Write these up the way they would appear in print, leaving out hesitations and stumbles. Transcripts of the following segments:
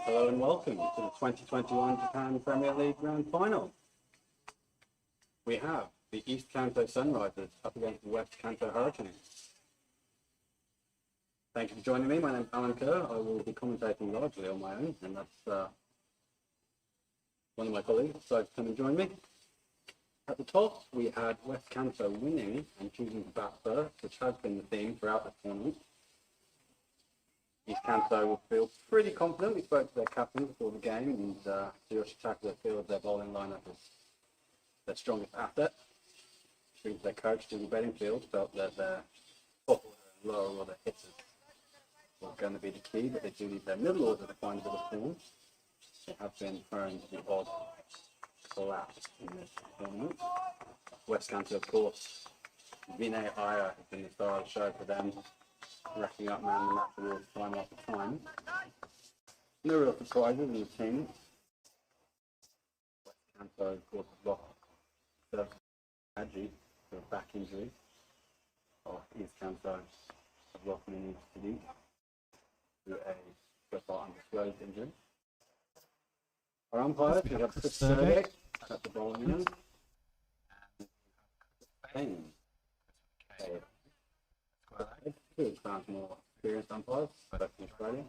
Hello and welcome to the 2021 Japan Premier League Grand Final. We have the East Kanto Sunrisers up against the West Kanto Hurricanes. Thank you for joining me. My name is Alan Kerr. I will be commentating largely on my own, and that's one of my colleagues decided to come and join me. At the top, we had West Kanto winning and choosing to bat first, which has been the theme throughout the tournament. East Kanto will feel pretty confident. We spoke to their captain before the game, and Tsuyoshi Takada feels their bowling lineup is their strongest asset. Which means their coach, Jimmy Bedingfield, felt that their top order and lower order hitters were going to be the key, but they do need their middle order to find a bit of form. They have been prone to the odd collapse in this tournament. West Kanto, of course, Vinay Iyer has been the star of the show for them, racking up man the match awards time after time. No real surprises in the team. West Kanto, of course, has lost Haji to a back injury. East Kanto have lost Mini Sadiq to a so far undisclosed injury. Our umpires, we have Chris Sergey at the bowling end, and Spain. Two found more experienced umpires, both in Australia.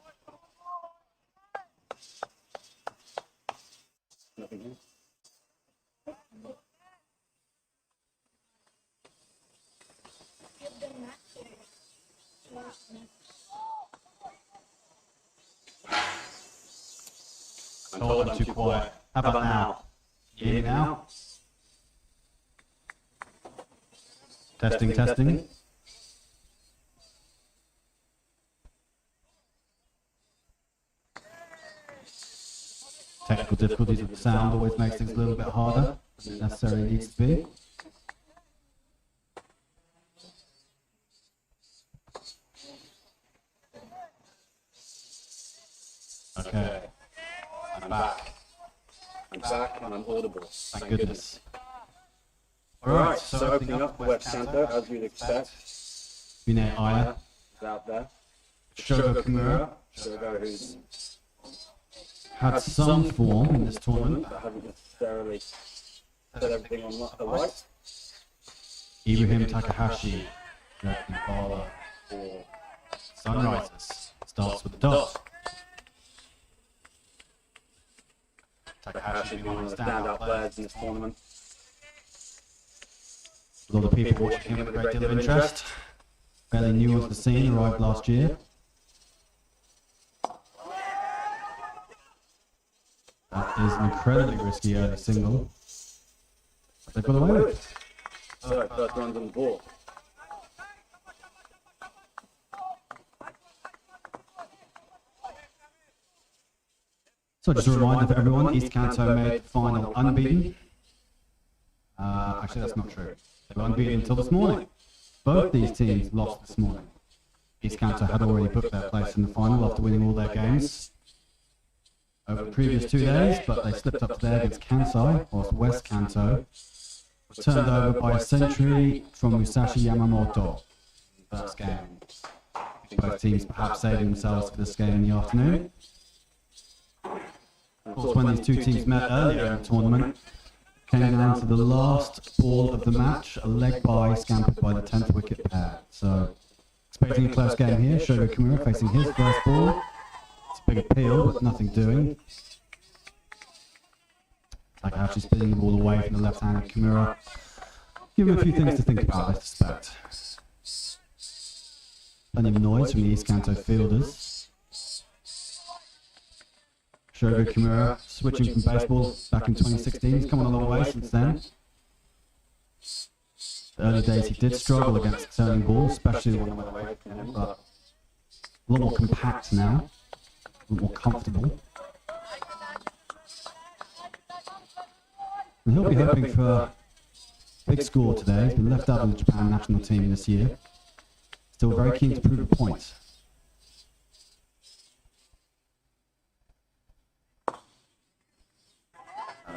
Nothing here. I'm told I'm too quiet. How about now? You hear me now? Testing, testing. Technical difficulties with the sound always makes things a little bit harder than it necessarily needs to be. Okay. I'm back. I'm back and I'm audible. Thank goodness. Alright, so opening up West Kanto, as you'd expect. Vinay Iyer is out there. Shogo Kimura. Shogo, who's had some form in this tournament, but hasn't necessarily set everything on the light. Ibrahim Takahashi, the bowler for Sunrisers, starts with the dot. Takahashi has been one of the standout players in this tournament. A lot of people watching him with a great deal of interest. Fairly new onto the scene, arrived last year. That is an incredibly risky early single. They've got away with it. So, first runs on the board. So just a reminder for everyone, East Kanto made the final unbeaten. Actually, that's not true. They were unbeaten until this morning. Both these teams lost this morning. East Kanto had already booked their place in the final after winning all their games over the previous 2 days, but they slipped up today against Kansai, whilst West Kanto was turned over by a century from Musashi Yamamoto in the first game. Both teams perhaps saving themselves for this game in the afternoon. Of course, when these two teams met earlier in the tournament, came down to the last ball of the match, a leg bye scampered by the 10th wicket pair. So, expecting a close game here, Shogo Kimura facing his first ball. It's a big appeal, but nothing doing. Takahashi spinning the ball away from the left-handed Kimura. Give him a few things to think about, I suspect. Plenty of noise from the East Kanto fielders. Shogo Kimura switching from baseball back in 2016. He's come on a long way since then. The early days he did struggle against turning balls, especially the one that went away from him, but a lot more compact now, a lot more comfortable. And he'll be hoping for a big score today. He's been left out of the Japan national team this year. Still very keen to prove a point.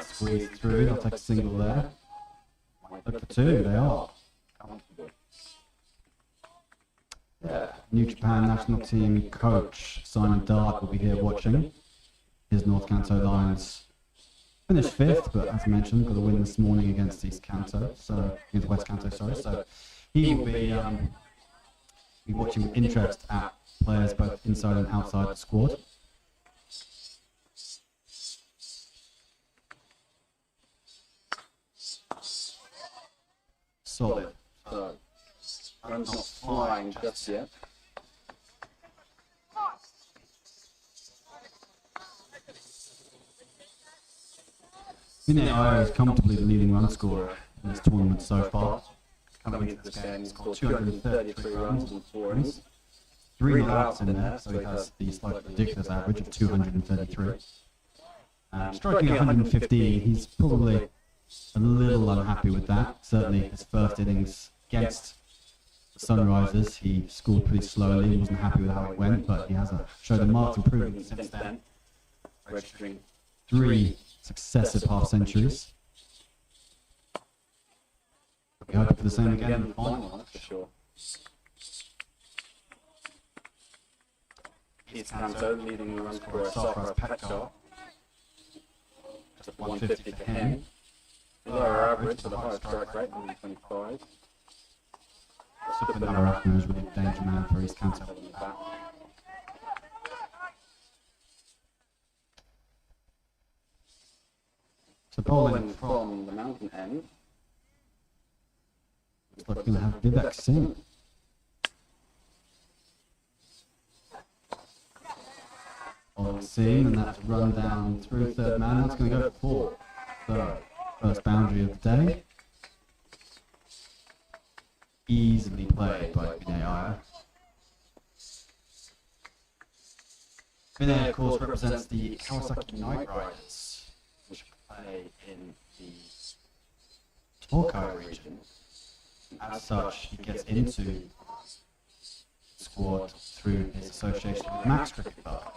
Squeeze through, they'll take a single there. Look for two, they are. Yeah. New Japan national team coach Simon Dart will be here watching. his North Kanto Lions finished 5th, but as mentioned, got a win this morning against East Kanto, so against West Kanto, sorry. So he will be watching with interest at players both inside and outside the squad. Solid. So, run's not flying just yet. Kanto is comfortably the leading run scorer in this tournament so far. Coming into this game, he scored 233 runs and 4 innings. 3 not outs in there, so he has the slightly ridiculous average of 233. Striking at 115, he's probably a little unhappy with that. Certainly his first innings against the Sunrisers, he scored pretty slowly, he wasn't happy with how it went, but he has showed a marked improvement since then, registering 3 successive half-centuries. We hope for the same again in the final, for sure. East Kanto leading the run scorer Sarkar Petchar. Just 150 for him. Lower average for the higher strike rate, 125. Super Navarafna is really a danger man for East Kanto. So bowling from the mountain end. Looks like we're going to have Vivek Singh. Bowling Singh, and that's run down through third man. That's going to go for the first boundary of the day. Easily played by Vinay Iyer. Vinay, of course, represents the Kawasaki Knight Riders, which play in the Tokai region. As such, he gets into the squad through his association with Max Cricket Club.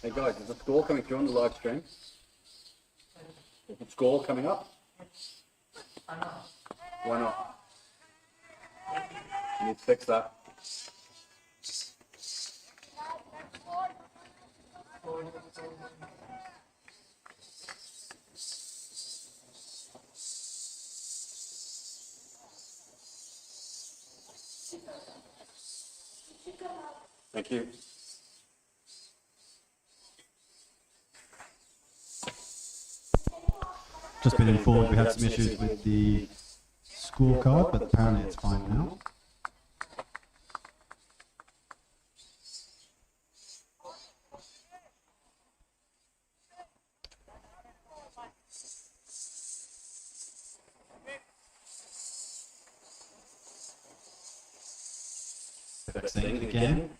Hey guys, is the score coming through on the live stream? Is the score coming up? Why not? You need to fix that. Thank you. Just been informed we had some issues with the scorecard, but apparently it's fine now. Again,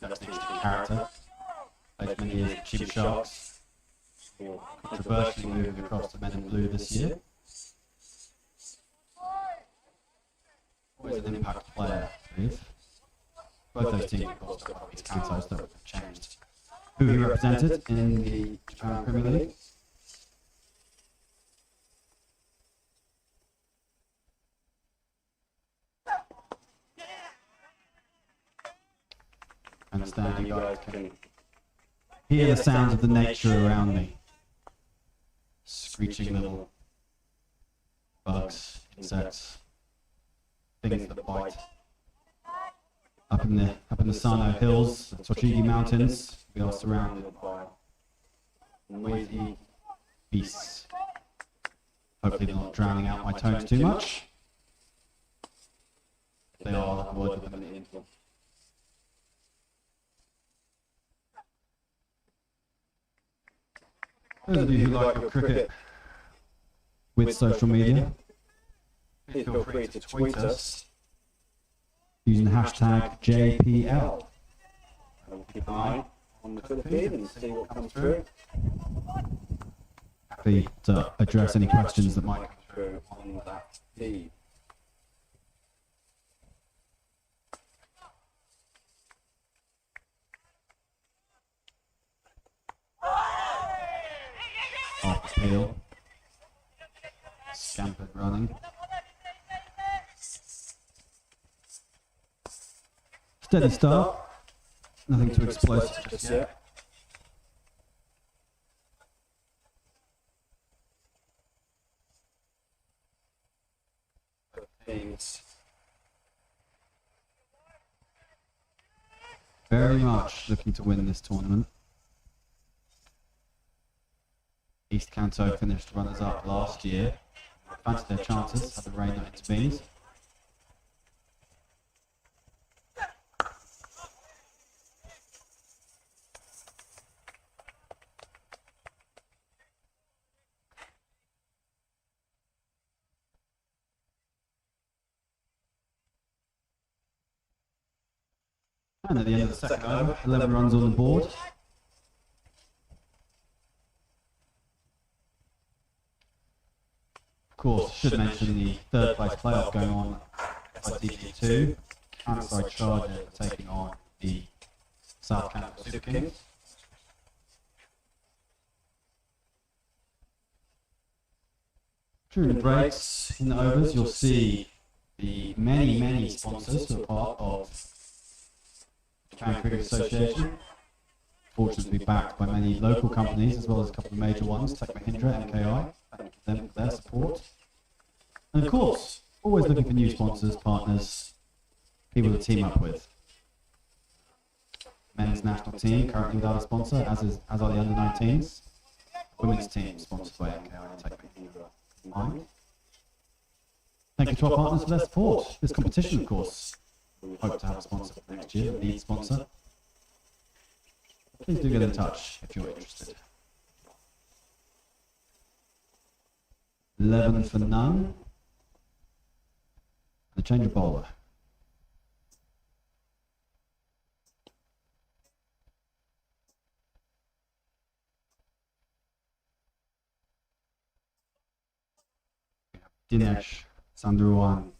that's the character. Played many years at Cheap Sharks, controversially moving across to Men in Blue this year. Always an impact player, Steve. Both those teams, of course, got these Kantos that have changed who he represented in the Japan Premier League. I understand you guys can hear the sounds of the nature around me. Screeching little bugs, insects, things that bite. Up in the Sano Hills, the Tochigi Mountains, we are surrounded by noisy beasts. Hopefully they're not drowning out my tones too much. If they are, I'll avoid them in the interval. Those of you who like your cricket with social media, please feel free to tweet us using the hashtag JPL. We'll keep an eye on the Twitter feed and see what comes through. Happy to address any questions that might come through on that feed. Off peel. Scampered running. Steady start. Nothing too explosive just yet. Very much looking to win this tournament. East Kanto finished runners-up last year. Fancied their chances, had the rain that intervened. And at the end of the second over, 11 runs on the board. Of course, should mention the third place playoff going on by DP2. Kanto Chargers taking on the South Kanto Super Kings. During the breaks, in the overs, you'll see the many sponsors who are part of Japan Cricket Association. Fortunate to be backed by many local companies as well as a couple of major ones, Tech Mahindra, MKI. Thank them for their support. And of course, always looking for new sponsors, partners, people to team up with. Men's national team currently without a sponsor, as are the under-19s. Women's team sponsored by MKI and Tech Mahindra. Thank you to our partners for their support. This competition, of course, we hope to have a sponsor for next year, a lead sponsor. Please do get in touch if you're interested. 11 for none. And a change of bowler. We have Dinesh Sandruan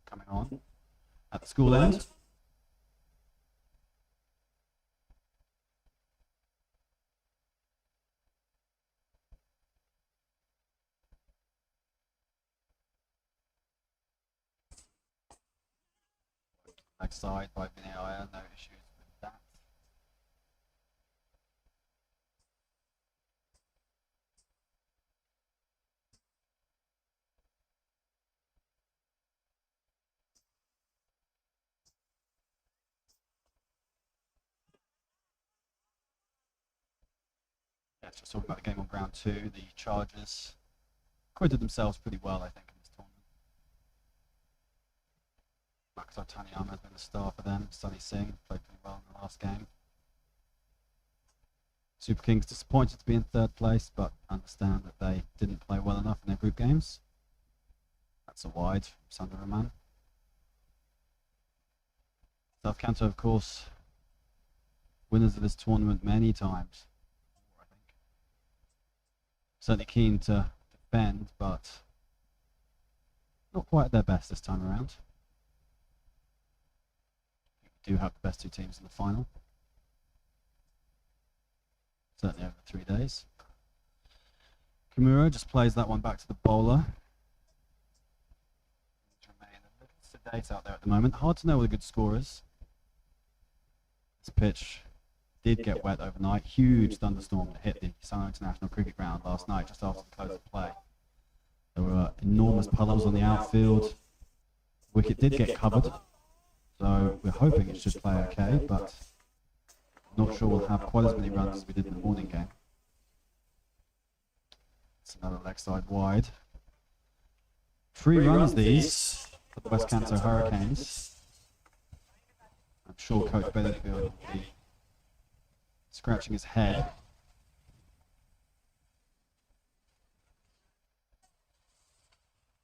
coming on at the school end. Leg side by Vinaya, no issues with that. Yeah, just talking about the game on ground 2, the Chargers acquitted themselves pretty well, I think, in this tournament. Maksar Taniyama has been a star for them. Sunny Singh played pretty well in the last game. Super Kings disappointed to be in third place, but understand that they didn't play well enough in their group games. That's a wide from Sandaraman. South Kanto, of course, winners of this tournament many times, I think. Certainly keen to defend, but not quite at their best this time around. We do have the best two teams in the final. Certainly over 3 days. Kimura just plays that one back to the bowler. Remain a little sedate out there at the moment. Hard to know what a good score is. This pitch did get wet overnight. Huge thunderstorm that hit the Sano International Cricket Ground last night just after the close of play. There were enormous puddles on the outfield. Wicket did get covered, so we're hoping it should play okay, but not sure we'll have quite as many runs as we did in the morning game. It's another leg side wide. 3 runs these for the West Kanto Hurricanes. I'm sure Coach Bedingfield will be scratching his head.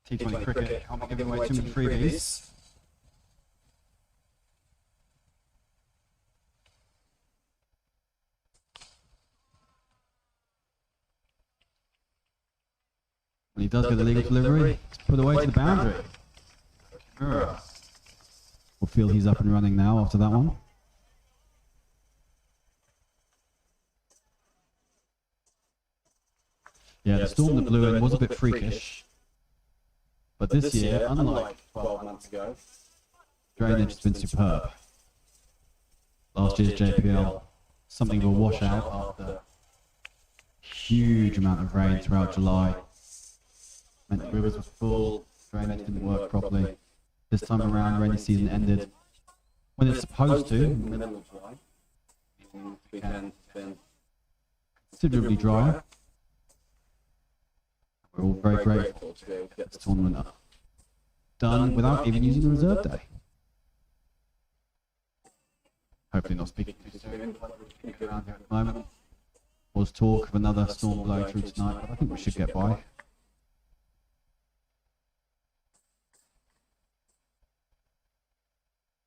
T20 cricket can't be giving away too many freebies. When he does get the legal delivery, it's put away to the boundary. We'll feel he's up and running now after that one. Yeah, the storm that blew in was a bit freakish. But this year, unlike 12 months ago, drainage has been superb. last year's JPL, something of a washout after huge amount of rain throughout July. Meant the rivers were full, drainage didn't work properly. This time around, rainy season ended when it's supposed to, in the middle of July. Weekend been Considerably drier. We're all very grateful to be able to get this tournament up. Done without even using the reserve day. Hopefully not speaking too soon. Around here at the moment. Was talk of another storm blowing through tonight, but I think we should get by.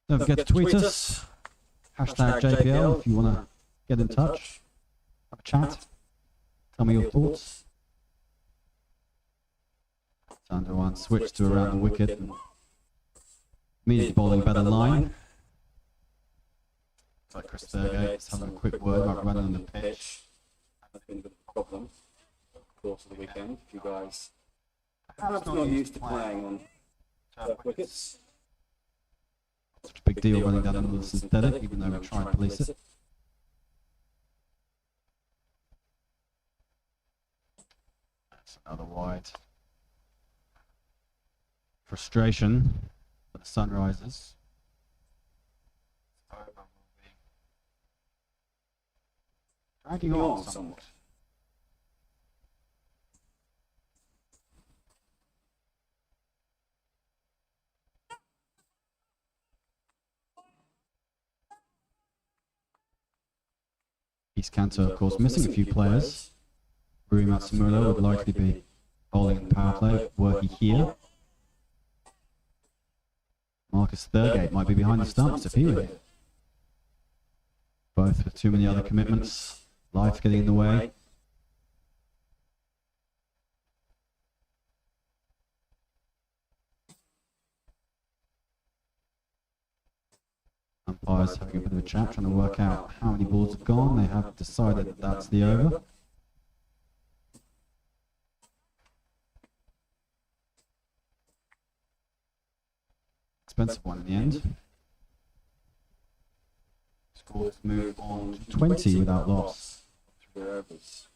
Don't forget to tweet us. Hashtag JPL if you want to get in touch. Have a chat. Tell me your thoughts. Under one switch to around the wicket and immediately bowling a better line. Like Chris Thurgate's having a quick word about running on the pitch. That's been a bit of a problem over the course of the weekend. If you guys perhaps not used to playing on turf wickets. Such a big deal running down under the synthetic, even though we try and police it. That's another wide. Frustration for the Sunrisers. Dragging on somewhat. East Kanto, of course, missing a few players. Rui Matsumura would likely be bowling in the power play, working here. Marcus Thurgate might be behind the stumps if he were here. Both with too many other commitments, life getting in the way. Umpires having a bit of a chat, trying to work out how many balls have gone. They have decided that that's the over. Expensive one in the end. Scores move on to 20 without loss. 3 overs.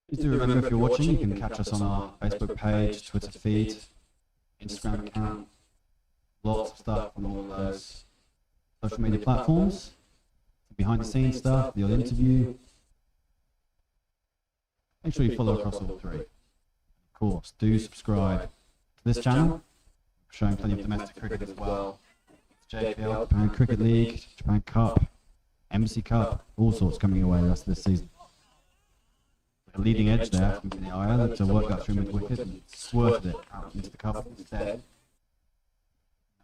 Please do remember, if you're watching, you can catch us on our Facebook page, Twitter feed, Instagram account, lots of stuff on all those social media platforms, behind the scenes stuff, the odd interview. Make sure you follow across all 3. Of course, do subscribe to this channel. We're showing plenty of domestic cricket as well. JPL, Japan Cricket League, Japan Cup, Embassy Cup, all sorts coming your way the rest of this season. A leading edge there from the IR to work that through mid-wicket and swerved it out into the cover instead.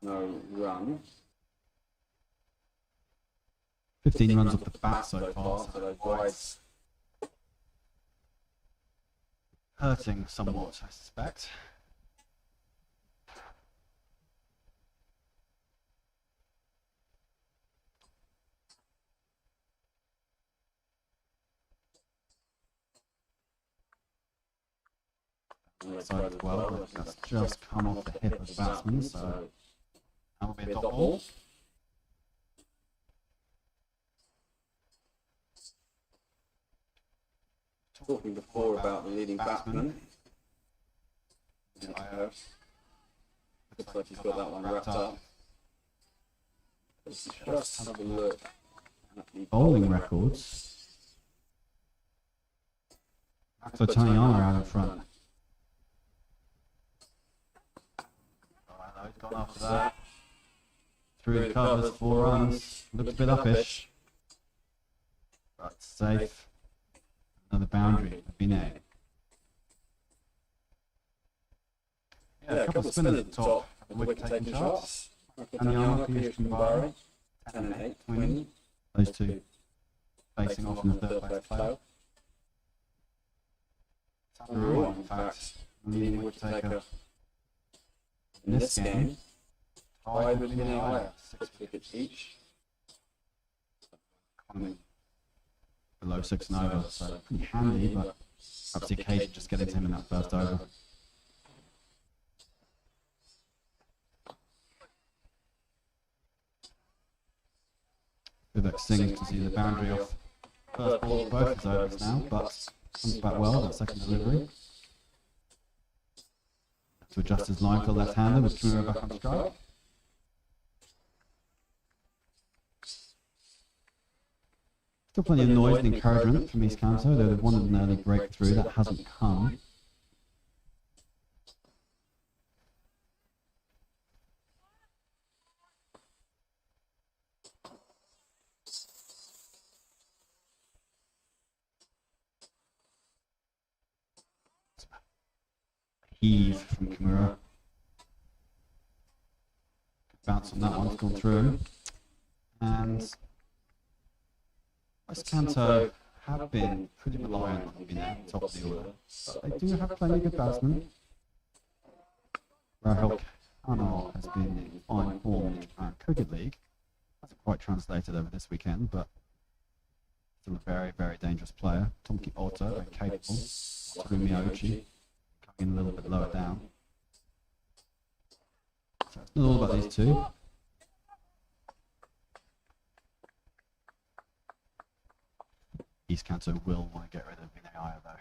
No run. 15 runs off the bat so far, So those wides. hurting somewhat, I suspect. Side as well, but that's just come off the hip of the batsman, so that'll be a dot ball. Talking before about the leading batsman. Looks like he's got that one wrapped up. Let's just have a look at the Bowling records. So Tanyama out in front. He's gone after that. Through the covers, 4 runs. Looks a bit uppish. But safe. Another boundary. Binay. Yeah, a couple of spinners at the top. The wicket taking shots. Tanyama, Piyush Kumbhara. 10 and 8, Twinny. Those two facing off in the third place playoff. Rule, in fact, leading wicket taker in this game. 5 with Vinay Iyer, 6 wickets each. Economy below 6 and over, so pretty handy, but perhaps the occasion just getting to him in that first over. Vivek Singh to see the boundary off first ball of both his overs now, but comes back well, that second delivery. To adjust his line for the left-hander with Kimura back on strike. Still plenty of noise and encouragement from East Kanto, though they've wanted an early breakthrough, that hasn't come. Heave from Kimura. Bounce on that one, it's gone through. And West Kanto have been pretty reliant on being at the top of the order, but they do have plenty of good batsmen. Rahul Khanna has been in fine form in the Japan Cricket League. Hasn't quite translated over this weekend, but still a very, very dangerous player. Tomki Ota, very capable. Tsuru Miyoichi coming in a little bit lower down. So it's not all about these two. East Kanto will want to get rid of Vinay Iyer though.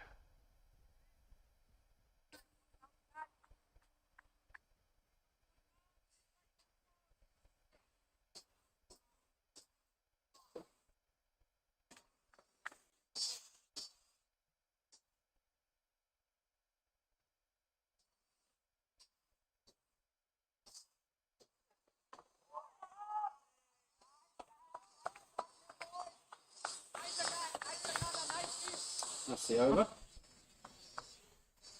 That's the over.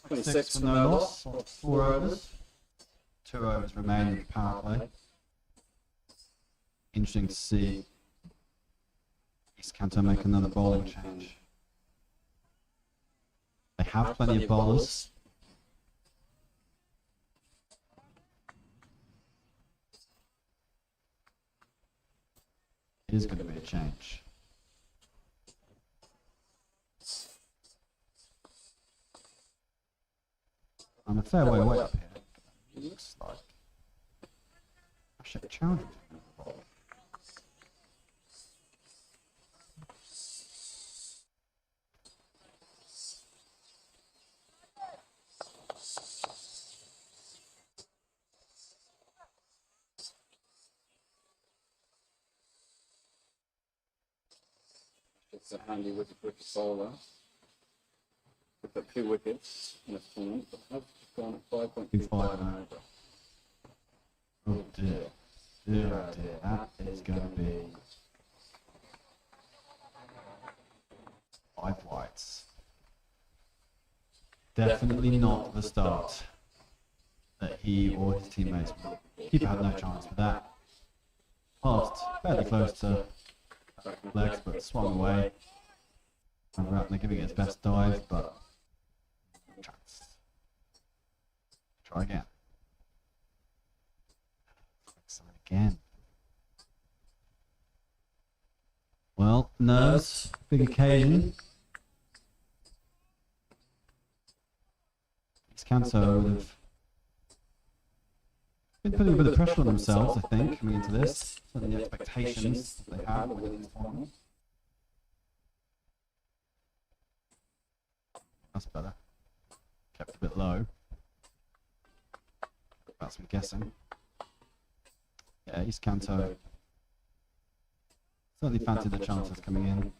26 for no loss, 4 overs. 2 overs remain in the power play. Interesting to see East Kanto make another bowling change. They have plenty of bowlers. It is going to be a change. I'm a fair way away up here. It looks like I should challenge him. It's a handy wicket bowler. We've got 2 wickets in this tournament, but I've gone at 5.25 and over. Oh dear. Dear, oh dear. That is going to be 5 whites. Definitely not the start that he or his teammates will. Keeper had no chance for that. Passed fairly close to legs, but swung away. And Ratner giving it his best dive, but chance. Try again. Excellent again. Well, nerves, big occasion. East Kanto would have been putting a bit of pressure on themselves, I think, coming into this. Certainly the expectations that they had of winning this tournament. That's better. Kept a bit low. That's me guessing. Yeah, East Kanto certainly fancied the chances coming in.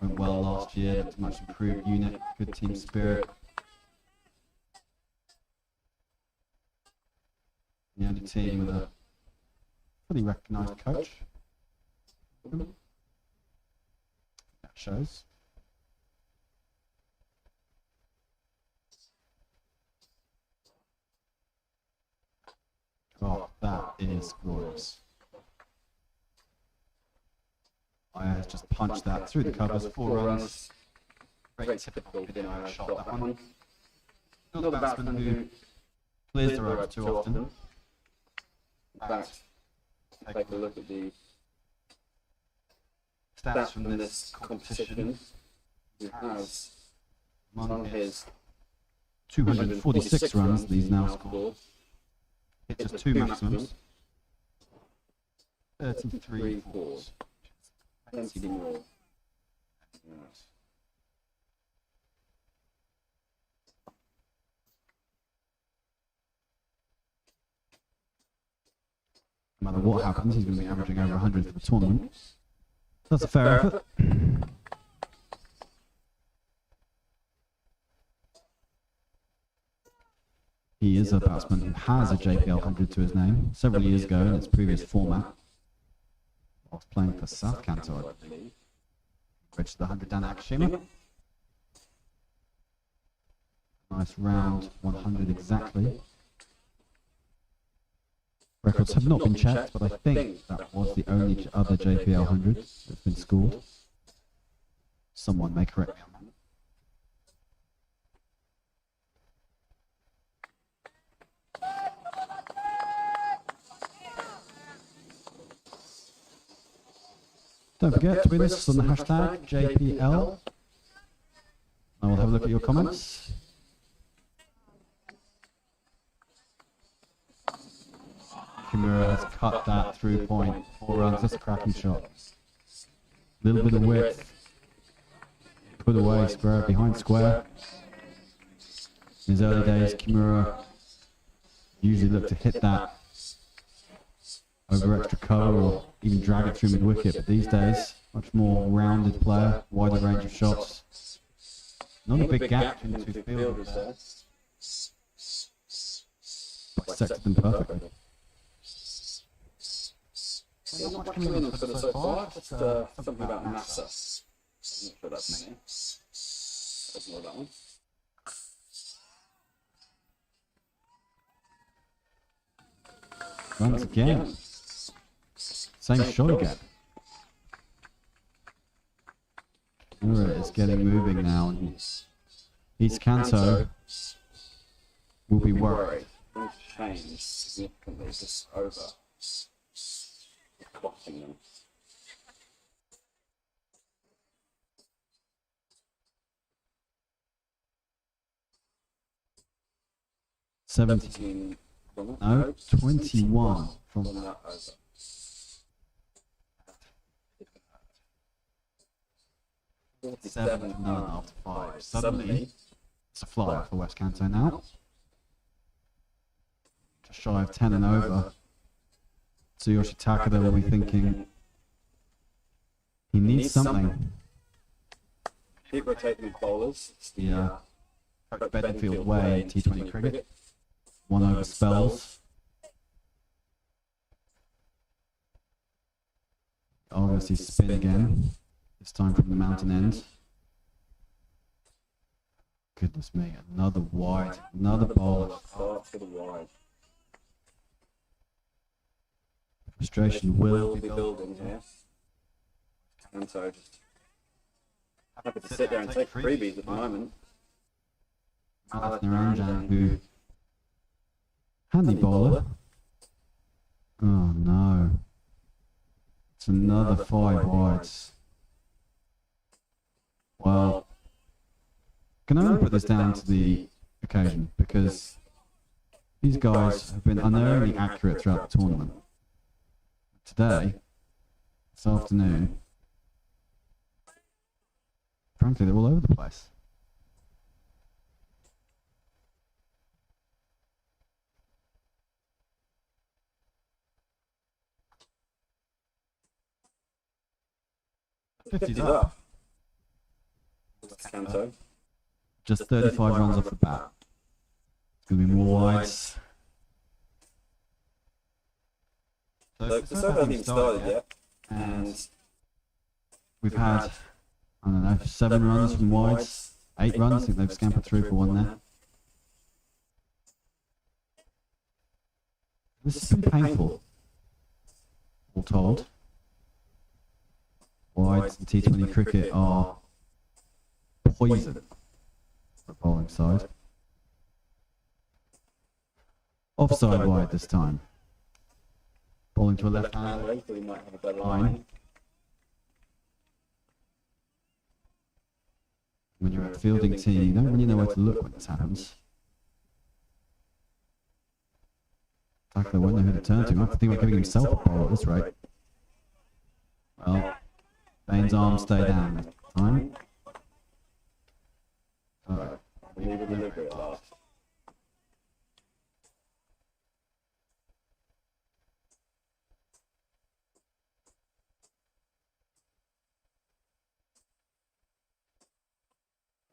Went well last year, looked a much improved unit, good team spirit. The only team with a fully recognised coach. That shows. Oh, that is glorious. Iyer has just punched that through the covers, 4 runs. Very typical shot, that one. Not the batsman who clears the ropes too often. fact, take a look at the stats from this competition. He has on his 246 runs that he's now scored. Hit just 2 maximums. 33 fours. Plenty more. No matter what happens, he's going to be averaging over 100 for the tournament. That's a fair effort. He is a batsman who has a JPL 100 to his name several years ago in its previous format. Whilst playing for South Kanto, I believe. Registered the 100 down at Akashima. Nice round 100 exactly. Records have not been checked, but I think that was the only other JPL 100 that's been scored. Someone may correct me on that. Don't forget to tweet us on the hashtag JPL. I will have a look at your comments. Kimura has cut that through point. 4 runs, that's a cracking shot. Little bit of width. Put away, square behind square. In his early days, Kimura usually looked to hit that over extra cover or even drag it through mid-wicket, but these days, much more rounded player, wider range of shots. Not a big gap between the two fielders there. Dissected them perfectly. Not much coming in for the so far, just something about NASA. I'm not sure that's me. Let's know that one. Runs again. Same shot again. Kimura is getting moving now, and East Kanto will be worried. Things change significantly just over clocking them. No, 21 from that over. 47 to none after 5. Suddenly, it's a flyer for West Kanto now. Just shy of 10 and over. Tsuyoshi Takada will be thinking he needs something. Keep rotating with bowlers. Yeah. Coach Bedingfield way T20 cricket. 1 over spells. Obviously spin again. This time from the mountain end. Goodness me, another wide, another bowler. Start for the wide. Frustration will be be building here. And so just happy to sit there and take freebies at the moment. Alex Naranjan, who handy bowler. Oh no. It's another 5 wides. Well, can only put this down to the occasion because these guys have been unerringly accurate throughout the tournament. Today, this afternoon, frankly, they're all over the place. $50 up. Kanto. Just 35 runs off the bat. It's going to be more wides. So the serve hasn't even started yet. And we've had, I don't know, 7 runs from wides. 8 runs, I think they've scampered through for 1 there. This has been painful, all told. Wides and T20 cricket are poison for the bowling side. Offside wide this time. Bowling to a left-hander. Left-hander, so he might have a better Line. line. When you're a fielding team, you don't really know where to look when this happens. Tackler won't know who to turn to. He might have to think about giving himself a ball at this rate. Well, Bain's arms stay down this time. Alright. We need a delivery at last.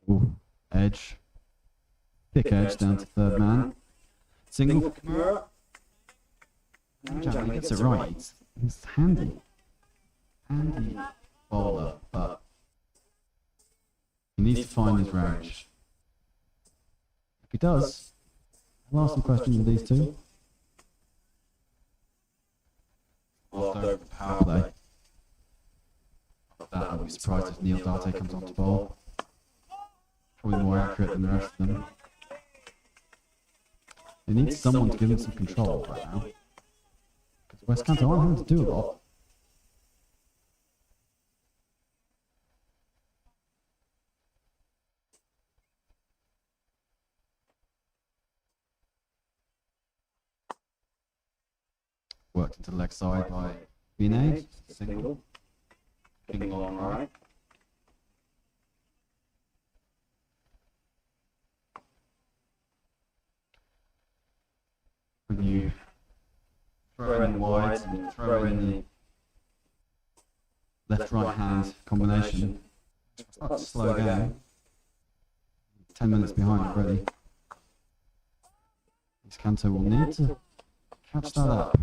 Ooh, edge. Thick edge down to third man. Single. Kimura. He gets it right. He's handy. Handy bowler, but he needs to find his range. If he does, I'll ask some questions with these two. After power play. After that, I'll be surprised if Neil Darte comes on to bowl. Probably more accurate than the rest of them. He needs someone to give him some control right now. Because West Kanto aren't having to do a lot. Worked into the leg side by Vinay. Single. King along right. When you throw in the wides and throw in the left-right hand combination, it's quite a slow game. 10 minutes behind already. This Kanto will need to catch that up.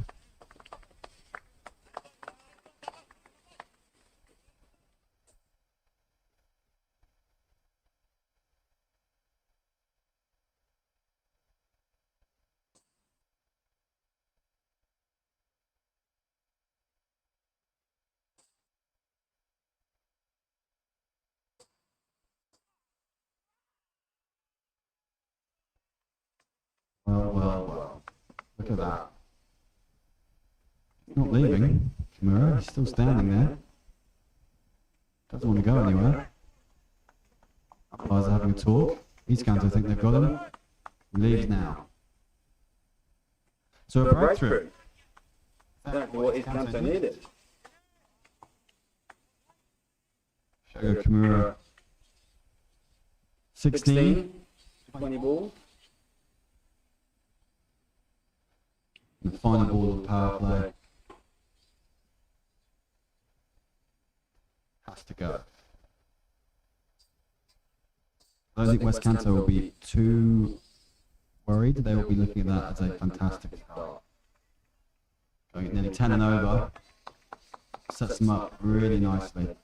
Well. Look at that. Not leaving. Kimura, he's still standing there. Doesn't want to go anywhere. Umpires are having a talk. East Kanto think they've got him. He leaves now. So a breakthrough. Exactly what East Kanto needed. Shogo Kimura. 16. 20 balls. The final ball of the power play has to go. I don't think West Kanto will be too worried. They will be looking at that as a fantastic start. Going at nearly 10 and over sets them up really nicely.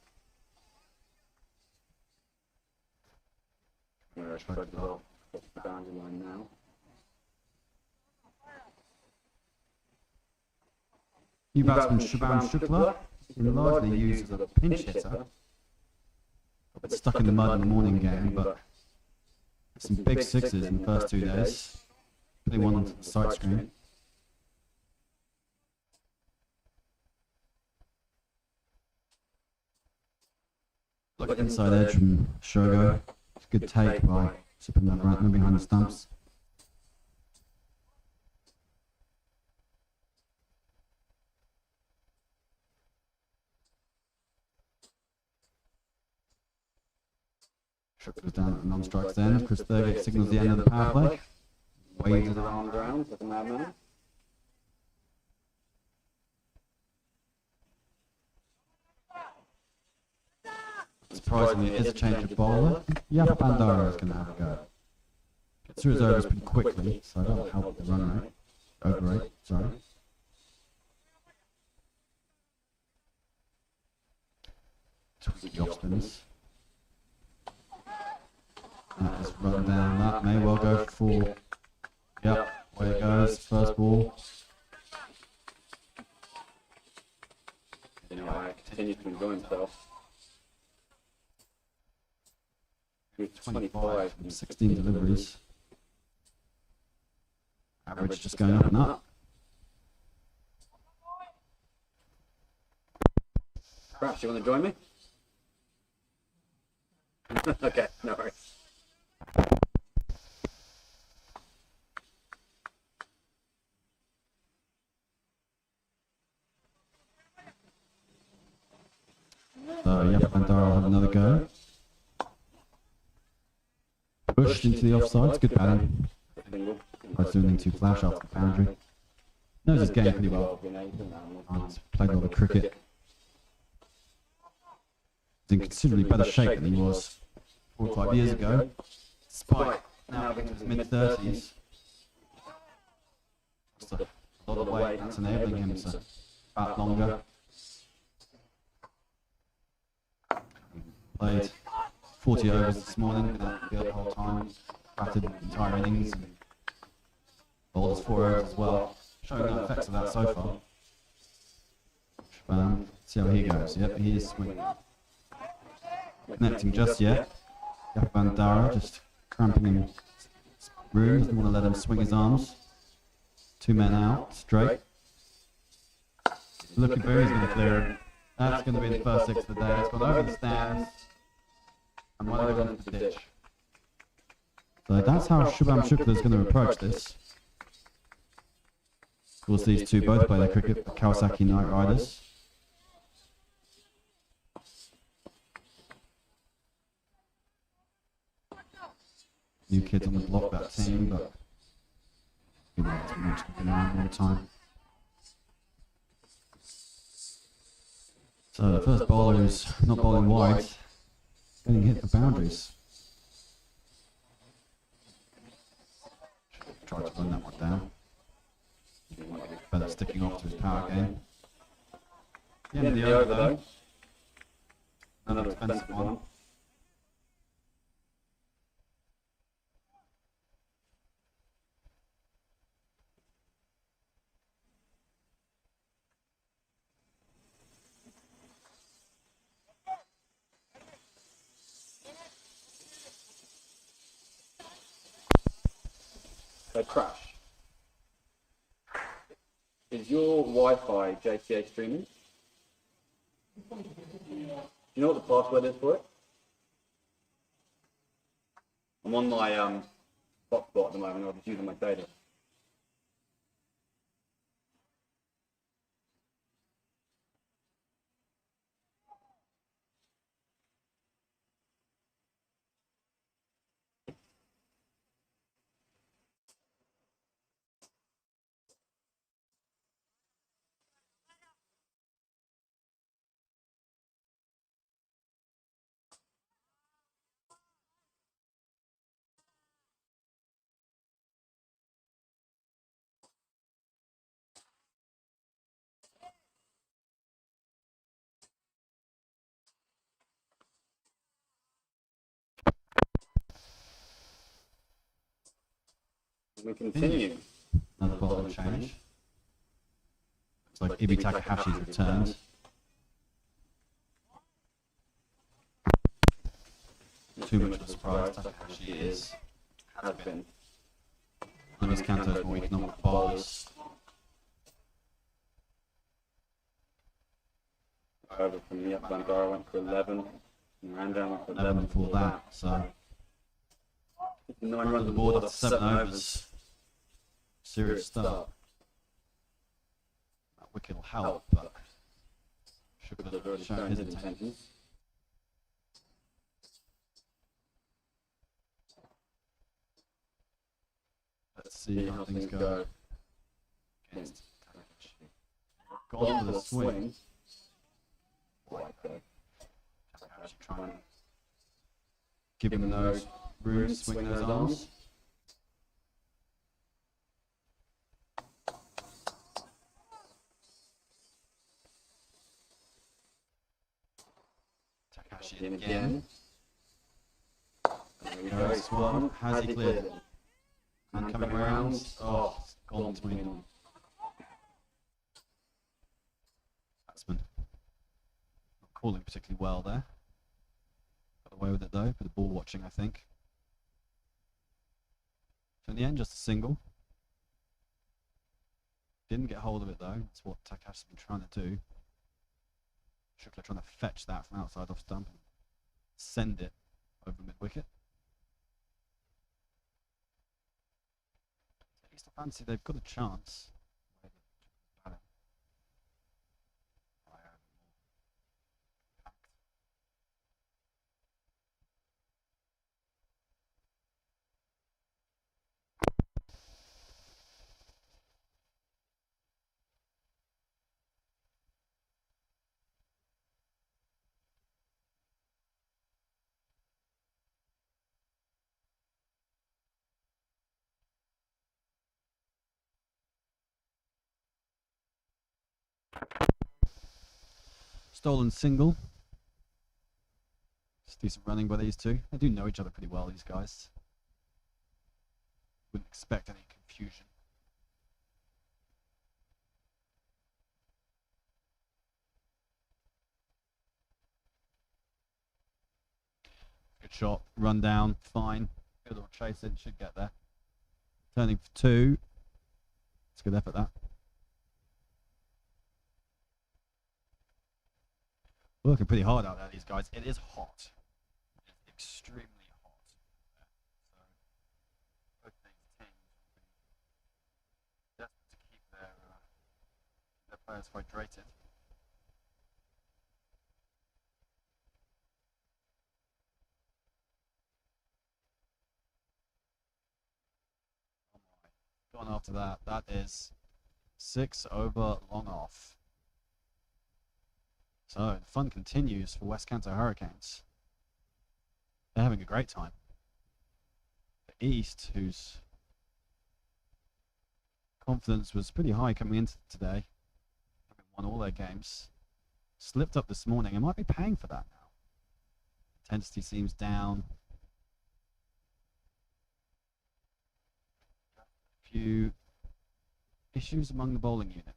Try to go off the boundary line now. New batsman Shubham Shukla, been largely used as a pinch hitter, but stuck in the mud in the morning game, but some big sixes in the first 2 days. Putting one onto the side screen. Look at inside edge from Shogo. It's a good take by Supernova behind the stumps. Shukla's down at the non-strikes end. Chris Thurgate signals the end of the power play. Waves it around. Around like a madman. Surprisingly, it is a change of bowler. Yapa Bandara is going to have a go. Gets through his overs pretty quickly, so that'll help the run rate. Over rate, sorry. Tweak the off spinners. That is run down. That may well go for. Yep, away it goes. First ball. Anyway, continues to enjoy himself. 25 from 16 deliveries. Average just going up and up. Crash, you want to join me? Okay, no worries. So, yep, Bandara will have another go. Pushed into the offside, it's good batting. Tries doing into flash after the boundary. Knows his game pretty well. He's played a lot of cricket. He's in considerably better shape than he was 4 or 5 years ago. Despite now being in his mid-30s. Just a lot of weight that's enabling him to bat longer. Played 40 overs this morning, the whole time, batted entire innings, and bowled us 4 overs as well, showing no effects of that so far. See how he goes. Yep, he is swinging. Connecting just yet. Bandara just cramping him room, doesn't want to let him swing his arms. 2 men out, straight. Looking for he's going to clear him. That's going to be the first 6 of the day. It's gone over the stands. And one of them into the ditch. So that's how Shubham Shukla is going to approach this. Of course, these two both play their cricket for Kawasaki Knight Riders. New kids on the block, that team, but you know, it's been around all the time. So the first bowler who's not bowling wide, getting hit for boundaries. Tried to run that one down. Feather sticking off to his power game. The end of the over though. Another expensive one. So Crash, is your Wi-Fi JPL streaming? Do you know what the password is for it? I'm on my hotspot at the moment. I'm just using my data. We continue. Another bowling change. Looks like Ibi Takahashi's returned. Too much of a surprise, Takahashi has been. One of his Kanto's more economic bowlers. Over from the Bandara went for 11. Ranjan went for 11 before that, so 9 runs on the board after 7 overs. Serious start. That wicket will help, but Shukla has already shown his intentions. Let's see how things go against Takahashi. Gone for the swing. Takahashi trying to give him those room to swing those arms. Takahashi in again. There we go, it's one. Has he cleared it? And coming round, oh, it's gone between them. Batsman not calling particularly well there. Got away with it though, for the ball watching, I think. So in the end, just a single. Didn't get hold of it though, that's what Takahashi's been trying to do. Shukla trying to fetch that from outside off stump and send it over mid-wicket. At least I fancy they've got a chance. Stolen single. Just decent running by these two. They do know each other pretty well, these guys. Wouldn't expect any confusion. Good shot. Run down. Fine. Good little chase in. Should get there. Turning for 2. It's a good effort, that. Working pretty hard out there, these guys. It is hot. It is extremely hot. So, both these teams will be desperate to keep their players hydrated. Oh my. Gone after that. That is 6 over long off. So, the fun continues for West Kanto Hurricanes. They're having a great time. The East, whose confidence was pretty high coming into today, having won all their games, slipped up this morning and might be paying for that now. Intensity seems down. A few issues among the bowling unit.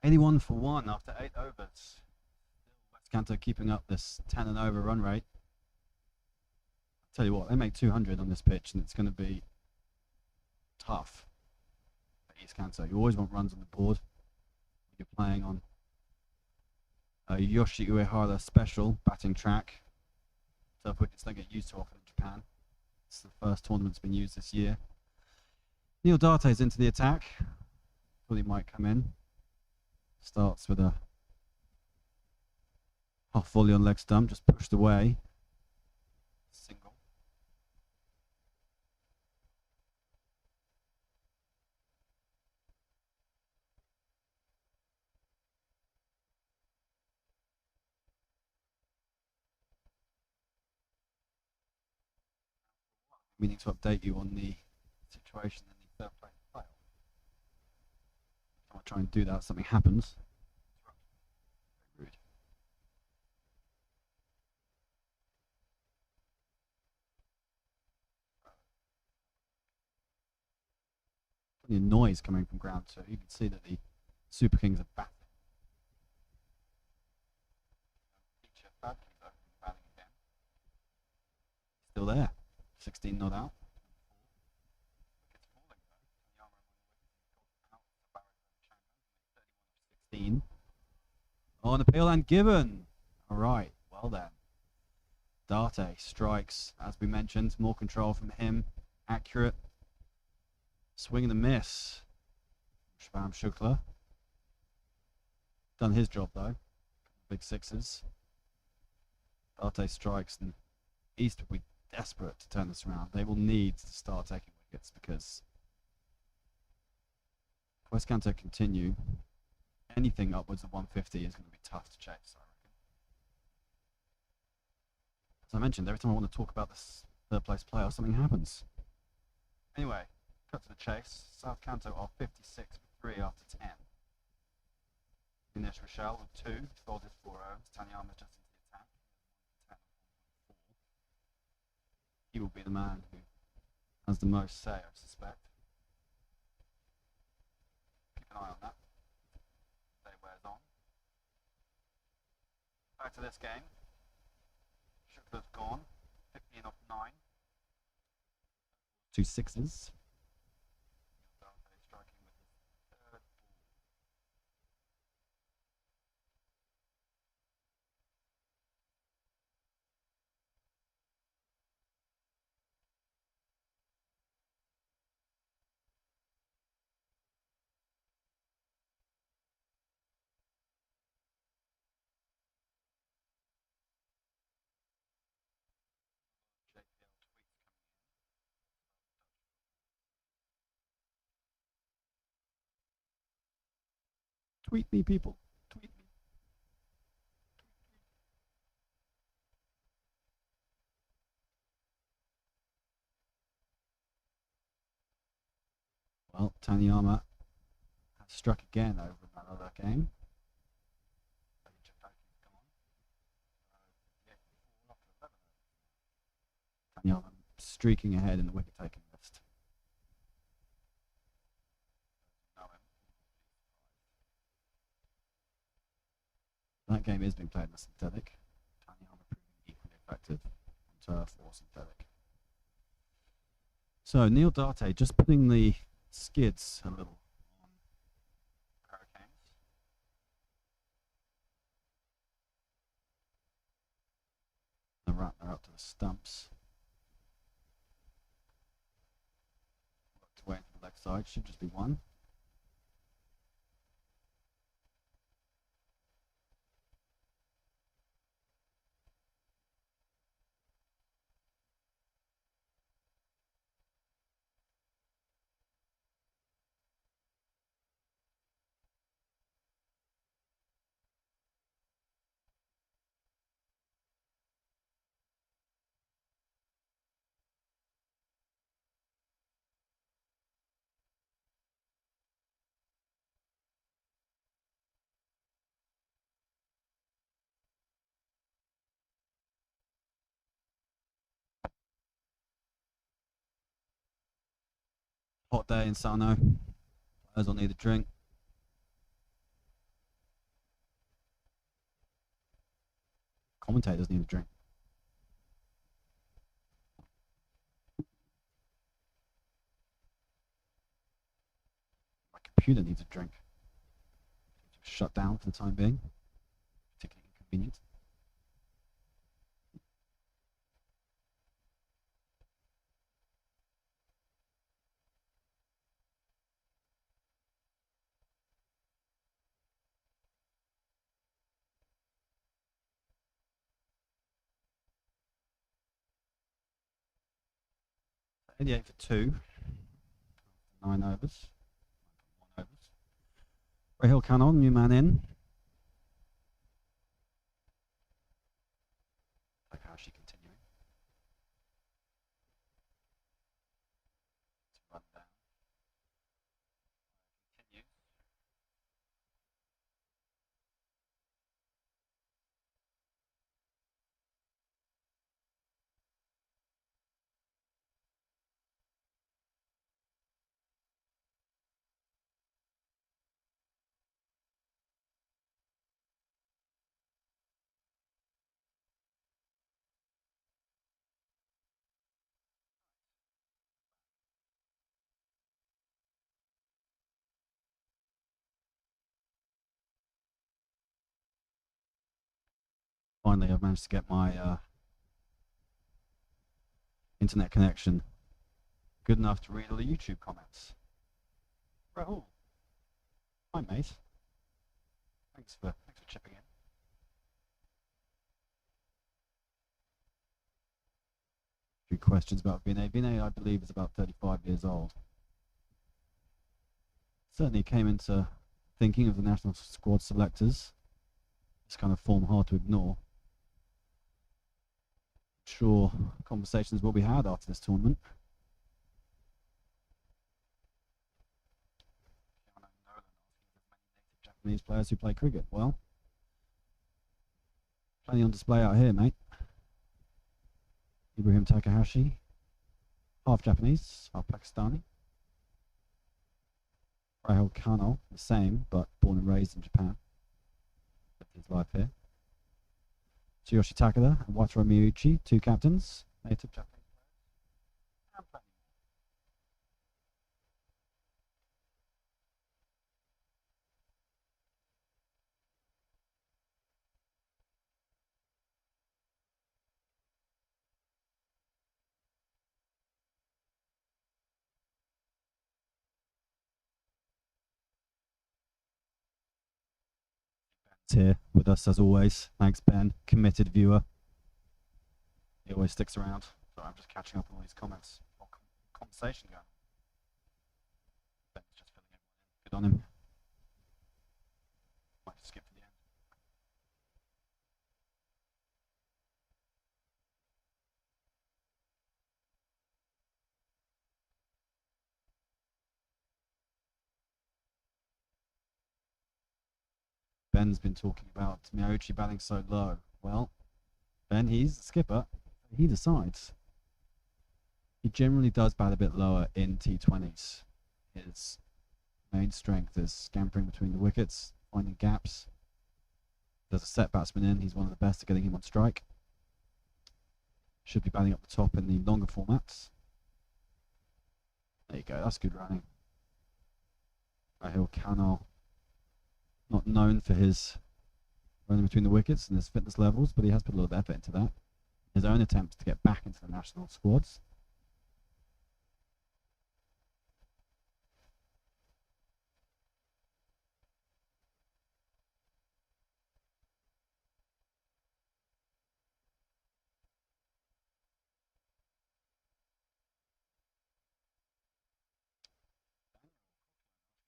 $81 for 1 after 8 overs. West Kanto keeping up this 10 and over run rate. I'll tell you what, they make 200 on this pitch and it's going to be tough for East Kanto. You always want runs on the board. You're playing on a Yoshi Uehara special batting track. Stuff wickets don't get used to often in Japan. It's the first tournament that's been used this year. Neil Darte's into the attack. Thought he might come in. Starts with a half volley on leg stump, just pushed away. Single. Meaning to update you on the situation in the third place playoff. I'll try and do that. Something happens. Very rude. Plenty of noise coming from ground two. You can see that the Super Kings are back. Still there. 16 not out. On appeal and given. Alright, well then. Darte strikes, as we mentioned, more control from him. Accurate. Swing and a miss. Shubham Shukla. Done his job though. Big sixes. Darte strikes and East will be desperate to turn this around. They will need to start taking wickets because if West Kanto continue, anything upwards of 150 is going to be tough to chase, I reckon. As I mentioned, every time I want to talk about this third place playoff, something happens. Anyway, cut to the chase. South Kanto are 56 for 3 after 10. Dinesh Rochelle with 2, folded 4 overs. Tanyama just into the attack. 10 4. He will be the man who has the most say, I suspect. Keep an eye on that. Day wears on. Back to this game. Shukla's gone. 15 off 9. 2 sixes. Striking with his third ball. JPL tweets coming in. Tweet me, people. Tweet me. Well, Tanyama has struck again over another game. Tanyama streaking ahead in the wicket-taking list. That game is being played in a synthetic. Tanyama proving equally effective on turf or synthetic. So Neil Darte just putting the skids a little on Hurricanes. The Ratner up to the stumps. Worked away into the leg side, should just be one. Hot day in Sano. Players will need a drink. Commentators need a drink. My computer needs a drink. Shut down for the time being. Particularly inconvenient. $88 for 2. 9 overs. 9.1 overs. Rahil Khanna, new man in. Like how's she continuing? To run down. Continues. Finally, I've managed to get my internet connection good enough to read all the YouTube comments. Rahul, hi mate. Thanks for chipping in. A few questions about Vinay. Vinay, I believe, is about 35 years old. Certainly came into thinking of the national squad selectors. This kind of form hard to ignore. Sure, conversations will be had after this tournament. Nolan Japanese players who play cricket. Well, plenty on display out here, mate. Ibrahim Takahashi, half Japanese, half Pakistani. Rahul Kanto, the same, but born and raised in Japan. Lived his life here. Tsuyoshi Takada and Wataru Miyuchi, two captains, native Japanese players. Here with us as always. Thanks, Ben. Committed viewer. He always sticks around. Sorry, I'm just catching up on all these comments. Conversation going. Ben's just filling everyone in. Good on him. Might just skip to the end. Ben's been talking about Miyuchi batting so low. Well, Ben, he's the skipper. He decides. He generally does bat a bit lower in T20s. His main strength is scampering between the wickets, finding gaps. There's a set batsman in. He's one of the best at getting him on strike. Should be batting up the top in the longer formats. There you go. That's good running. Rahul Kanto, not known for his running between the wickets and his fitness levels, but he has put a lot of effort into that. His own attempts to get back into the national squads.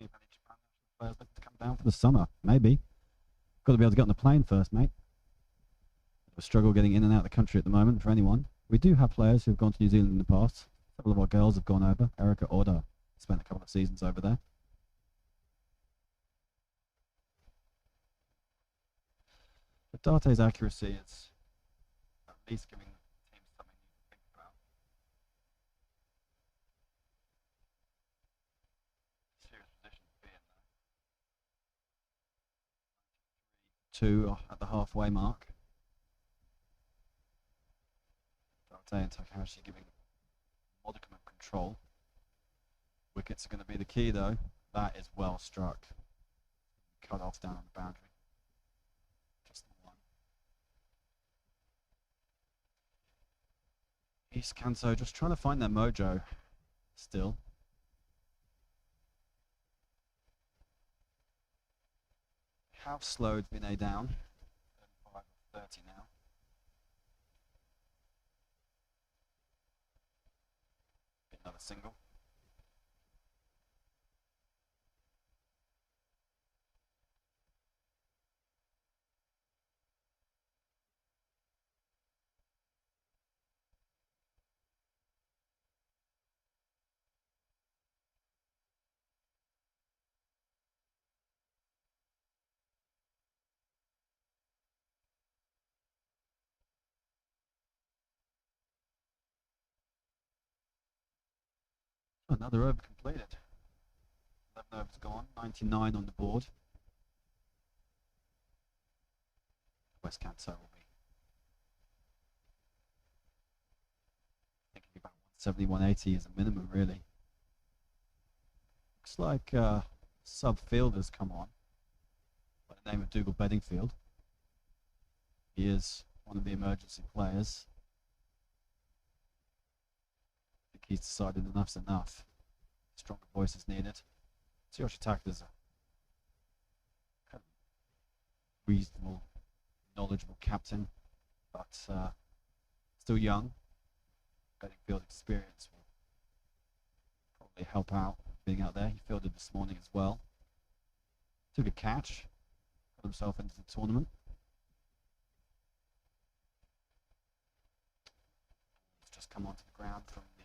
If any Japan national players looking to come down for the summer, maybe. Got to be able to get on the plane first, mate. A struggle getting in and out of the country at the moment for anyone. We do have players who have gone to New Zealand in the past. A couple of our girls have gone over. Erica Oda spent a couple of seasons over there. But Darte's accuracy is at least giving the team something to think about. Serious position to be in there. 2 at the halfway mark. Darte and Takahashi giving a modicum of control. Wickets are going to be the key though. That is well struck. Cut off down on the boundary. Just the one. East Kanto just trying to find their mojo still. Have slowed Vinay down. 35 or 30 now. Another single. Another over completed. 11 overs gone, 99 on the board. West Kanto will be thinking about 170, 180 as a minimum, really. Looks like sub-fielder's come on by the name of Dougal Bedingfield. He is one of the emergency players. I think he's decided enough's enough. Stronger voice is needed. Tsuyoshi Takada's a kind of reasonable, knowledgeable captain, but still young. Bedingfield experience will probably help out being out there. He fielded this morning as well. Took a catch, got himself into the tournament. He's just come onto the ground from the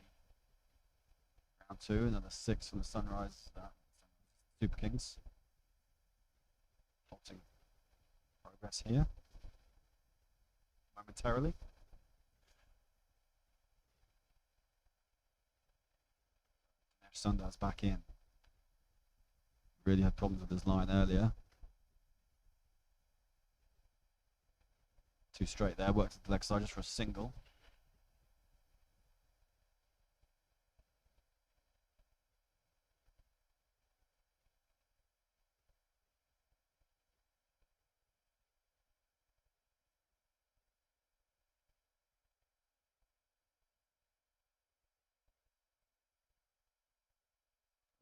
round 2, another 6 from the Sunrise Super Kings. halting progress here momentarily. Sundow's back in. Really had problems with his line earlier. Too straight there, worked at the leg side just for a single.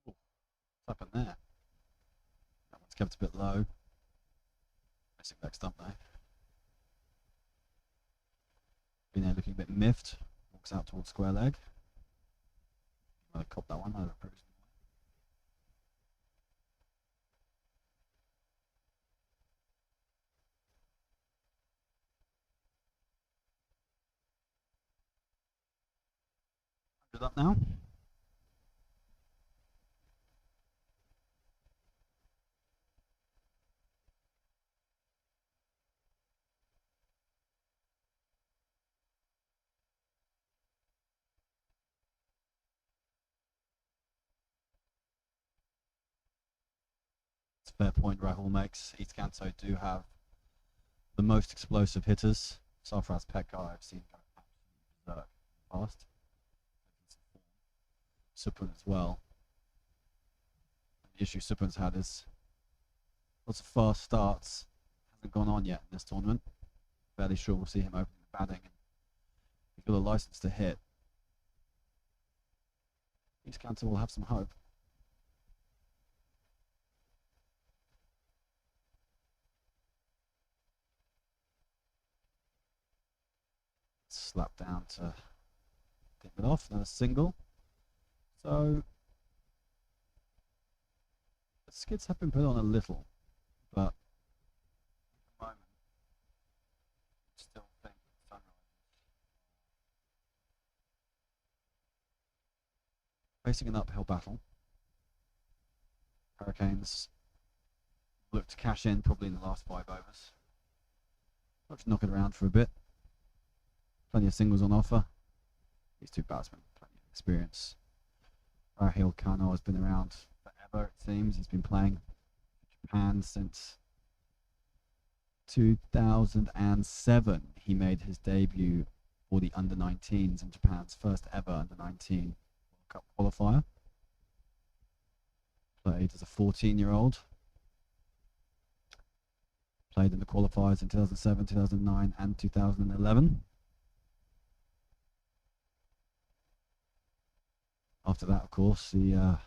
Ooh, what's happened there? That one's kept a bit low. Missing next stump though. Been there looking a bit miffed. Walks out towards square leg. Might have copped that one, might have approached. Up now. It's a fair point Rahul makes. East Kanto do have the most explosive hitters. Sarfaraz Pekkar I've seen go absolutely berserk in the past. Supran as well. The issue Supran's had is lots of fast starts. Hasn't gone on yet in this tournament. Fairly sure we'll see him opening the batting. He's got a license to hit. East Kanto will have some hope. Slap down to get it off, then a single. So the skids have been put on a little, but at the moment I still think Sunrise facing an uphill battle. Hurricanes look to cash in probably in the last 5 overs. Let's knock it around for a bit. Plenty of singles on offer. These two batsmen, plenty of experience. Rahul Kanto has been around forever, it seems. He's been playing for Japan since 2007. He made his debut for the under-19s in Japan's first ever under-19 World Cup qualifier. Played as a 14-year-old. Played in the qualifiers in 2007, 2009 and 2011. After that, of course, the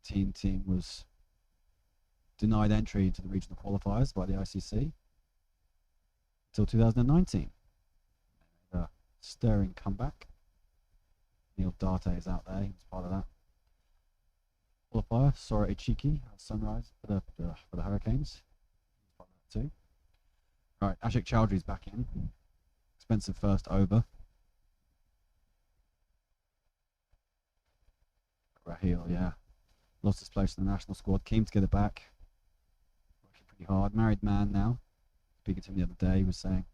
19 team was denied entry to the regional qualifiers by the ICC until 2019. They made a stirring comeback. Neil Darte is out there. He was part of that qualifier. Sora Ichiki, Sunrise for the Hurricanes. He was part of that too. All right, Ashik Chowdhury's back in. Expensive first over. Rahul, yeah, lost his place in the national squad. Keen to get it back. Working pretty hard. Married man now. Speaking to him the other day, he was saying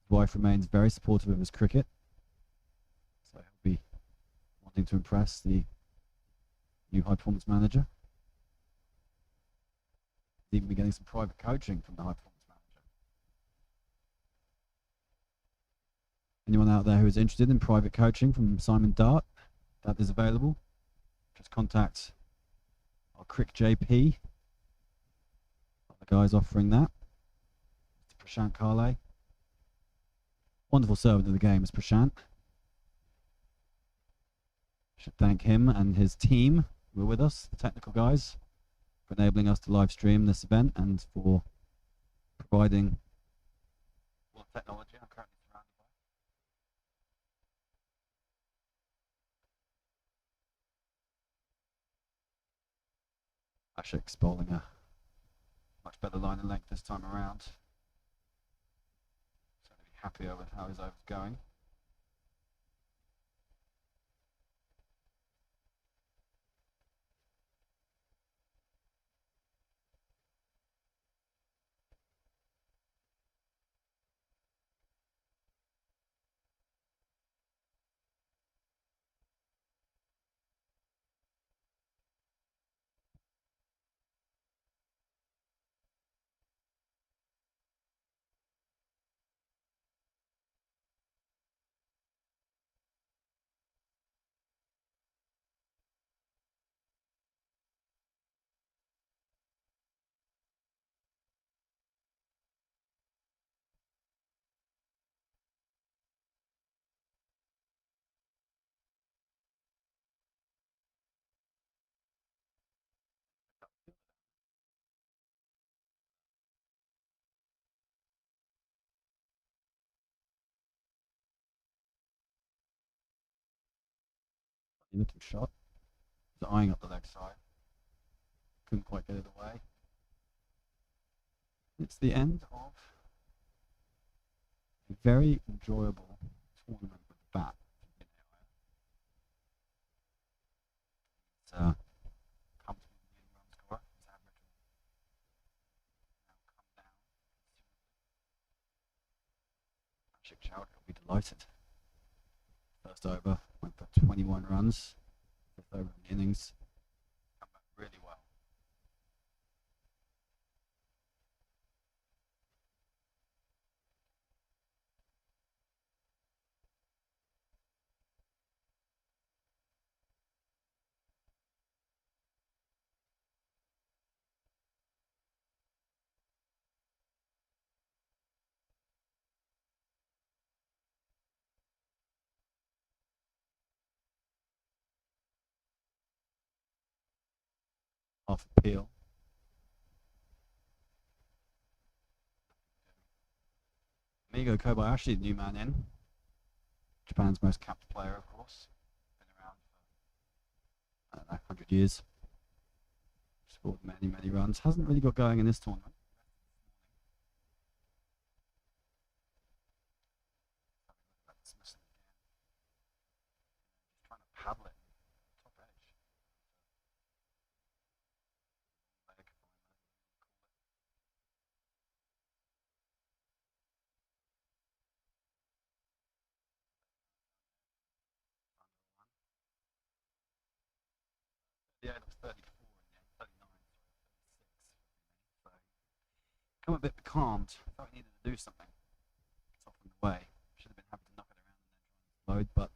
his wife remains very supportive of his cricket. So he'll be wanting to impress the new high performance manager. He's even be getting some private coaching from the high performance manager. Anyone out there who is interested in private coaching from Simon Dart, that is available. Just contact our Crick JP. The guys offering that. Mr. Prashant Kale. Wonderful servant of the game is Prashant. Should thank him and his team who were with us, the technical guys, for enabling us to live stream this event and for providing all the technology I'm currently surrounded by. Ashik's bowling a much better line and length this time around. Certainly happier with how his over's going. He little shot. He's eyeing up the leg side. Couldn't quite get it away. It's the end of a very enjoyable tournament with the bat. It's comfortably leading run scorer. His average will now come down considerably. Child will be delighted. First over went for 21 runs. Fifth over in the innings. Come back really well. Off appeal. Migo Kobayashi, new man in. Japan's most capped player, of course. Been around for, I don't know, 100 years. Scored many, many runs. Hasn't really got going in this tournament. Just trying to paddle it. Top edge. Leg. Yeah, it was 34 in the end, 39, 36. So, become a bit calmed. Thought he needed to do something. It's off in the way. Should have been happy to knock it around and then try and load, but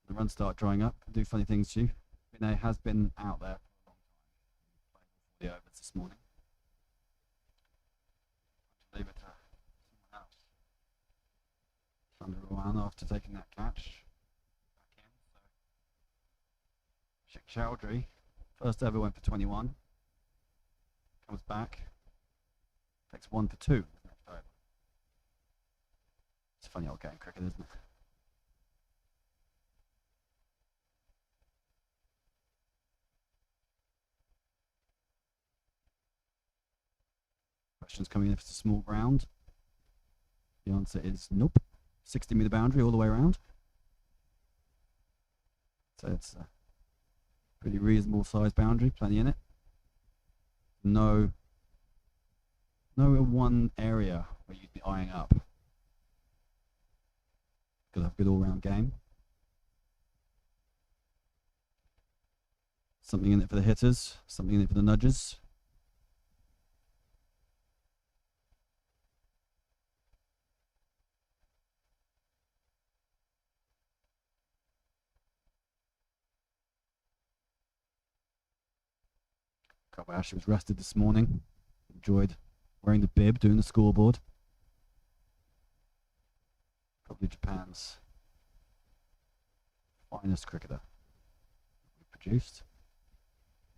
the runs start drying up, do funny things to you. Vinay has been out there for a long time. Played all 40 overs this morning. I'll leave it to someone else. Thunder Rowan after taking that catch. Back in, so Sheikh Chowdhury, first ever went for 21. Comes back. Takes 1 for 2. Next over. It's a funny old game, cricket, isn't it? Questions coming in if it's a small ground. The answer is nope. 60-meter boundary all the way around. So it's a pretty reasonable size boundary, plenty in it. No one area where you'd be eyeing up. Got to have a good all-round game. Something in it for the hitters, something in it for the nudgers. Kobayashi was rested this morning. Enjoyed wearing the bib, doing the scoreboard. Probably Japan's finest cricketer we've produced.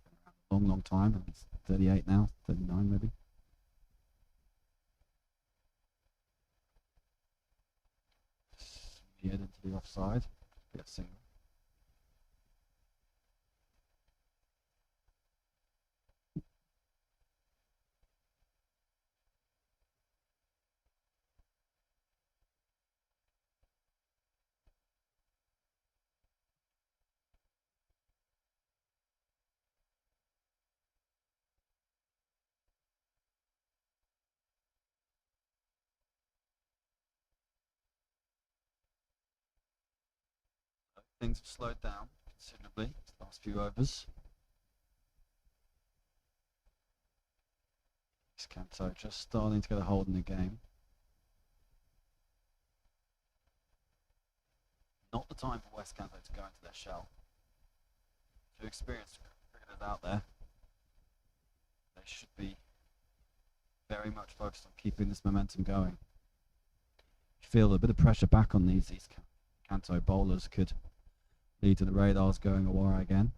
Been around a long, long time. He's 38 now, 39 maybe. Veered into the offside. Be a single. Things have slowed down considerably these last few overs. Kanto just starting to get a hold in the game. Not the time for West Kanto to go into their shell. To experienced cricketers out there, they should be very much focused on keeping this momentum going. Feel a bit of pressure back on these Kanto bowlers could lead to the radars going awry again.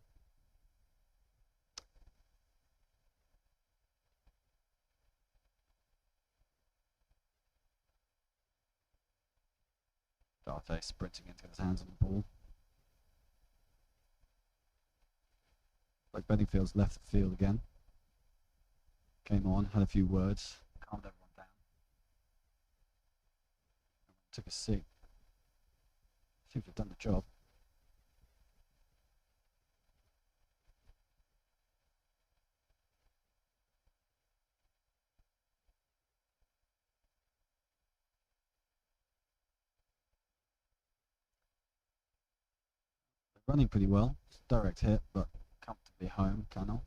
Darte sprinting in to get his hands on the ball. Like Bedingfield's left the field again. Came on, had a few words, calmed everyone down. Took a seat. Seems to have done the job. They're running pretty well. It's a direct hit, but comfortably home, Kanto.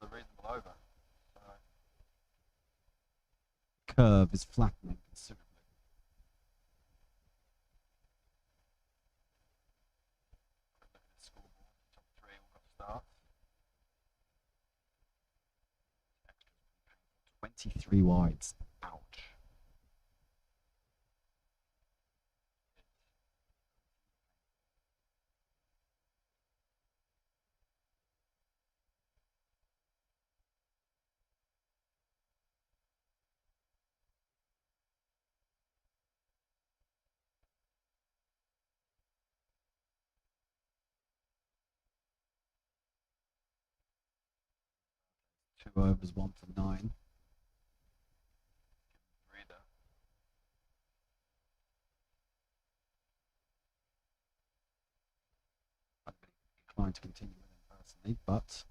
A reasonable over. Curve is flattening considerably. Look at the scoreboard. Top three all got to start. Extras 23 wides. Ouch. 2 overs, 1 for 9. Breather. I'd be inclined to continue with him personally, but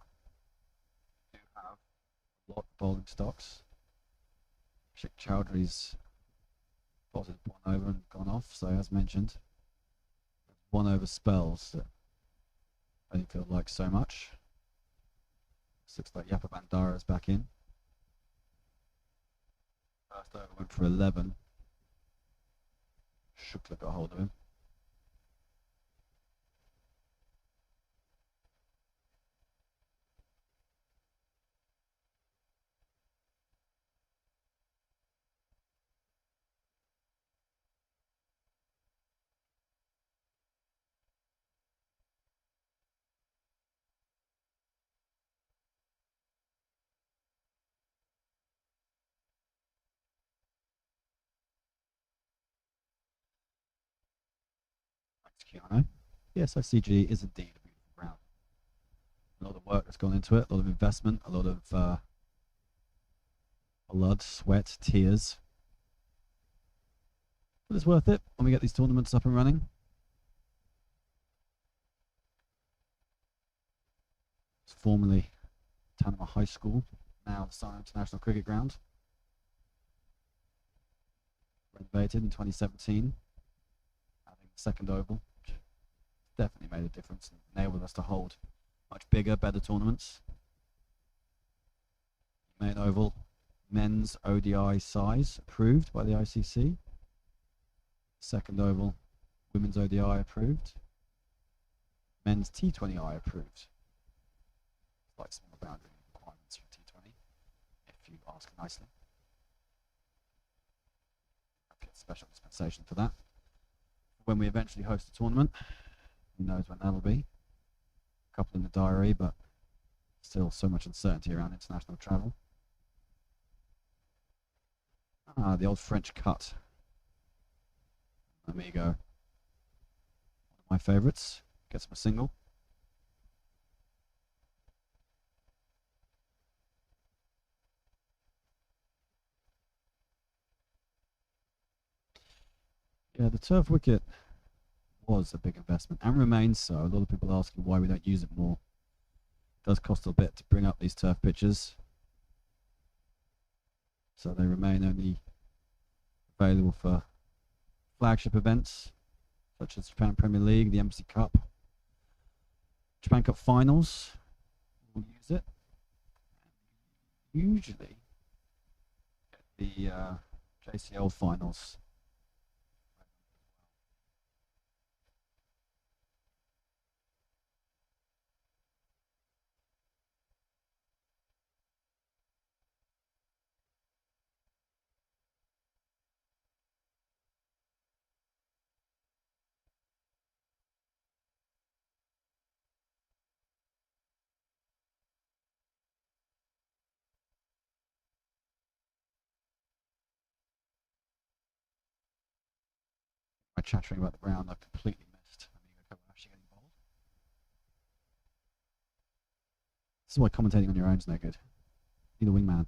we do have a lot of bowling stocks. Sheikh Chowdhury's botted 1 over and gone off, so as mentioned, 1 over spells that I don't feel like so much. This looks like Yapa Bandara's back in. First over went for 11. Shukla got hold of him. Keanu. Yes, ICG is indeed a beautiful ground. A lot of work that's gone into it, a lot of investment, a lot of blood, sweat, tears. But it's worth it when we get these tournaments up and running. It's formerly Tanama High School, now the Science International Cricket Ground. Renovated in 2017, having the second oval. Definitely made a difference and enabled us to hold much bigger, better tournaments. Main oval, men's ODI size approved by the ICC. Second oval, women's ODI approved. Men's T20I approved. Slight small boundary requirements for T20, if you ask nicely. I'll get special dispensation for that. When we eventually host a tournament, who knows when that'll be. A couple in the diary, but still so much uncertainty around international travel. Ah, the old French cut. Amigo. One of my favourites. Gets him a single. Yeah, the turf wicket was a big investment and remains so. A lot of people asking why we don't use it more. It does cost a bit to bring up these turf pitches, so they remain only available for flagship events such as Japan Premier League, the MC Cup, Japan Cup finals. We'll use it. Usually the JCL finals. chattering about the ground I've completely missed. Actually getting bowled. This is why commentating on your own is no good. Be the wingman.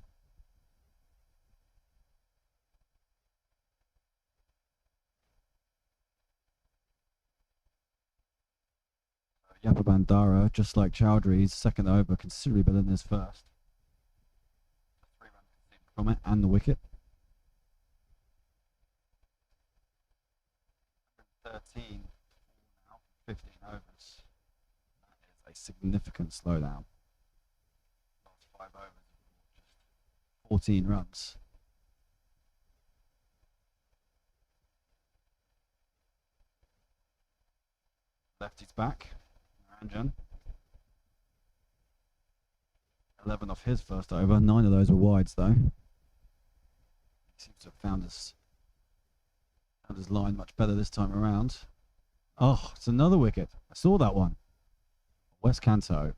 Yapa Bandara, just like Chowdhury's second over, considerably better than his first. 3 runs from it and the wicket. 13 now, 15 overs. That is a significant slowdown. Last 5 overs, just 14 runs. Lefty's back. Ranjan. 11 off his first over. 9 of those were wides though. He seems to have found his line much better this time around. Oh, it's another wicket. I saw that one. West Kanto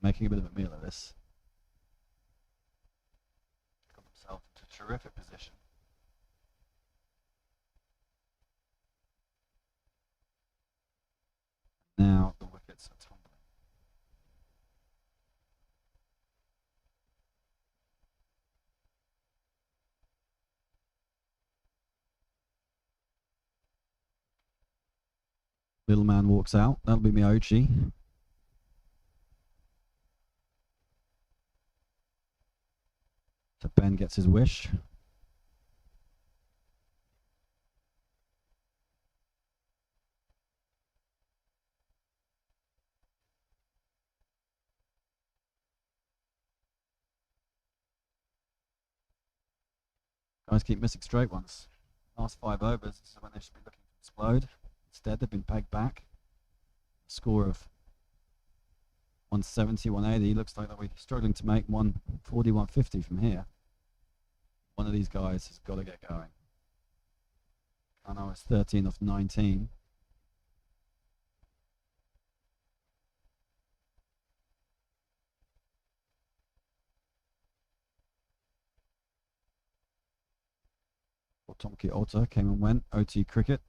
making a bit of a meal of this. Got himself into a terrific position. Now the wickets are tumbling. Little man walks out. That'll be Miyochi. So Ben gets his wish. Guys keep missing straight ones. Last 5 overs, this is when they should be looking to explode. Instead, they've been pegged back. A score of 170, 180. Looks like they'll be struggling to make 140, 150 from here. One of these guys has got to get going. Kanto is 13 off 19. Tomki Ota came and went. OT cricket.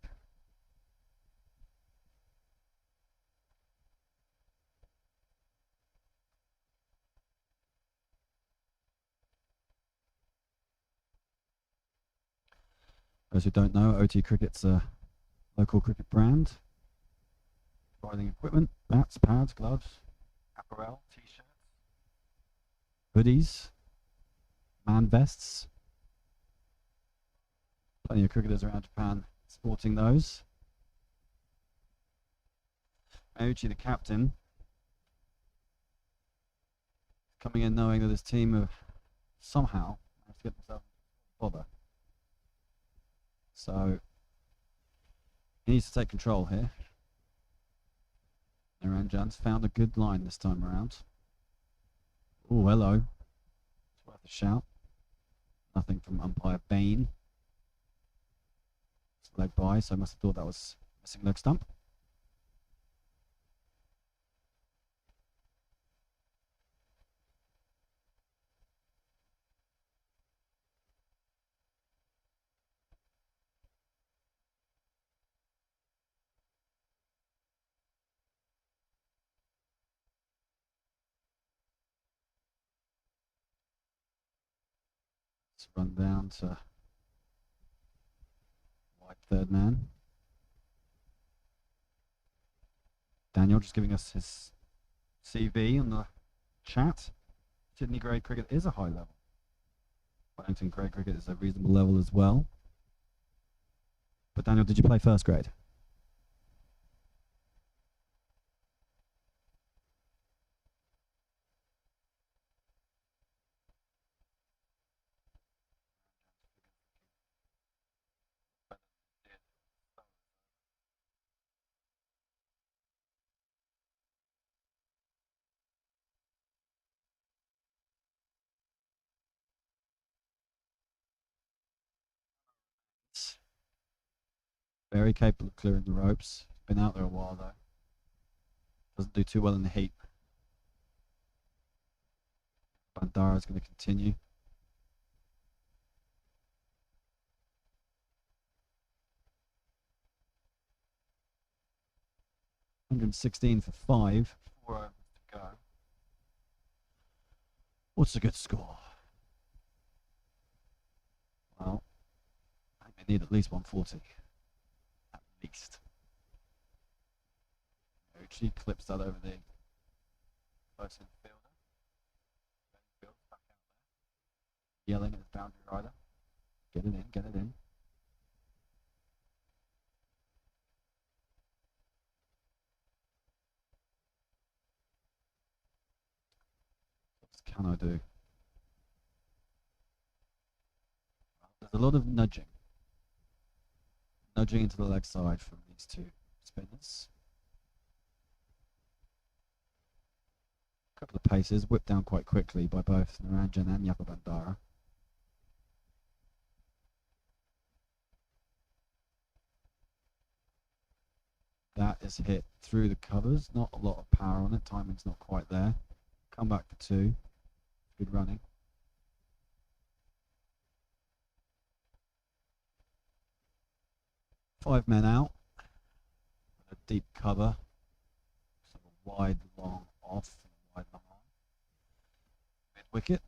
Those who don't know, OT Cricket's a local cricket brand, providing equipment, bats, pads, gloves, apparel, t-shirts, hoodies, man vests. Plenty of cricketers around Japan sporting those. Miyochi, the captain, coming in knowing that his team have somehow managed to get themselves bother. So he needs to take control here. Naranjan's found a good line this time around. Oh, hello. It's worth a shout. Nothing from umpire Bain. It's leg by, so I must have thought that was missing leg stump. Let's run down to white third man. Daniel just giving us his CV on the chat. Sydney grade cricket is a high level. Wellington grade cricket is a reasonable level as well. But Daniel, did you play first grade? Very capable of clearing the ropes. Been out there a while though. Doesn't do too well in the heat. Bandara is going to continue. 116 for 5. 4 overs to go. What's a good score? Well, I think they need at least 140. At least. She clips that over the close infielder. Back out there. Yelling at his boundary rider. Get it in, get it in. What can I do? There's a lot of nudging. Nudging into the leg side from these two spinners. A couple of paces whipped down quite quickly by both Naranjan and Yapabandara. That is hit through the covers. Not a lot of power on it. Timing's not quite there. Come back for 2. Good running. Five men out. A deep cover. Sort of wide, long off. Wide, long on. Mid wicket.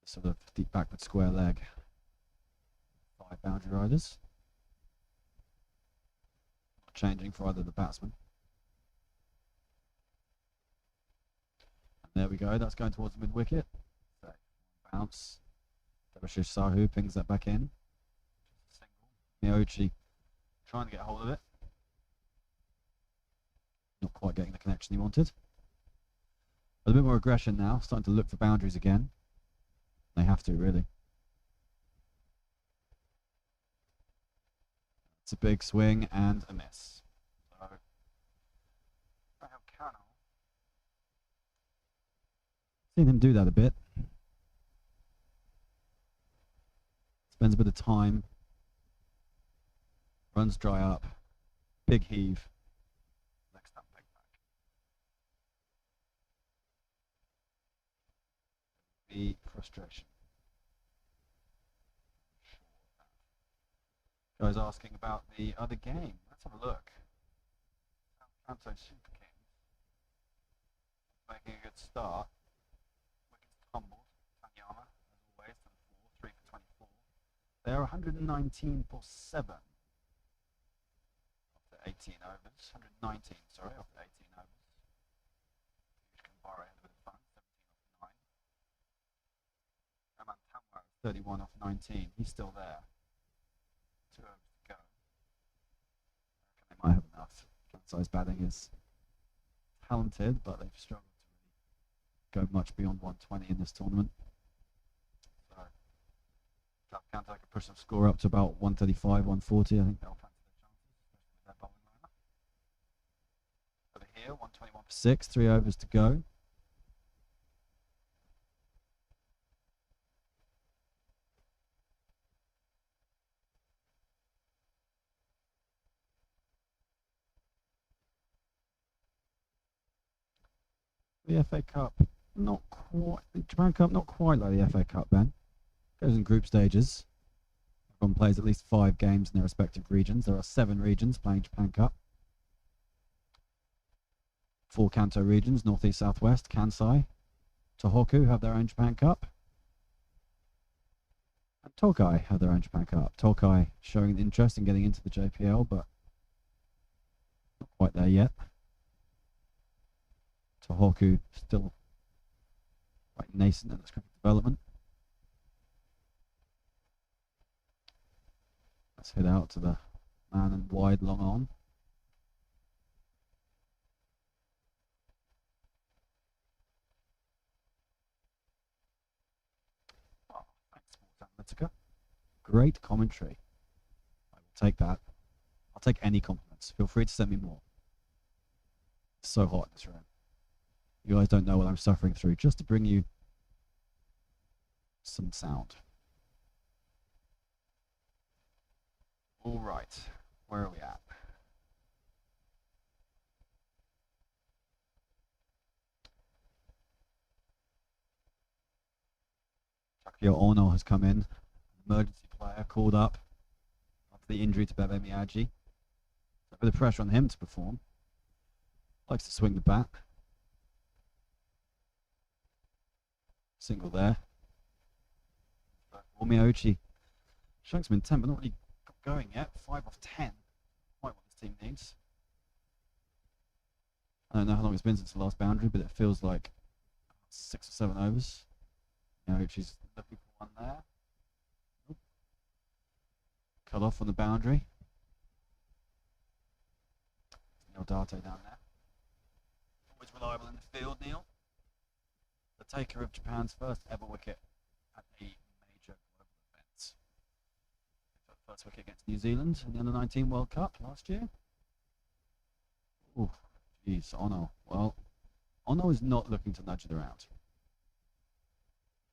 Sort of deep backward square leg. 5 boundary riders. Not changing for either the batsmen. And there we go. That's going towards the mid wicket. So, bounce. Devashish Sahu pings that back in. Miyochi trying to get hold of it. Not quite getting the connection he wanted. But a bit more aggression now. Starting to look for boundaries again. They have to, really. It's a big swing and a miss. So, I have Kanto. Seen him do that a bit. Spends a bit of time. Runs dry up. Big heave. Next up, big back. The frustration. Guys asking about the other game. Let's have a look. Kanto Super Kings making a good start. Wickets tumbled. Tanyama, as always, to the 4, 3 for 24. They're 119 for 7 after 18 overs. 119, sorry, after 18 overs. Piyush Kumbhara had a bit of fun. 17 off 9. Raman Tamwar, 31 off 19. He's still there. 2 overs to go. I reckon they might have enough. Kansai's batting is talented, but they've struggled to really go much beyond 120 in this tournament. So, Kanto could push the score up to about 135, 140. I think they'll fancy their chances, especially with their bowling lineup. Over here, 121 for 6, 3 overs to go. The FA Cup, not quite. The Japan Cup, not quite like the FA Cup, Ben. Goes in group stages. Everyone plays at least 5 games in their respective regions. There are 7 regions playing Japan Cup. 4 Kanto regions, Northeast, Southwest, Kansai. Tohoku have their own Japan Cup. And Tokai have their own Japan Cup. Tokai showing an interest in getting into the JPL, but not quite there yet. Tohoku still quite nascent in its cricket development. Let's head out to the man and wide long on. Oh, thanks, Sports Analytica. Great commentary. I will take that. I'll take any compliments. Feel free to send me more. It's so hot in this room. You guys don't know what I'm suffering through just to bring you some sound. All right, where are we at? Takio Ono has come in. emergency player called up after the injury to Bebe Miyagi. So a bit of pressure on him to perform. Likes to swing the bat. Single there. Miyauchi showing some intent, but not really got going yet. 5 off 10. Quite what this team needs. I don't know how long it's been since the last boundary, but it feels like 6 or 7 overs. Miyauchi's looking for one there. Oop. Cut off on the boundary. Neil Date down there. Always reliable in the field, Neil. The taker of Japan's first ever wicket at a major global event. First wicket against New Zealand in the Under-19 World Cup last year. Ooh, jeez, Ono. Well, Ono is not looking to nudge it around.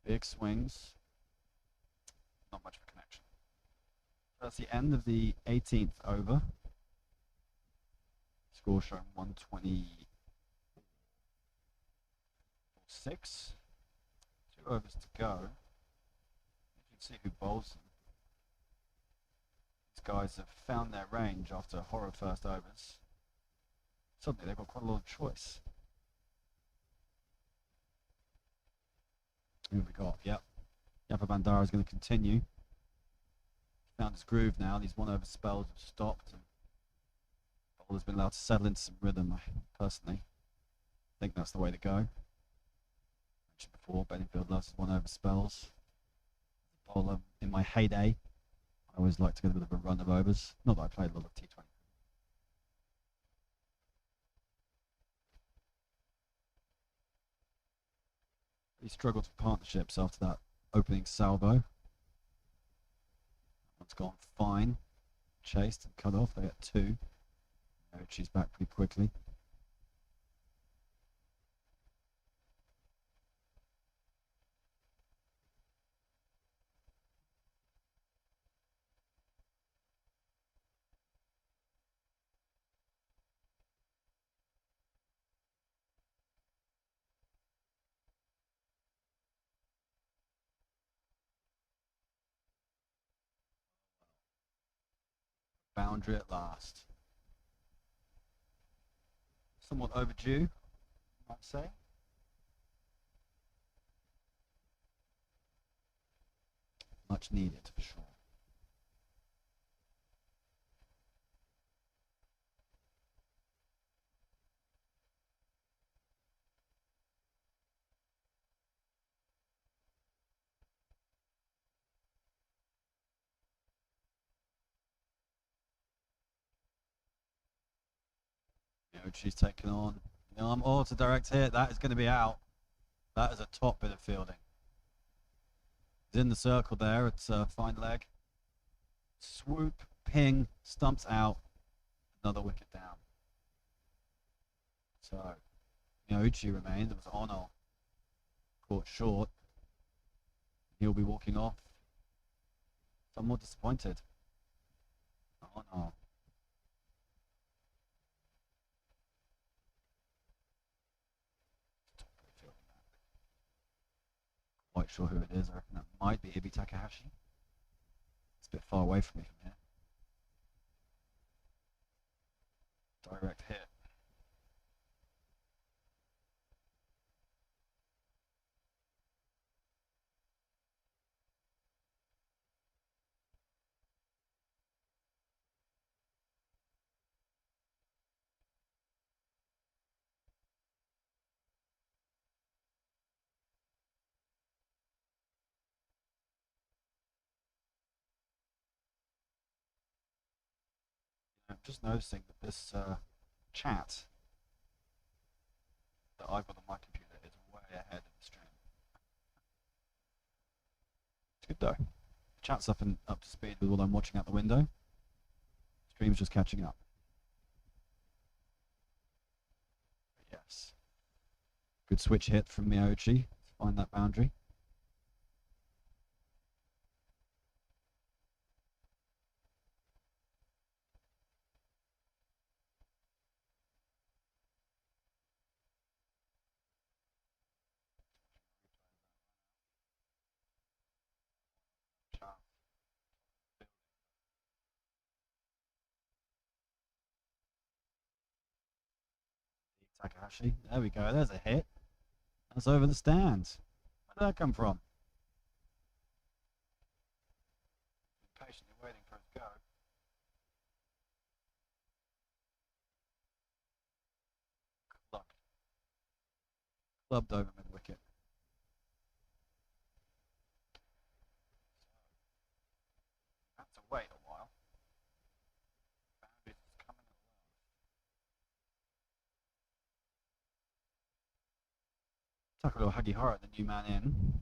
Big swings. Not much of a connection. That's the end of the 18th over. Score showing 126. 2 overs to go. You can see who bowls them. These guys have found their range after horror first overs. Suddenly they've got quite a lot of choice. Who have we got? Yep. Yapa Bandara is going to continue. Found his groove now. These 1 over spells have stopped. And bowler's been allowed to settle into some rhythm. I personally think that's the way to go. Mentioned before, Bedingfield loves his 1 over spells. Bowler in my heyday, I always like to get a bit of a run of overs. Not that I played a lot of T20. He struggled for partnerships after that opening salvo. One's gone fine. Chased and cut off. They get 2. She's back pretty quickly. Boundary at last. Somewhat overdue, you might say. Much needed, for sure. She's taken on. To direct hit. That is going to be out. That is a top bit of fielding. He's in the circle there. It's a fine leg. Swoop, ping, stumps out. Another wicket down. So, Miyauchi remains. It was Ono. Caught short. He'll be walking off. Somewhat disappointed. Ono. Quite sure who it is. I reckon that might be Ibi Takahashi. It's a bit far away from me from here. Direct hit. I'm just noticing that this chat that I've got on my computer is way ahead of the stream. It's good though. The chat's up to speed with what I'm watching out the window. Stream's just catching up. But yes. Good switch hit from Miyauchi to find that boundary. Takahashi. There we go. There's a hit. That's over the stand. Where did that come from? Patiently waiting for it to go. Clubbed over mid wicket. Have to wait a while. Boundaries is coming at last. Takuro Hagihara, the new man in.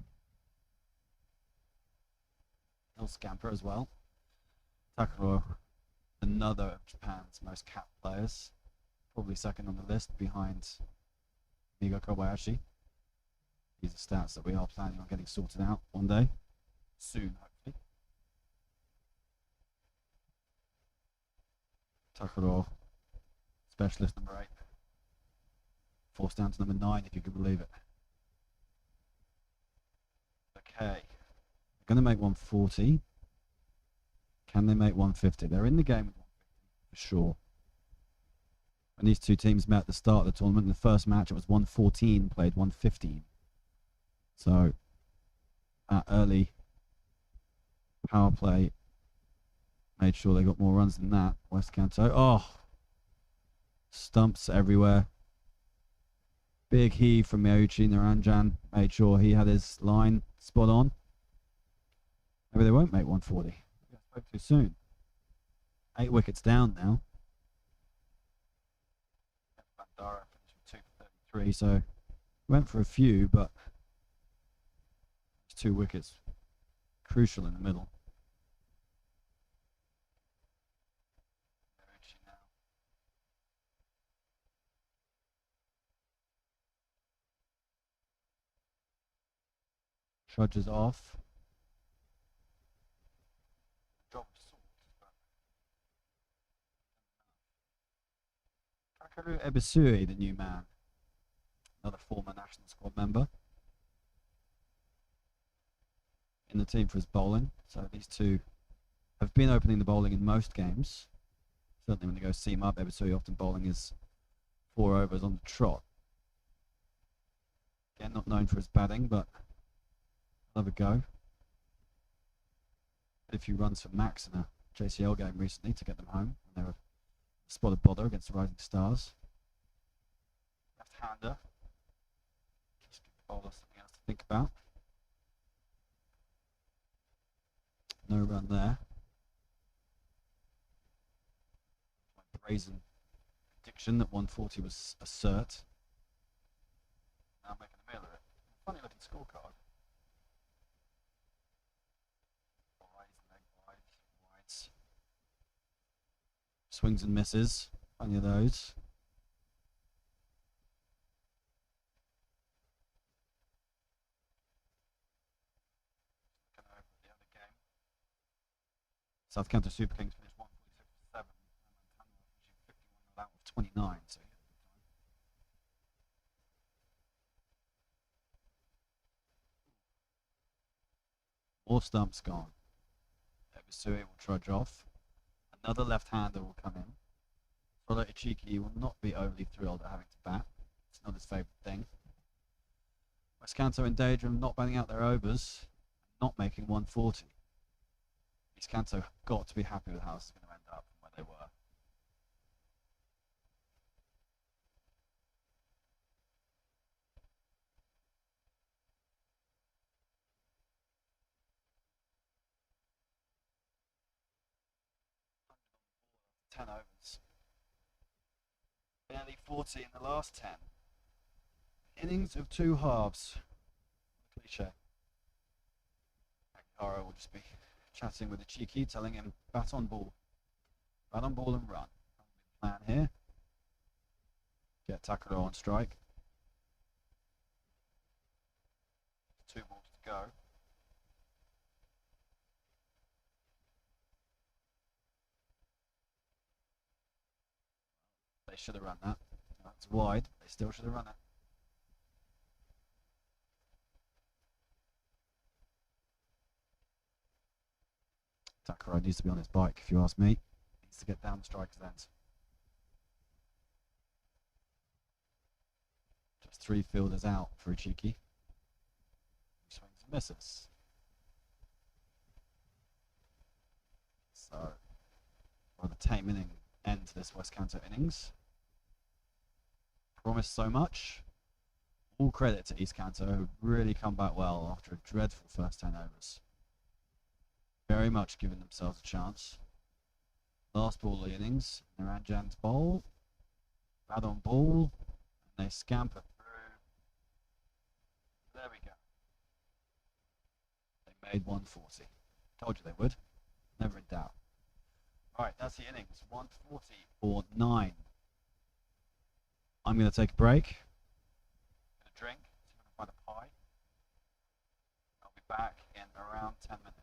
He'll scamper as well. Takuro, another of Japan's most capped players. Probably second on the list behind Migo Kobayashi. These are stats that we are planning on getting sorted out one day. Soon, hopefully. Takuro, specialist number 8. Forced down to number 9, if you could believe it. Okay. They're going to make 140. Can they make 150? They're in the game with 150, for sure. When these two teams met at the start of the tournament, in the first match it was 114, played 115. So, that early power play made sure they got more runs than that. West Kanto. Oh! Stumps everywhere. Big heave from Miyauchi Naranjan. Made sure he had his line spot on. Maybe they won't make 140. I spoke too soon. 8 wickets down now. Bandara finished with 2 for 33, so went for a few, but 2 wickets crucial in the middle. Trudges off. Takaru Ebisui, the new man, another former national squad member, in the team for his bowling. So these two have been opening the bowling in most games. Certainly when they go seam up, Ebisui often bowling his 4 overs on the trot. Again, not known for his batting, but I'll have a go. Did a few runs for Max in a JCL game recently to get them home when they were spotted bother against the Rising Stars. Left-hander. Just give the bowler something else to think about. No run there. My brazen prediction that 140 was a cert. Now making a meal of it. Funny looking scorecard. Wides. Swings and misses. Plenty of those. Looking over the other game. South Kanto Super Kings finished 146 for 7. And finishing 51 out of 29. So yeah. More stumps gone. Ebisui will trudge off. Another left-hander will come in. Solo Ichiki will not be overly thrilled at having to bat. It's not his favourite thing. West Kanto in danger of not batting out their overs, not making 140. East Kanto have got to be happy with how this is going to end up from where they were. On the ball after 10 overs. Barely 40 in the last 10. Innings of 2 halves. Cliche. Akihara will just be chatting with Ichiki, telling him bat on ball. Bat on ball and run. Plan here. Get Takuro on strike. 2 balls to go. They should have run that. That's wide. They still should have run it. Takuro needs to be on his bike, if you ask me. Needs to get down the striker's ends. That's 3 fielders out for a cheeky. Swings and misses. So, rather tame end to this West Kanto innings. Promised so much. All credit to East Kanto, who really come back well after a dreadful first 10 overs. Very much giving themselves a chance. Last ball of the innings, Naranjan's bowl. Bad on ball, and they scamper through. There we go. They made 140. Told you they would. Never in doubt. Alright, that's the innings. 140 or 9. I'm going to take a break. Get a drink. See if I can find a pie. I'll be back in around 10 minutes.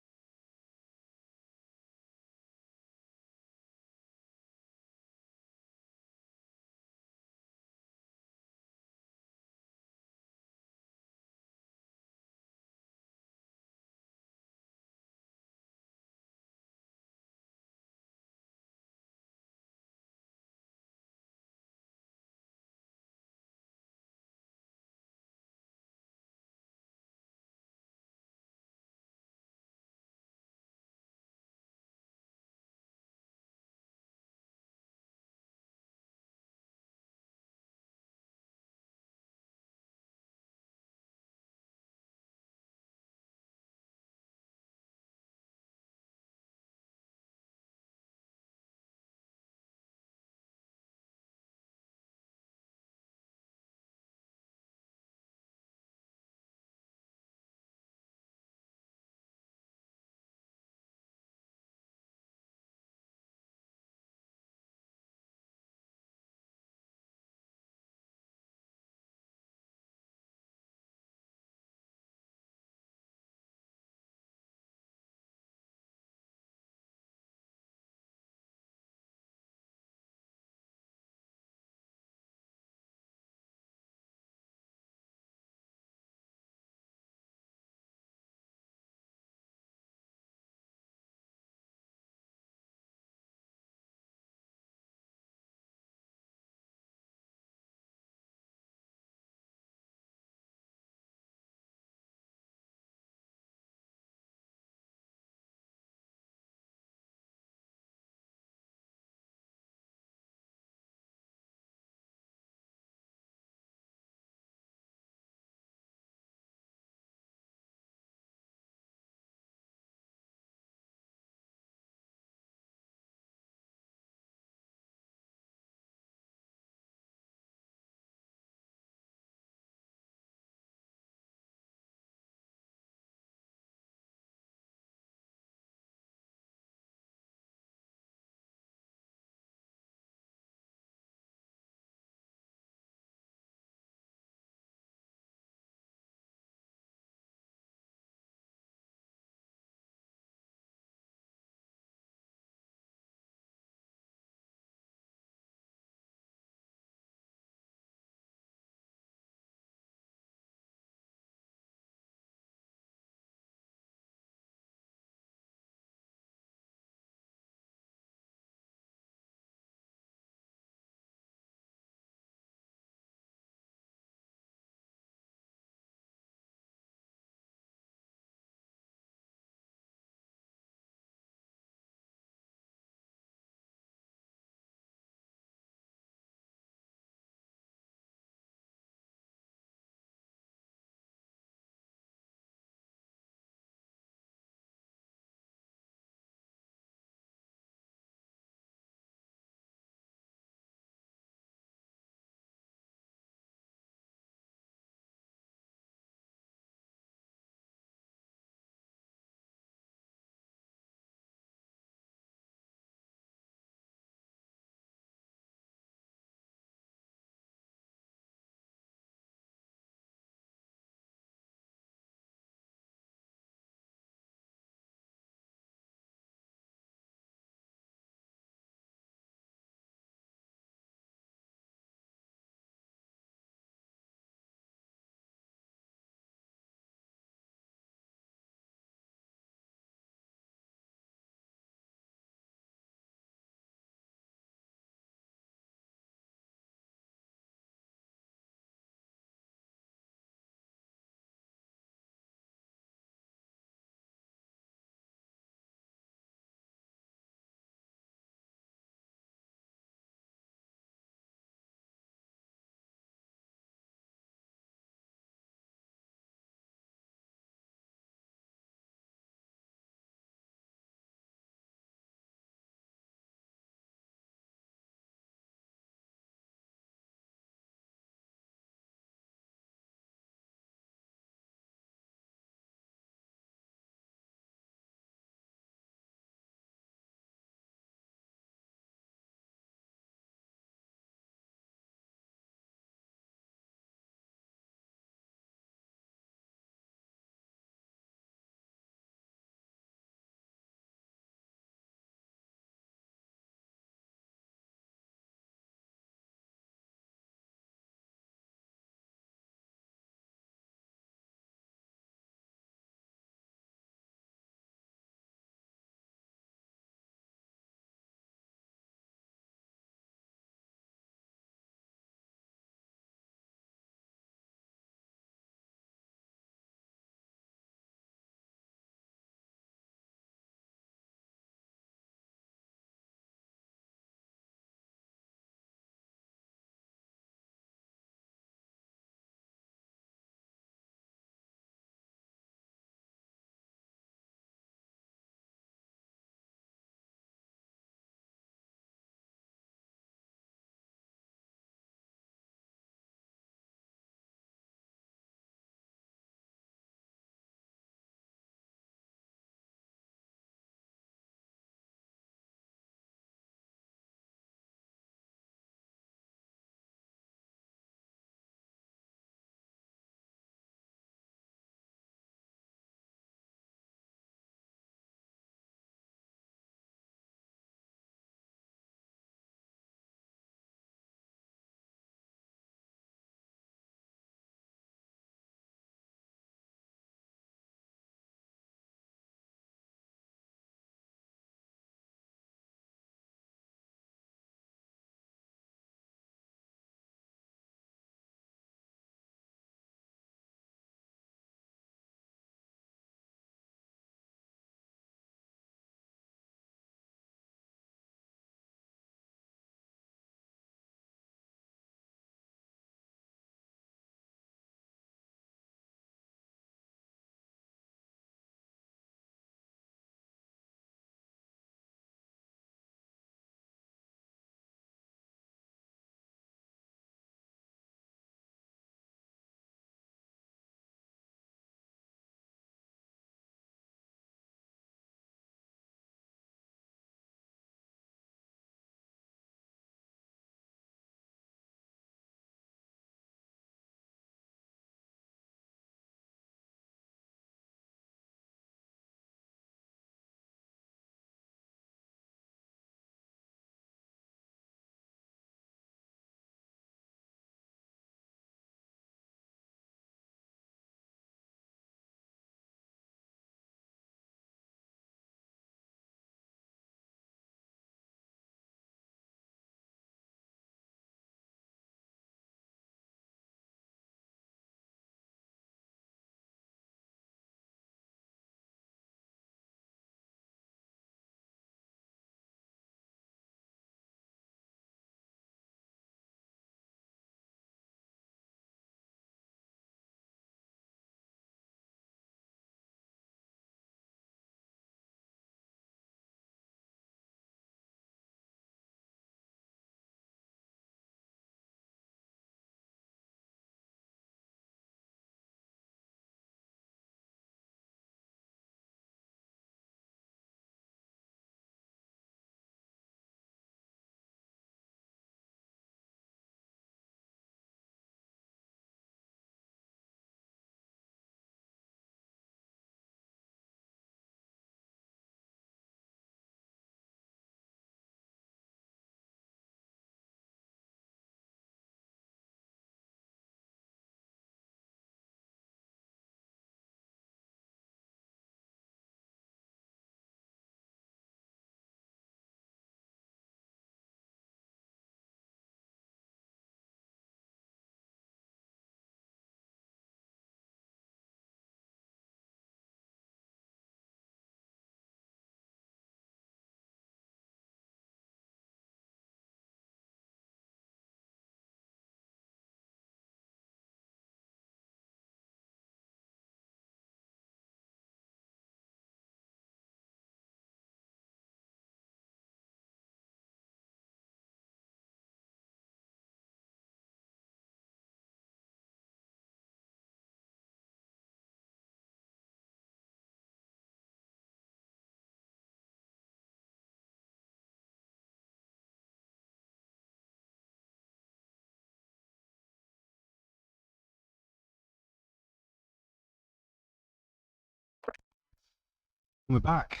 We're back.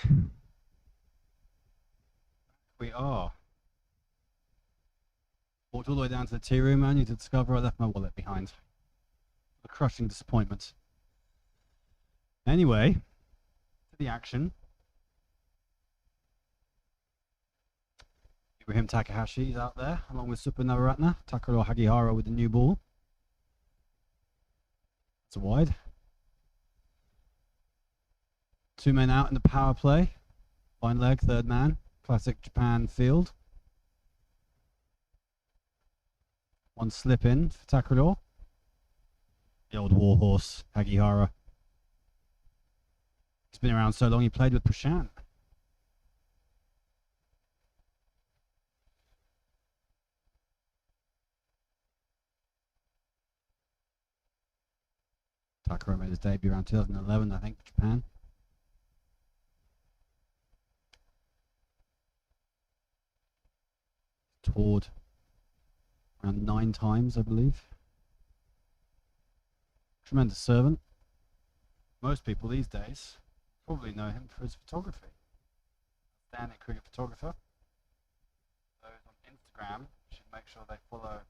We are. Walked all the way down to the tea room, only to discover I left my wallet behind. A crushing disappointment. Anyway, to the action. Ibrahim Takahashi is out there, along with Super Navaratna. Takuro Hagihara with the new ball. It's a wide. 2 men out in the power play. Fine leg, third man. Classic Japan field. 1 slip in for Takuro. The old warhorse, Hagihara. He's been around so long, he played with Prashant. Takuro made his debut around 2011, I think, for Japan. Toured around 9 times, I believe. Tremendous servant. Most people these days probably know him for his photography. Outstanding cricket photographer. Those on Instagram should make sure they follow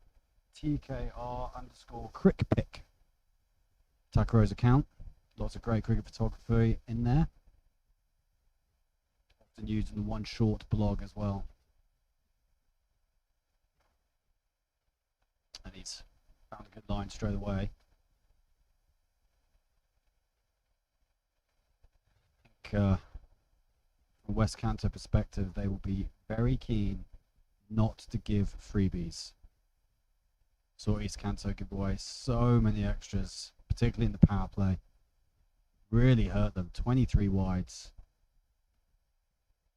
TKR_crickpic. Takuro's account. Lots of great cricket photography in there. Often used in one short blog as well. And he's found a good line straight away. I think from a West Kanto perspective, they will be very keen not to give freebies. Saw East Kanto give away so many extras, particularly in the power play. Really hurt them. 23 wides.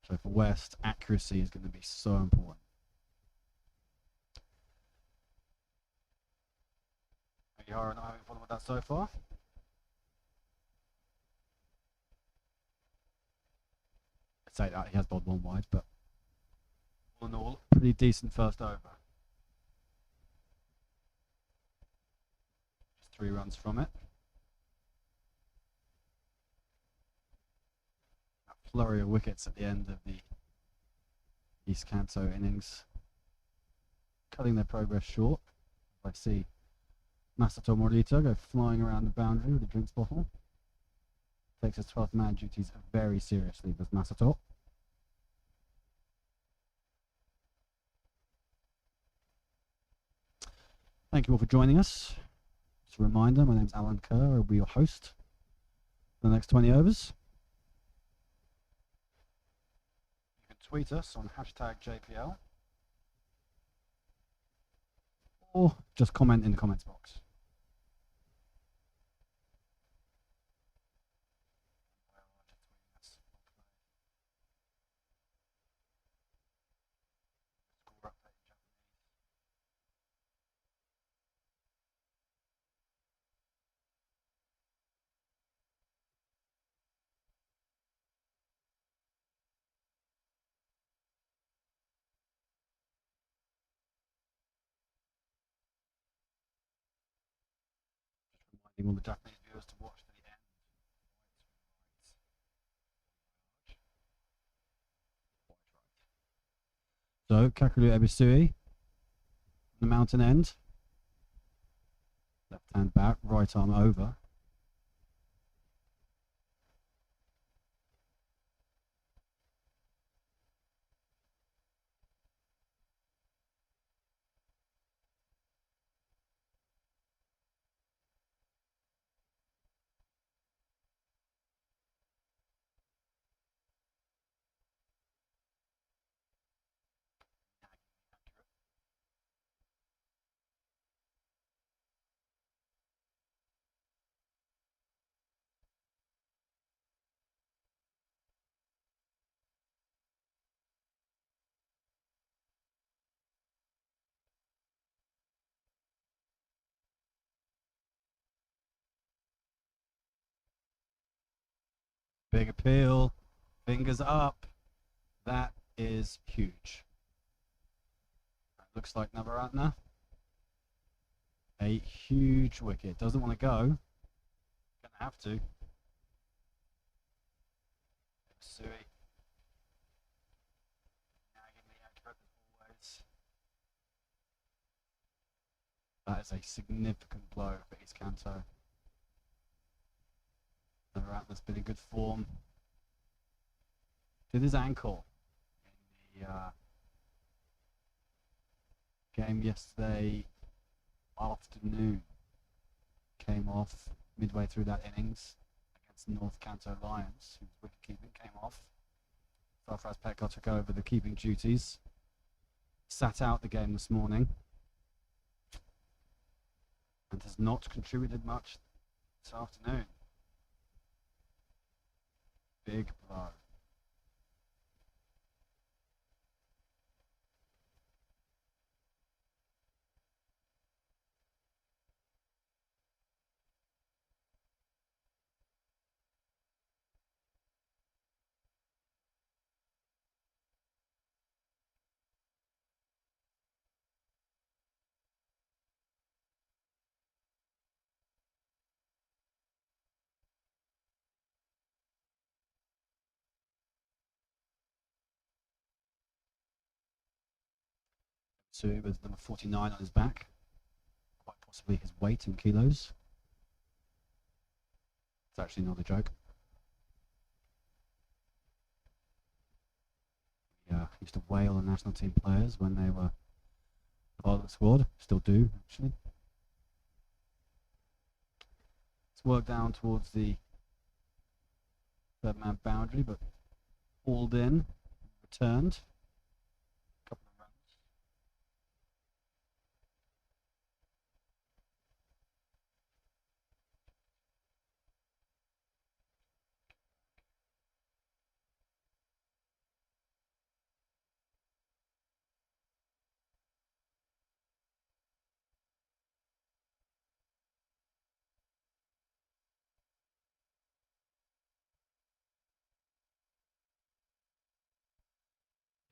So for West, accuracy is going to be so important. Hagihara not having fun with that so far. I'd say that he has bowled 1 wide, but all in all, pretty decent first over. Just 3 runs from it. That flurry of wickets at the end of the East Kanto innings, cutting their progress short. I see Masato Morita go flying around the boundary with a drinks bottle. Takes his 12th man duties very seriously, does Masato. Thank you all for joining us. Just a reminder, my name's Alan Kerr. I'll be your host for the next 20 overs. You can tweet us on #JPL. Or just comment in the comments box. Reminding all the Japanese viewers to watch to the end. So, Kakulu Ebisui, the mountain end. Left hand back, right arm over. Big appeal, fingers up. That is huge. Looks like Navaratna. A huge wicket. Doesn't want to go. Gonna have to. Sui. Naggingly accurate as always. That is a significant blow for East Kanto. The Rattler's been in good form. Did his ankle in the game yesterday afternoon. Came off midway through that innings against the North Kanto Lions, whose wicket-keeping came off. Sarfraz Petkar took over the keeping duties. Sat out the game this morning. And has not contributed much this afternoon. Big blow. Sui with number 49 on his back. Quite possibly his weight in kilos. It's actually not a joke. Yeah, used to wail on national team players when they were part of the squad. Still do, actually. It's worked down towards the third man boundary, but hauled in, returned. Couple of runs.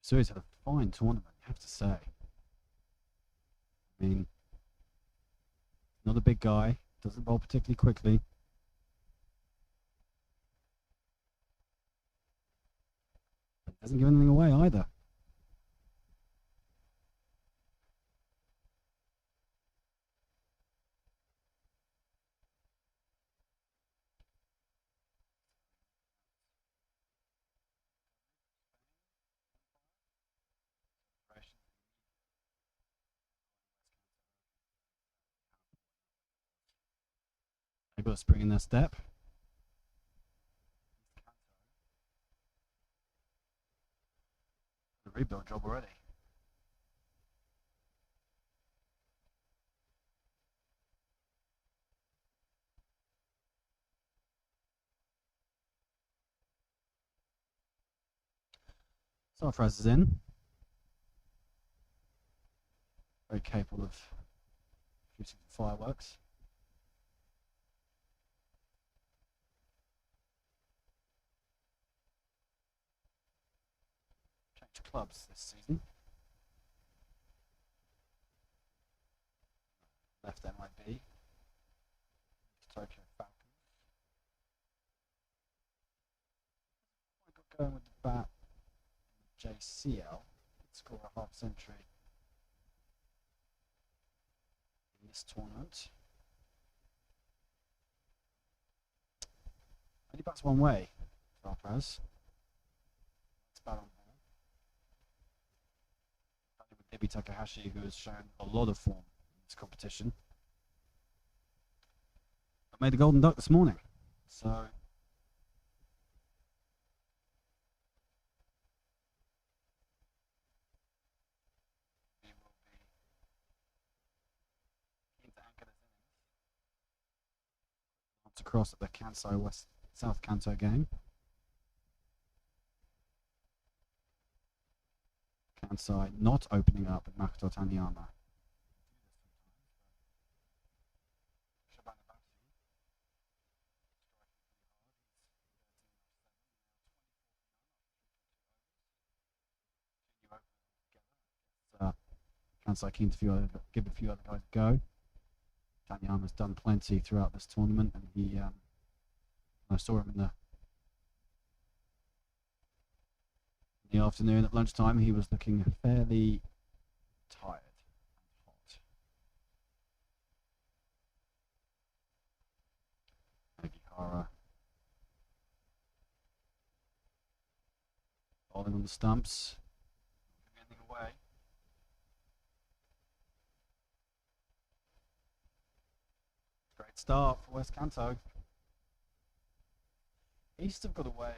So he's had a fine tournament, you have to say. I mean, not a big guy, doesn't bowl particularly quickly. But doesn't give anything away either. Able to spring in their step. The rebuild job already. Sarfraz is in. Very capable of shooting fireworks. Change clubs this season. Left MIB. Tokyo Falcons. I got going with the bat. JCL. Score a half century in this tournament. Only bats one way, Sarfraz. It's bat on ball. With Ibi Takahashi, who has shown a lot of form in this competition. But made the Golden Duck this morning, so. Across at the Kansai South Kanto game. Kansai not opening up at Makoto Taniyama. Kansai keen to give a few other guys a go. Taniyama's done plenty throughout this tournament, and he I saw him in the In the afternoon at lunchtime, he was looking fairly tired and hot. Nagihara bowling on the stumps, not giving anything away. Great start for West Kanto. East have got a way of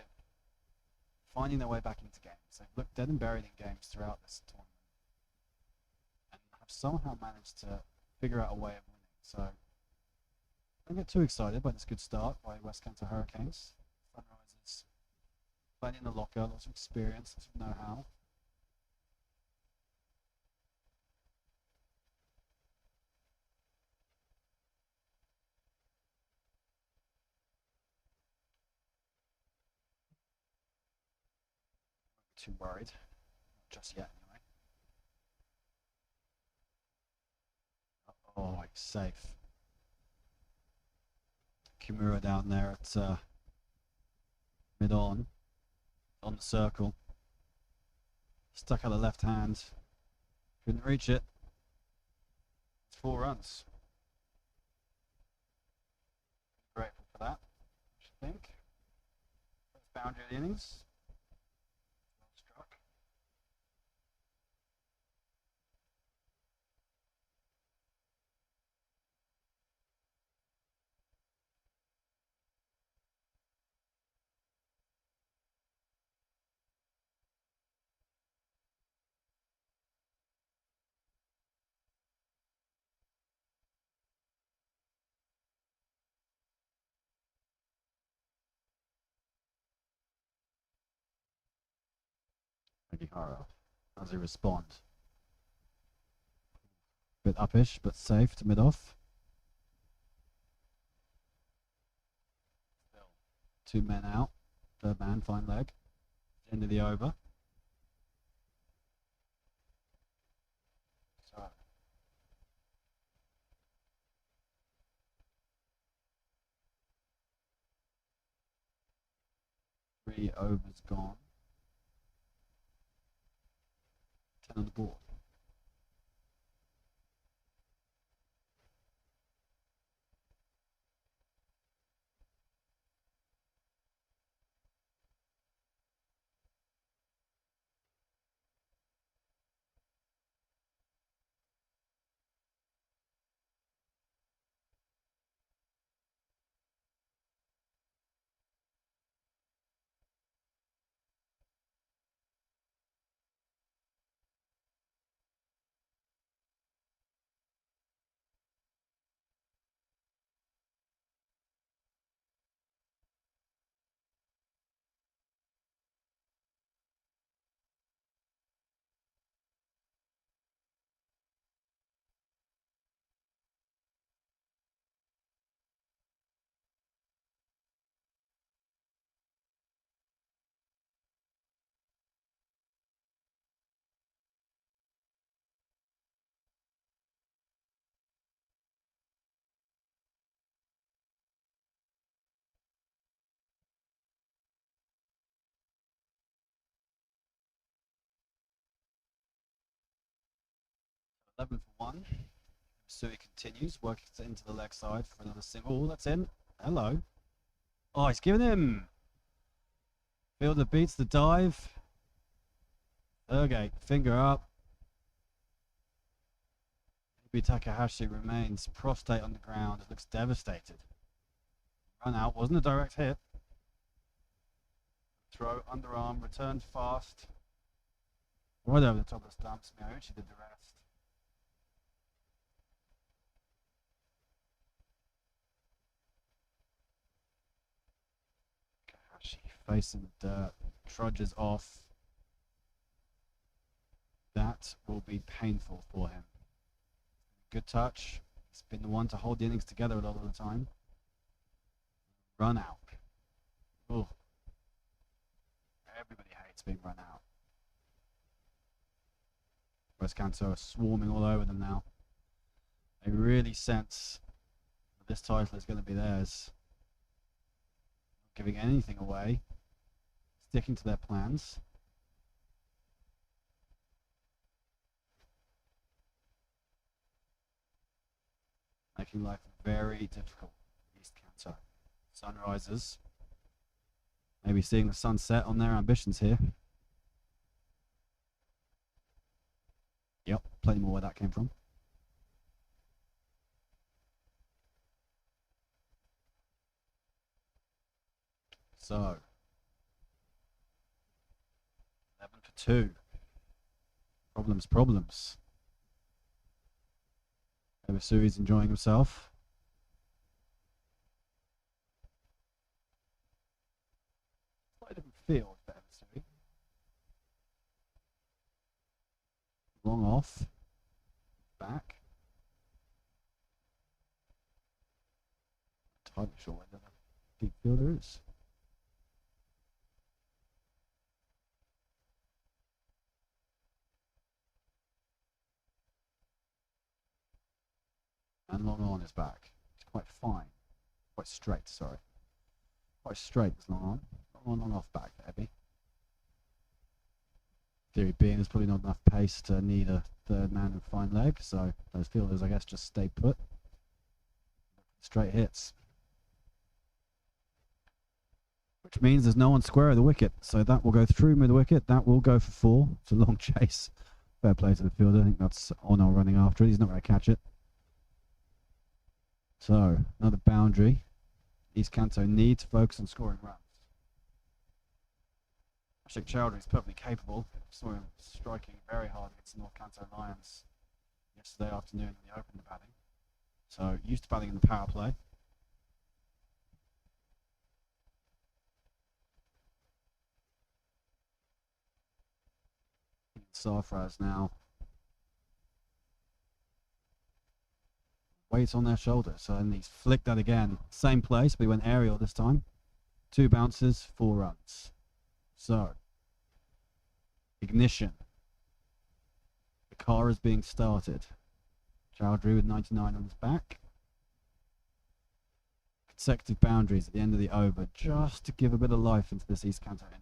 finding their way back into games. They've looked dead and buried in games throughout this tournament and have somehow managed to figure out a way of winning. So don't get too excited by this good start by West Kanto Hurricanes. Sunrisers plenty in the locker, lots of experience, lots of know-how. Too worried, not just yet anyway. Oh, it's safe. Kimura down there at mid-on the circle. Stuck out the left hand. Couldn't reach it. It's 4 runs. Grateful for that, I should think. First boundary of the innings. Well struck. Nagihara. How does he respond? Bit uppish, but safe to mid-off. 2 men out. 3rd man, fine leg. End of the over. So 3 overs gone. 10 on the board. So 11 for 1. Sui continues, working into the leg side for another single. Oh, that's in. Hello. Oh, he's giving him. Fielder beats the dive. Okay, finger up. Maybe Takahashi remains prostrate on the ground. It looks devastated. Run out. Wasn't a direct hit. Throw, underarm, returned fast. Right over the top of the stumps. Miyauchi did the rest. Takahashi facing the dirt. Trudges off. That will be painful for him. Good touch. He's been the one to hold the innings together a lot of the time. Run out. Oh. Everybody hates being run out. West Kanto are swarming all over them now. They really sense that this title is going to be theirs. Not giving anything away. Sticking to their plans. making life very difficult. East Kanto. Sunrisers. Maybe seeing the sunset on their ambitions here. Yep, plenty more where that came from. So, 11 for 2. Problems. Sui's enjoying himself. Slightly different field for Sui. Long off. Back. Not entirely sure where the deep fielder is. And long on is back. It's quite fine. Quite straight, sorry. Quite straight, this long on. Long off back for Ebby. Theory being there's probably not enough pace to need a third man with fine leg, so those fielders, I guess, just stay put. Straight hits. Which means there's no one square of the wicket, so that will go through with the wicket. That will go for 4. It's a long chase. Fair play to the fielder. I think that's Ono running after it. He's not going to catch it. So, another boundary. East Kanto need to focus on scoring runs. Ashik Chowdhury is perfectly capable. Saw him striking very hard against the North Kanto Lions yesterday afternoon when he opened the batting. So, used to batting in the power play. Sarfraz now. Weight on their shoulders, so then he's flicked that again. Same place, but he went aerial this time. 2 bounces, 4 runs. So, ignition. The car is being started. Chowdhury with 99 on his back. Consecutive boundaries at the end of the over, just to give a bit of life into this East Kanto innings.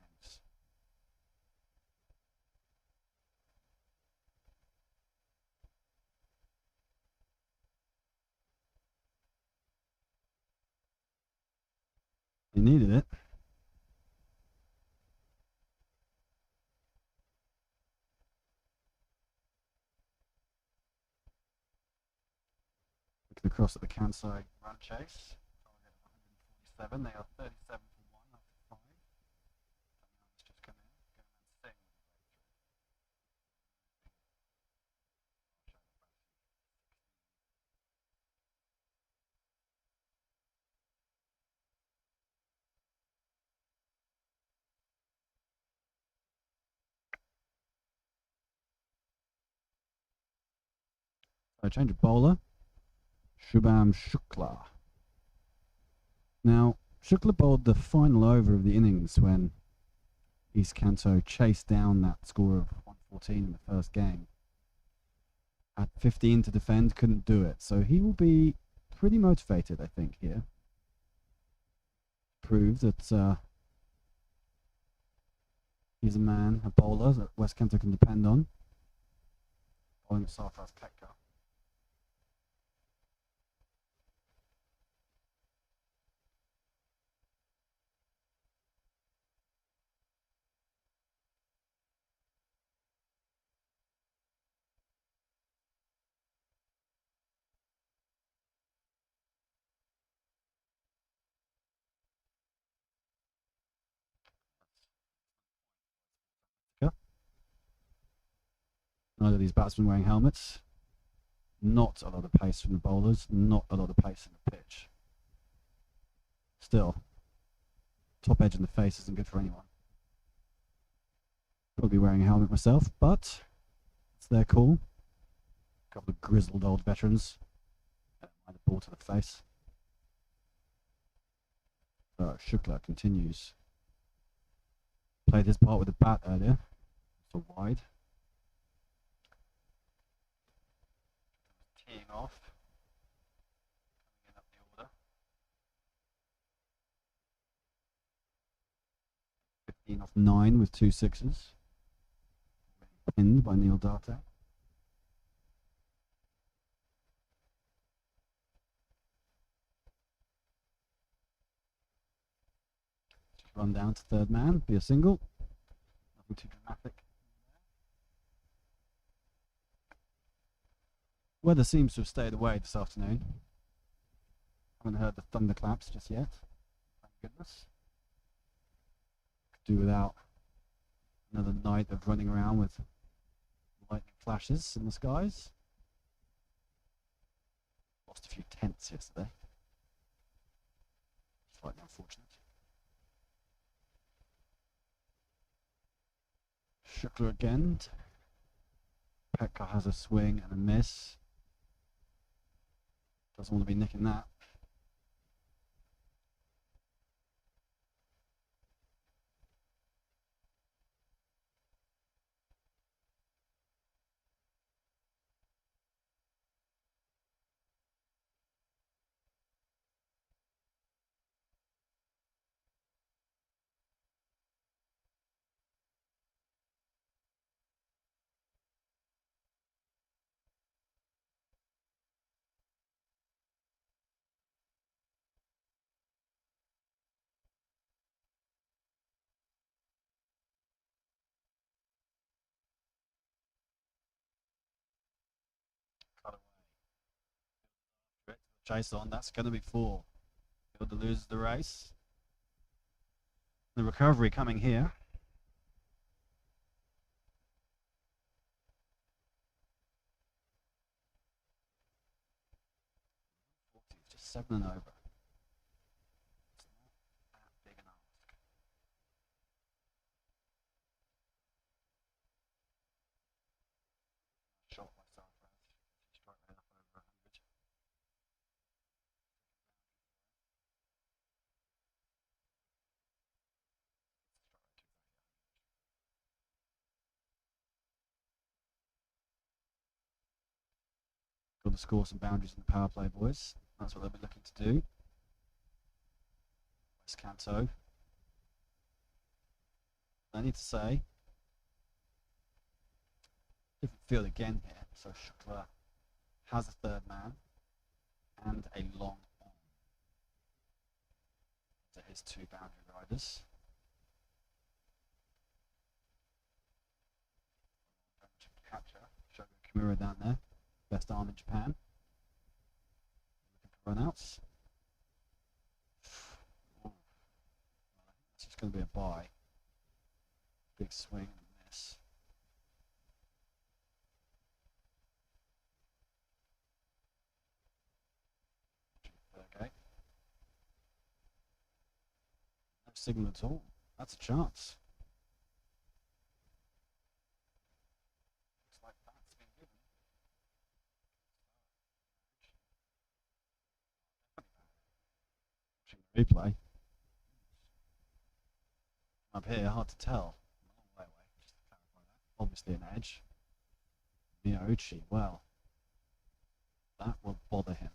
He needed it. Looking across at the Kansai run chase. 147. They are 37 for 1 after 5. It's just come in. Go and sing. So change of bowler. Shubham Shukla. Now, Shukla bowled the final over of the innings when East Kanto chased down that score of 114 in the first game. At 15 to defend, couldn't do it. So he will be pretty motivated, I think, here. Prove that he's a man, a bowler that West Kanto can depend on. Bowling with Sarfraz Ketka. Neither of these batsmen wearing helmets. Not a lot of pace from the bowlers. Not a lot of pace in the pitch. Still, top edge in the face isn't good for anyone. Probably wearing a helmet myself, but it's their call. A couple of grizzled old veterans. And a ball to the face. So Shukla continues. Played his part with the bat earlier. So wide. Teeing off. Coming in up the order. 15 off 9 with 2 sixes. Pinned by Neil Darte. Run down to third man, be a single. Nothing too dramatic. Weather seems to have stayed away this afternoon. Haven't heard the thunderclaps just yet. Thank goodness. Could do without another night of running around with lightning flashes in the skies. Lost a few tents yesterday. Slightly unfortunate. Shukla again. Pekka has a swing and a miss. Doesn't want to be nicking that. Cut away. Chase on, that's going to be 4. Fielder loses the race. The recovery coming here. Just 7 and over. It's not that big an ask. Shot by Sarfraz. Struck right up over 100. Got to score some boundaries in the power play, boys. That's what they'll be looking to do. Where's Kanto? I need to say, different field again here. So Shukla has a third man and a long on to his 2 boundary riders. Capture Shogo Kimura down there, best arm in Japan. Looking for runouts. It's just going to be a bye. Big swing and miss. Okay. No signal at all. That's a chance. Looks like that's been given. Watching the replay. Up here, hard to tell. A long way away, just to clarify that. Obviously an edge. Miyauchi, well, that will bother him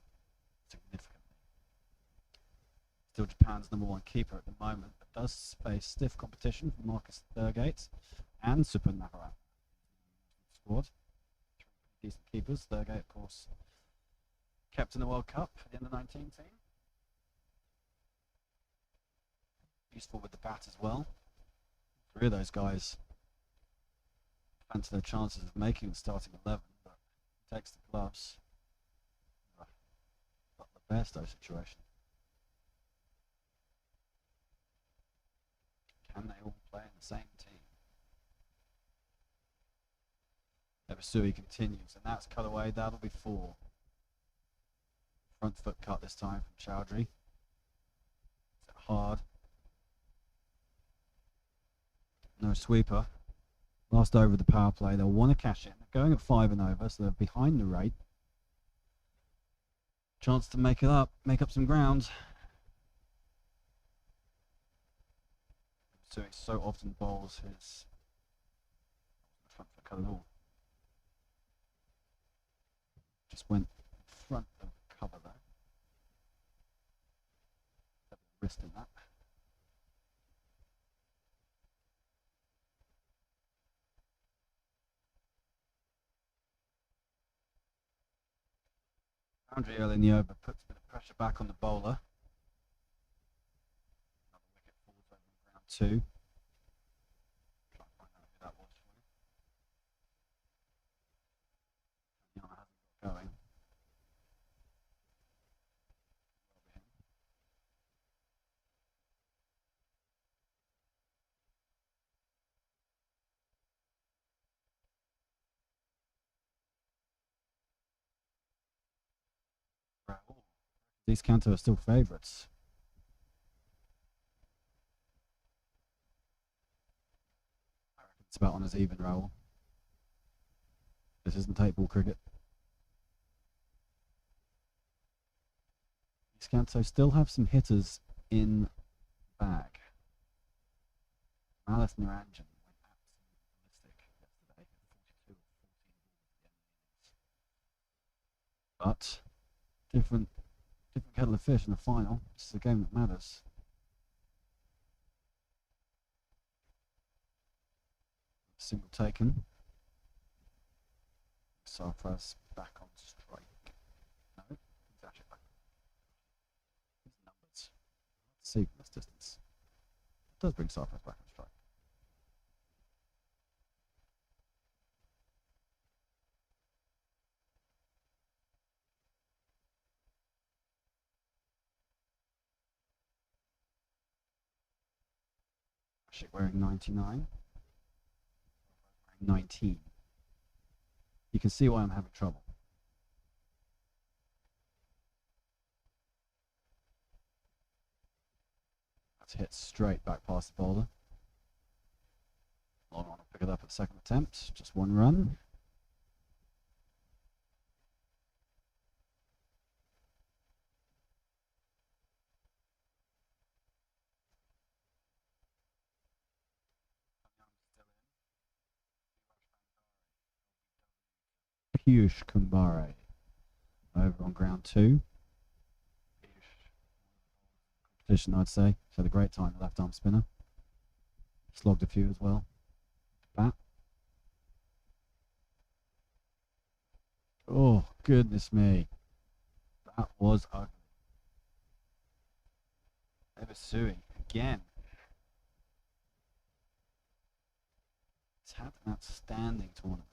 significantly. Still Japan's #1 keeper at the moment, but does face stiff competition from Marcus Thurgate and Super Nahara. Squad. 3 decent keepers. Thurgate, of course, kept in the World Cup in the '19 team. Useful with the bat as well. 3 of those guys fancy their chances of making the starting 11, but takes the gloves. Not the best though situation. Can they all play in the same team? Ebasui continues, and that's cut away. That'll be 4. Front foot cut this time from Chowdhury. Hard. No sweeper. Last over the power play. They'll want to cash in. They're going at 5 and over, so they're behind the rate. Chance to make it up, make up some ground. So he so often bowls his front foot cut at all. Just went in front of cover there. Wrist in that. Boundary early in the over puts a bit of pressure back on the bowler. Another wicket falls over the 2. Try and find out who that was for you. Hasn't got going. These Kanto are still favourites. I reckon it's about on as even, Raoul. This isn't 8-ball cricket. These Kanto still have some hitters in the bag. Malice Niranjan went absolutely ballistic yesterday. 42 or 14 balls at the end of the innings. But different kettle of fish in the final. This is a game that matters. Single taken. Sarfraz back on strike. No, he's actually back. His numbers. Let's see from this distance. It does bring Sarfraz back on strike. Ashik wearing 99. Wearing 19. You can see why I'm having trouble. That's hit straight back past the bowler. Long on to pick it up at the second attempt. Just one run. Piyush Kumbare over on ground 2. Competition, I'd say. He's had a great time, the left arm spinner. Slogged a few as well. Bat. Oh, goodness me. That was ugly. Evasui again. He's had an outstanding tournament.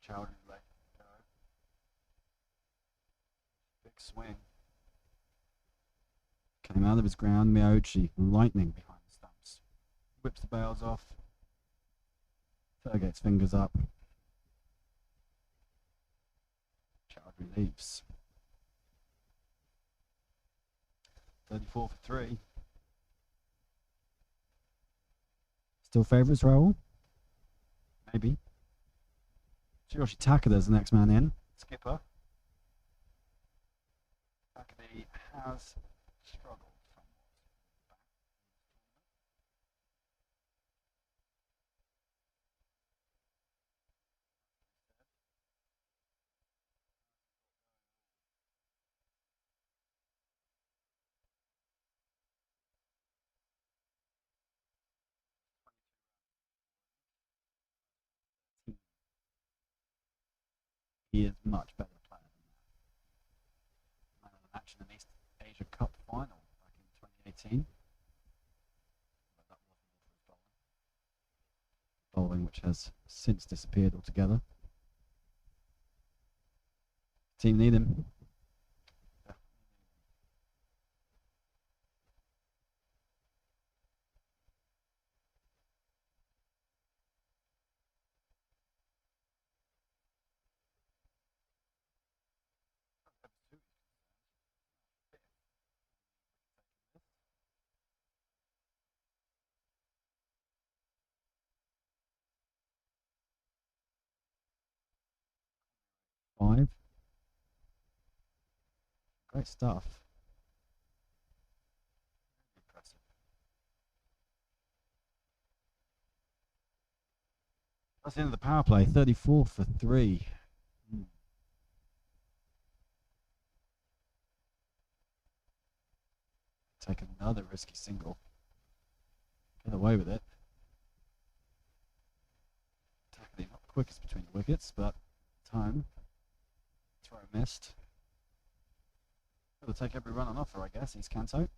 Chowdhury let go. Big swing. Came out of his ground. Miyochi lightning behind the stumps. Whips the bails off. Thurgate's fingers up. Chowdhury leaves. 34 for 3. Still favourites, Raoul? Maybe. Tsuyoshi Takada's the next man in. Skipper. Takada has struggled somewhat. He is much better player than that. Man of the match in the East Asia Cup final back in 2018. But that wasn't all for his bowling. Bowling which has since disappeared altogether. Team need him. Five. Great stuff. Impressive. That's the end of the power play. 34 for 3. Take another risky single. Get away with it. Takada not the quickest between the wickets, but Home. Throw missed. It'll take every run on offer, I guess. He's Kanto.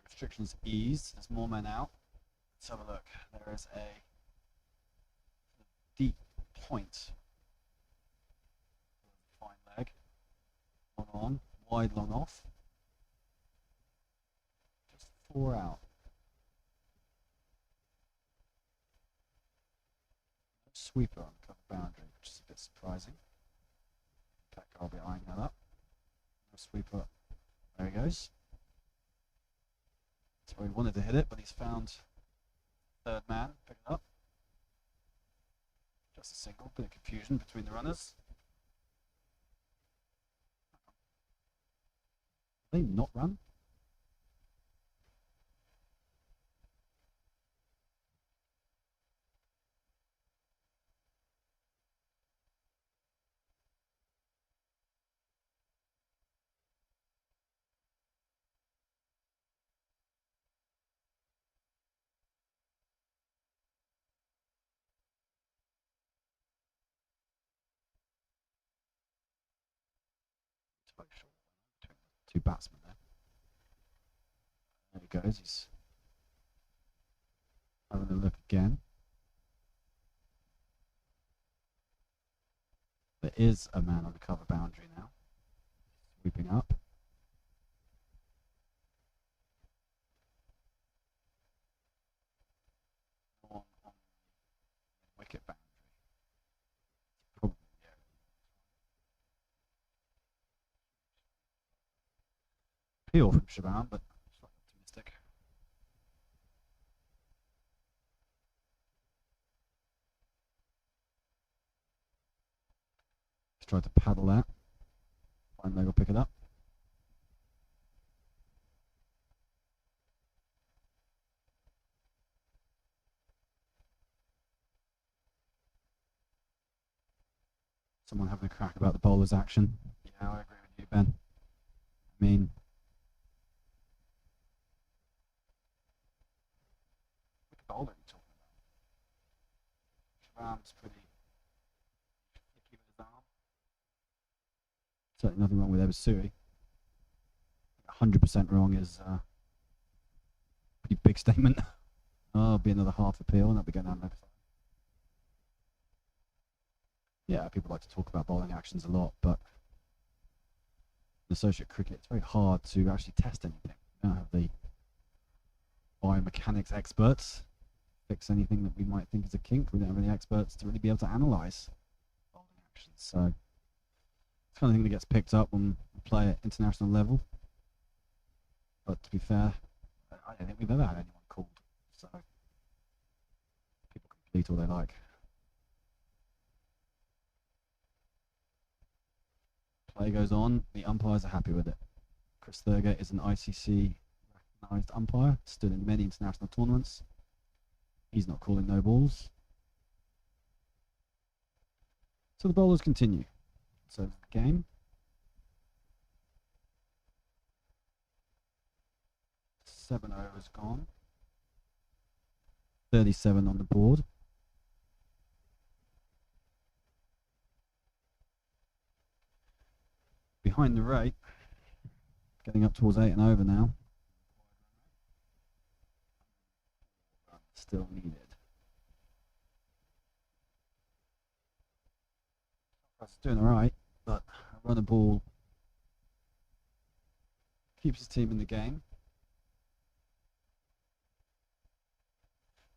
Restrictions ease. There's more men out. Let's have a look. There is a deep point. Fine leg. Long on. Wide long off. Just 4 out. Sweeper on the cover boundary, which is a bit surprising. Pekka will be eyeing that up. No sweeper. There he goes. So he wanted to hit it, but he's found third man. Pick it up. Just a single. Bit of confusion between the runners. They not run? Two batsmen there. There he goes. He's having a look again. There is a man on the cover boundary now. Sweeping up. On wicket boundary. Probably, yeah. Appeal from Shaban, but slightly optimistic. He's tried to paddle that. Fine leg will pick it up. Someone having a crack about the bowler's action. Yeah, I agree with you, Ben. I mean, which bowler are you talking about? Shaban's pretty icky with his arm. Certainly nothing wrong with Ebasui. 100% wrong is a pretty big statement. Oh, it'll be another half appeal and that'll be going down next time. Yeah, people like to talk about bowling actions a lot, but in associate cricket, it's very hard to actually test anything. We don't have the biomechanics experts fix anything that we might think is a kink. We don't have any experts to really be able to analyse bowling actions. So it's the kind of thing that gets picked up when we play at international level. But to be fair, I don't think we've ever had anyone called. So people can complete all they like. Play goes on. The umpires are happy with it. Chris Thurgate is an ICC recognised umpire, stood in many international tournaments. He's not calling no balls. So the bowlers continue. So the game. Seven overs gone. 37 on the board. Behind the rate, getting up towards 8 and over now. Still needed. That's doing alright, but a run a ball keeps his team in the game.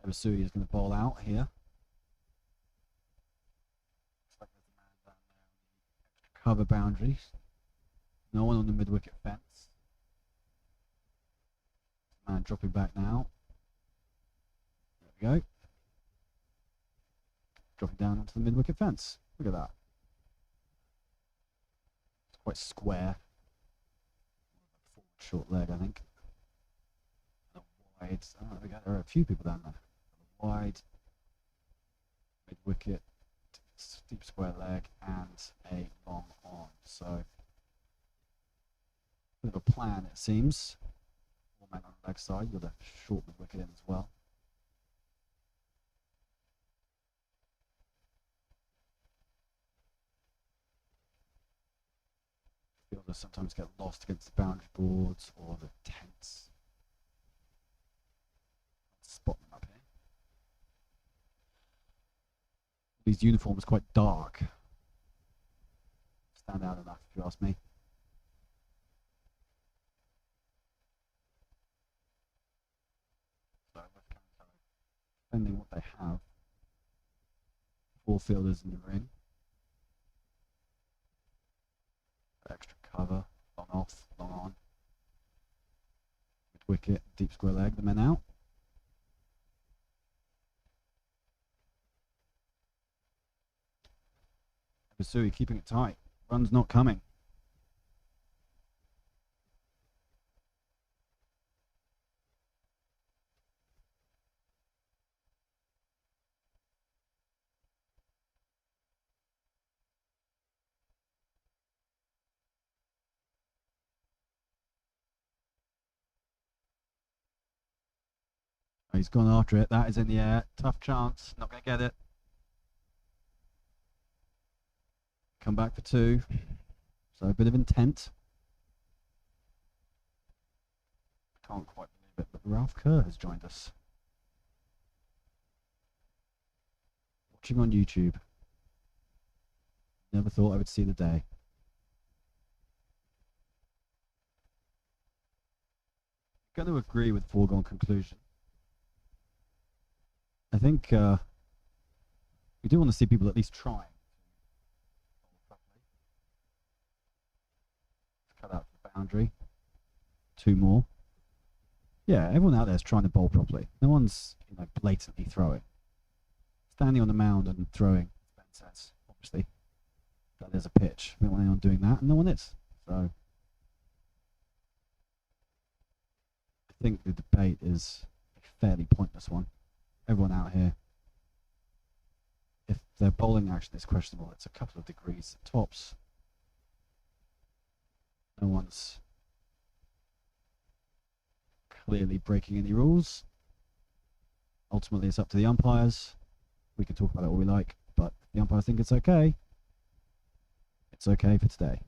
Ebasui is going to bowl out here. Looks like there's a man down there on the extra cover boundaries. No one on the mid-wicket fence. Man dropping back now. There we go. Dropping down onto the mid-wicket fence. Look at that. It's quite square. Forward short leg, I think. And a wide. Oh, there we go. There are a few people down there. A wide mid-wicket, steep square leg, and a long on. So. Bit of a plan, it seems. One man on the leg side, you've got a short mid wicket in as well. Fielders sometimes get lost against the boundary boards or the tents. Spot them up here. These uniforms are quite dark. Stand out enough, if you ask me. So with Kanto, depending what they have, 4 fielders in the ring. Extra cover, long off, long on. Mid wicket, deep square leg, the men out. Basui keeping it tight. Run's not coming. He's gone after it. That is in the air. Tough chance. Not going to get it. Come back for 2. So a bit of intent. Can't quite believe it, but Ralph Kerr has joined us. Watching on YouTube. Never thought I would see the day. I'm going to agree with foregone conclusion. I think we do want to see people at least trying. Cut out the boundary. 2 more. Yeah, everyone out there is trying to bowl properly. No one's blatantly throwing. Standing on the mound and throwing, Ben says, obviously. That is a pitch. We don't want anyone doing that, and no one is. So I think the debate is a fairly pointless one. Everyone out here, if their bowling action is questionable, it's a couple of degrees tops. No one's clearly breaking any rules. Ultimately, it's up to the umpires. We can talk about it all we like, but if the umpires think it's okay for today.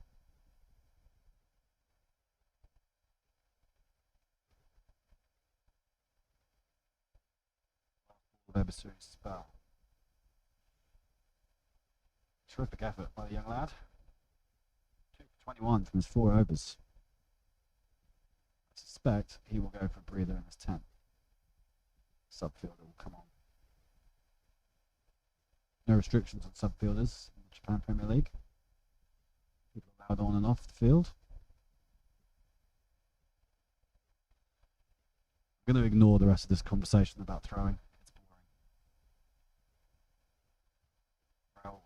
Ebersu's spell. Terrific effort by the young lad. 2 for 21 from his 4 overs. I suspect he will go for a breather in his 10th. Subfielder will come on. No restrictions on subfielders in the Japan Premier League. People allowed on and off the field. I'm going to ignore the rest of this conversation about throwing.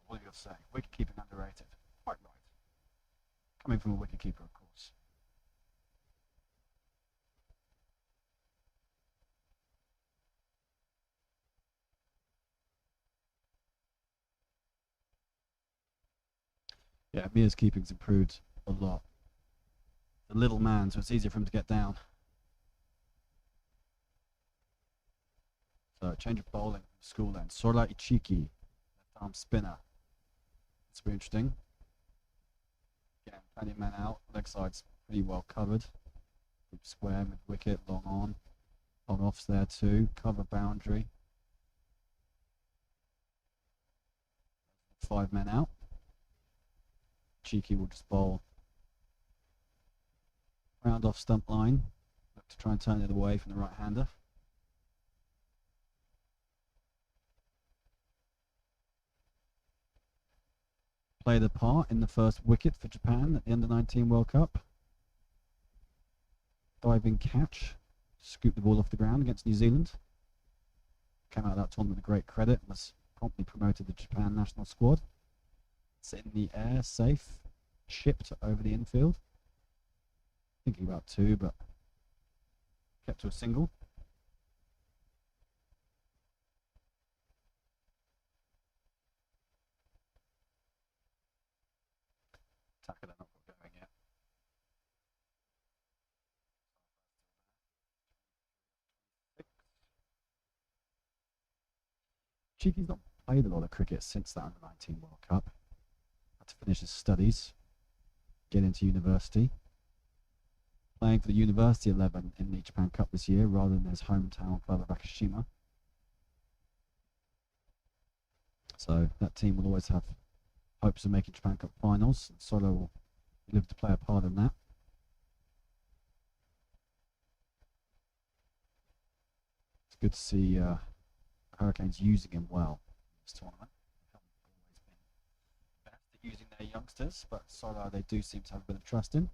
What do you say? Wicket-keeping underrated. Quite right. Coming from a wicket-keeper, of course. Yeah, Mia's keeping's improved a lot. The little man, so it's easier for him to get down. So, change of bowling from school then. Sorla Ichiki, left arm spinner. It's very interesting. Again, plenty of men out. Leg side's pretty well covered. Deep square, mid wicket, long on. Long off's there too. Cover boundary. 5 men out. Cheeky will just bowl round off stump line. Look to try and turn it away from the right hander. Play the part in the first wicket for Japan at the Under-19 World Cup. Diving catch, scoop the ball off the ground against New Zealand. Came out of that tournament with great credit, was promptly promoted to the Japan national squad. It's in the air, safe, chipped over the infield. Thinking about 2, but kept to a single. Tackle not got going yet. Cheeky's not played a lot of cricket since that Under-19 World Cup. Had to finish his studies. get into university. Playing for the University 11 in the Japan Cup this year rather than his hometown club of Akashima. So that team will always have hopes of making Japan Cup finals. And Solo will live to play a part in that. It's good to see Hurricanes using him well in this tournament. They haven't always been best at using their youngsters, but Solo they do seem to have a bit of trust in.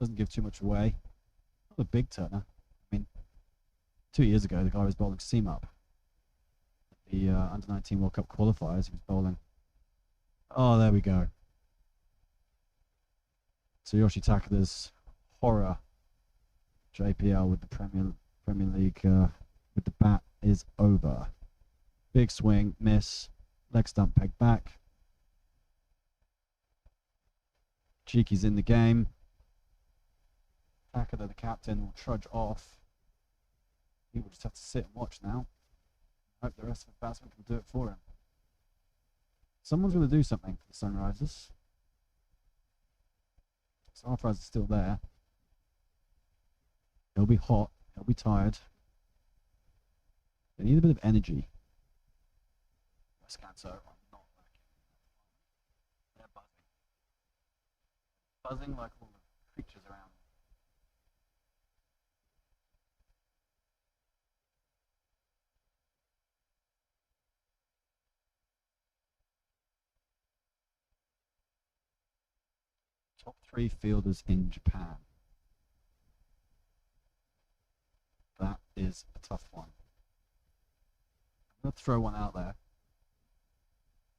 Doesn't give too much away. Not a big turner. I mean, 2 years ago the guy was bowling seam up. The under-19 World Cup qualifiers, he was bowling. Oh, there we go. Tsuyoshi Takada's horror JPL with the Premier League with the bat is over. Big swing, miss, leg stump peg back. Cheeky's in the game. Takada, the captain, will trudge off. He will just have to sit and watch now. Hope the rest of the batsmen can do it for him. Someone's going to do something for the Sunrisers. Sunrisers is still there. He'll be hot. He'll be tired. They need a bit of energy. Kanto, I'm not liking. They're buzzing. Buzzing like all the creatures around. Top 3 fielders in Japan. That is a tough one. I'm going to throw one out there.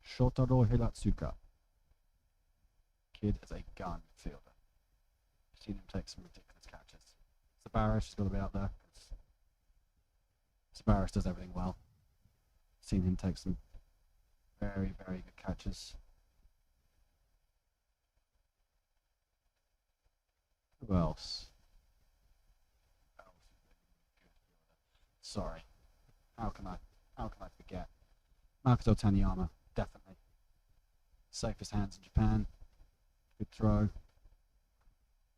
Shotaro Hiratsuka. Kid is a gun fielder. I've seen him take some ridiculous catches. Sabarish has got to be out there. Sabarish does everything well. I've seen him take some very, very good catches. Who else? Sorry. How can I forget? Makoto Taniyama, definitely. Safest hands in Japan. Good throw.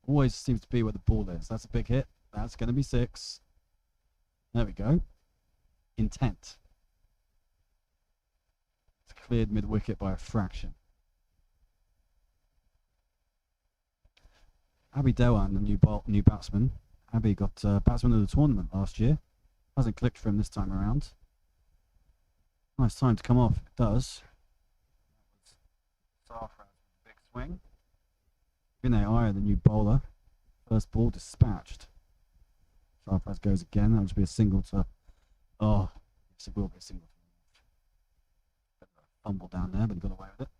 Always seems to be where the ball is. That's a big hit. That's going to be 6. There we go. Intent. It's cleared mid-wicket by a fraction. Abby Dewan, the new batsman. Abby got batsman of the tournament last year. Hasn't clicked for him this time around. Nice time to come off. It does. Safra, big swing. Vinay Iyer, the new bowler. First ball dispatched. Safra goes again. That'll just be a single to. Oh, yes, it will be a single to. Bit of a fumble down there, but he got away with it.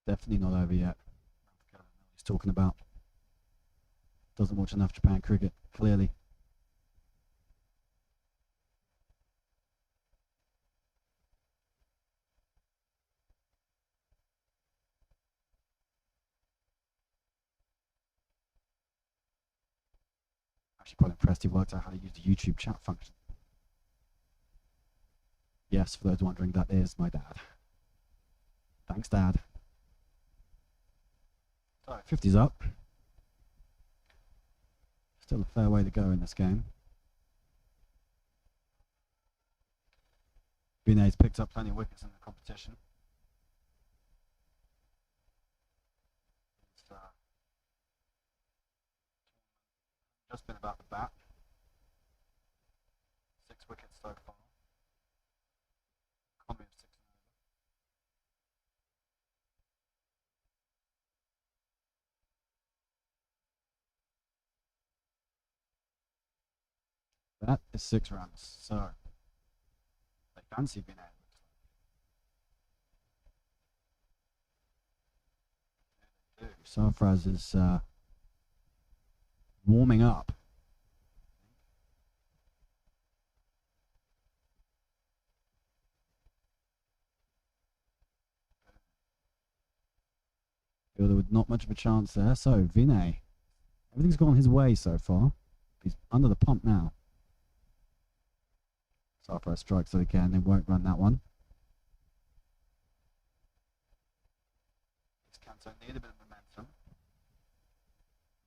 Definitely not over yet. He's talking about. Doesn't watch enough Japan cricket, clearly. Actually quite impressed he worked out how to use the YouTube chat function. Yes, for those wondering, that is my dad. Thanks, Dad. So, 50's up. Still a fair way to go in this game. Vinay's picked up plenty of wickets in the competition. It's just been about the bat. 6 wickets so far. Economy of 6 and over. That is 6 runs, so they fancy being able to. Sarfraz is warming up. Fielder with not much of a chance there. So Vinay, everything's gone his way so far. He's under the pump now. Sarfraz strikes it again. They won't run that one. This Kanto need a bit of momentum.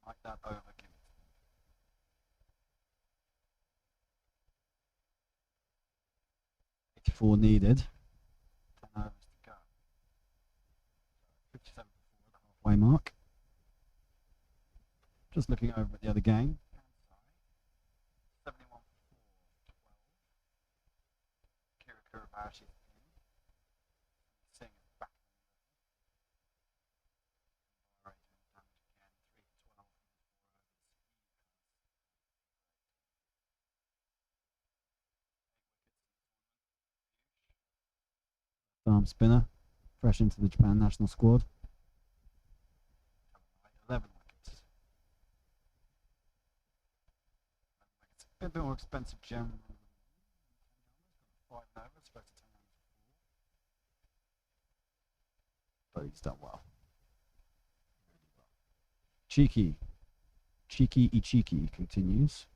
Like that over. Give it. 84 needed. 10 overs to go. 57 before the halfway mark. Just looking over at the other game. 71 for 12. Kira Kurabashi in. Singh is back. Alright, doing damage again. 3 for 12 from 4 overs. Arm spinner, fresh into the Japan national squad. 11 wickets. A bit more expensive generally. 5 overs, supposed to 10 overs before. But he's done well. Really well. Cheeky Ichiki continues.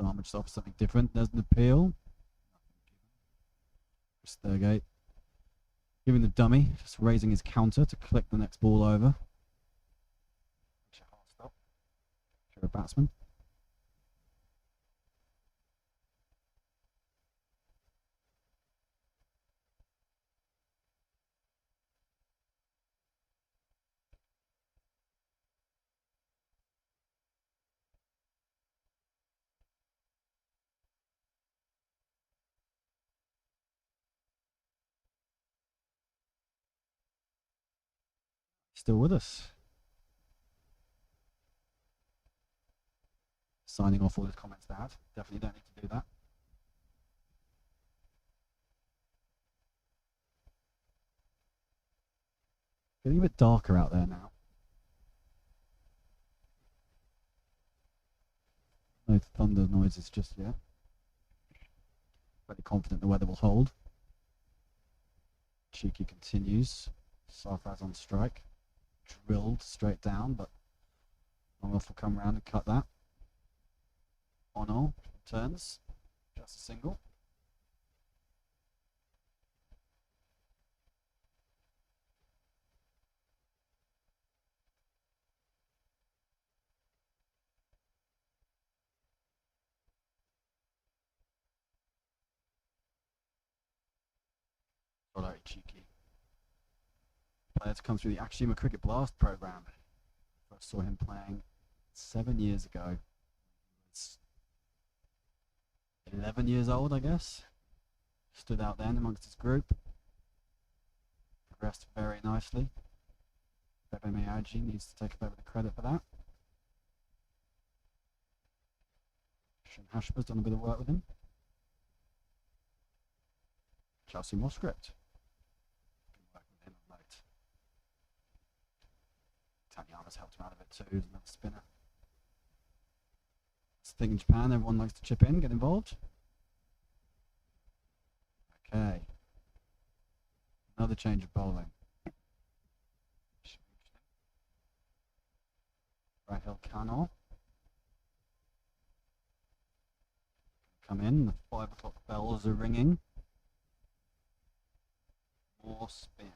Arm which offers something different. There's an appeal. Sturgate giving the dummy, just raising his counter to click the next ball over. Stop. For a batsman. Still with us. Signing off all his comments there. Definitely don't need to do that. Getting a bit darker out there now. No thunder noises just yet. Very confident the weather will hold. Cheeky continues. Sarfraz on strike. Drilled straight down, but long off will come around and cut that. Ono turns. Just a single. Alright, Cheeky. Player to come through the Akashima Cricket Blast program. First saw him playing 7 years ago. He was 11 years old, I guess. Stood out then amongst his group. Progressed very nicely. Bebe Miyagi needs to take a bit of the credit for that. Shin Hashma's done a bit of work with him. Chelsea Moscript. Tanyama's helped him out of it too. He's another spinner. It's the thing in Japan, everyone likes to chip in, get involved. Okay. Another change of bowling. Rahil Khanna. Come in, the 5 o'clock bells are ringing. More spin.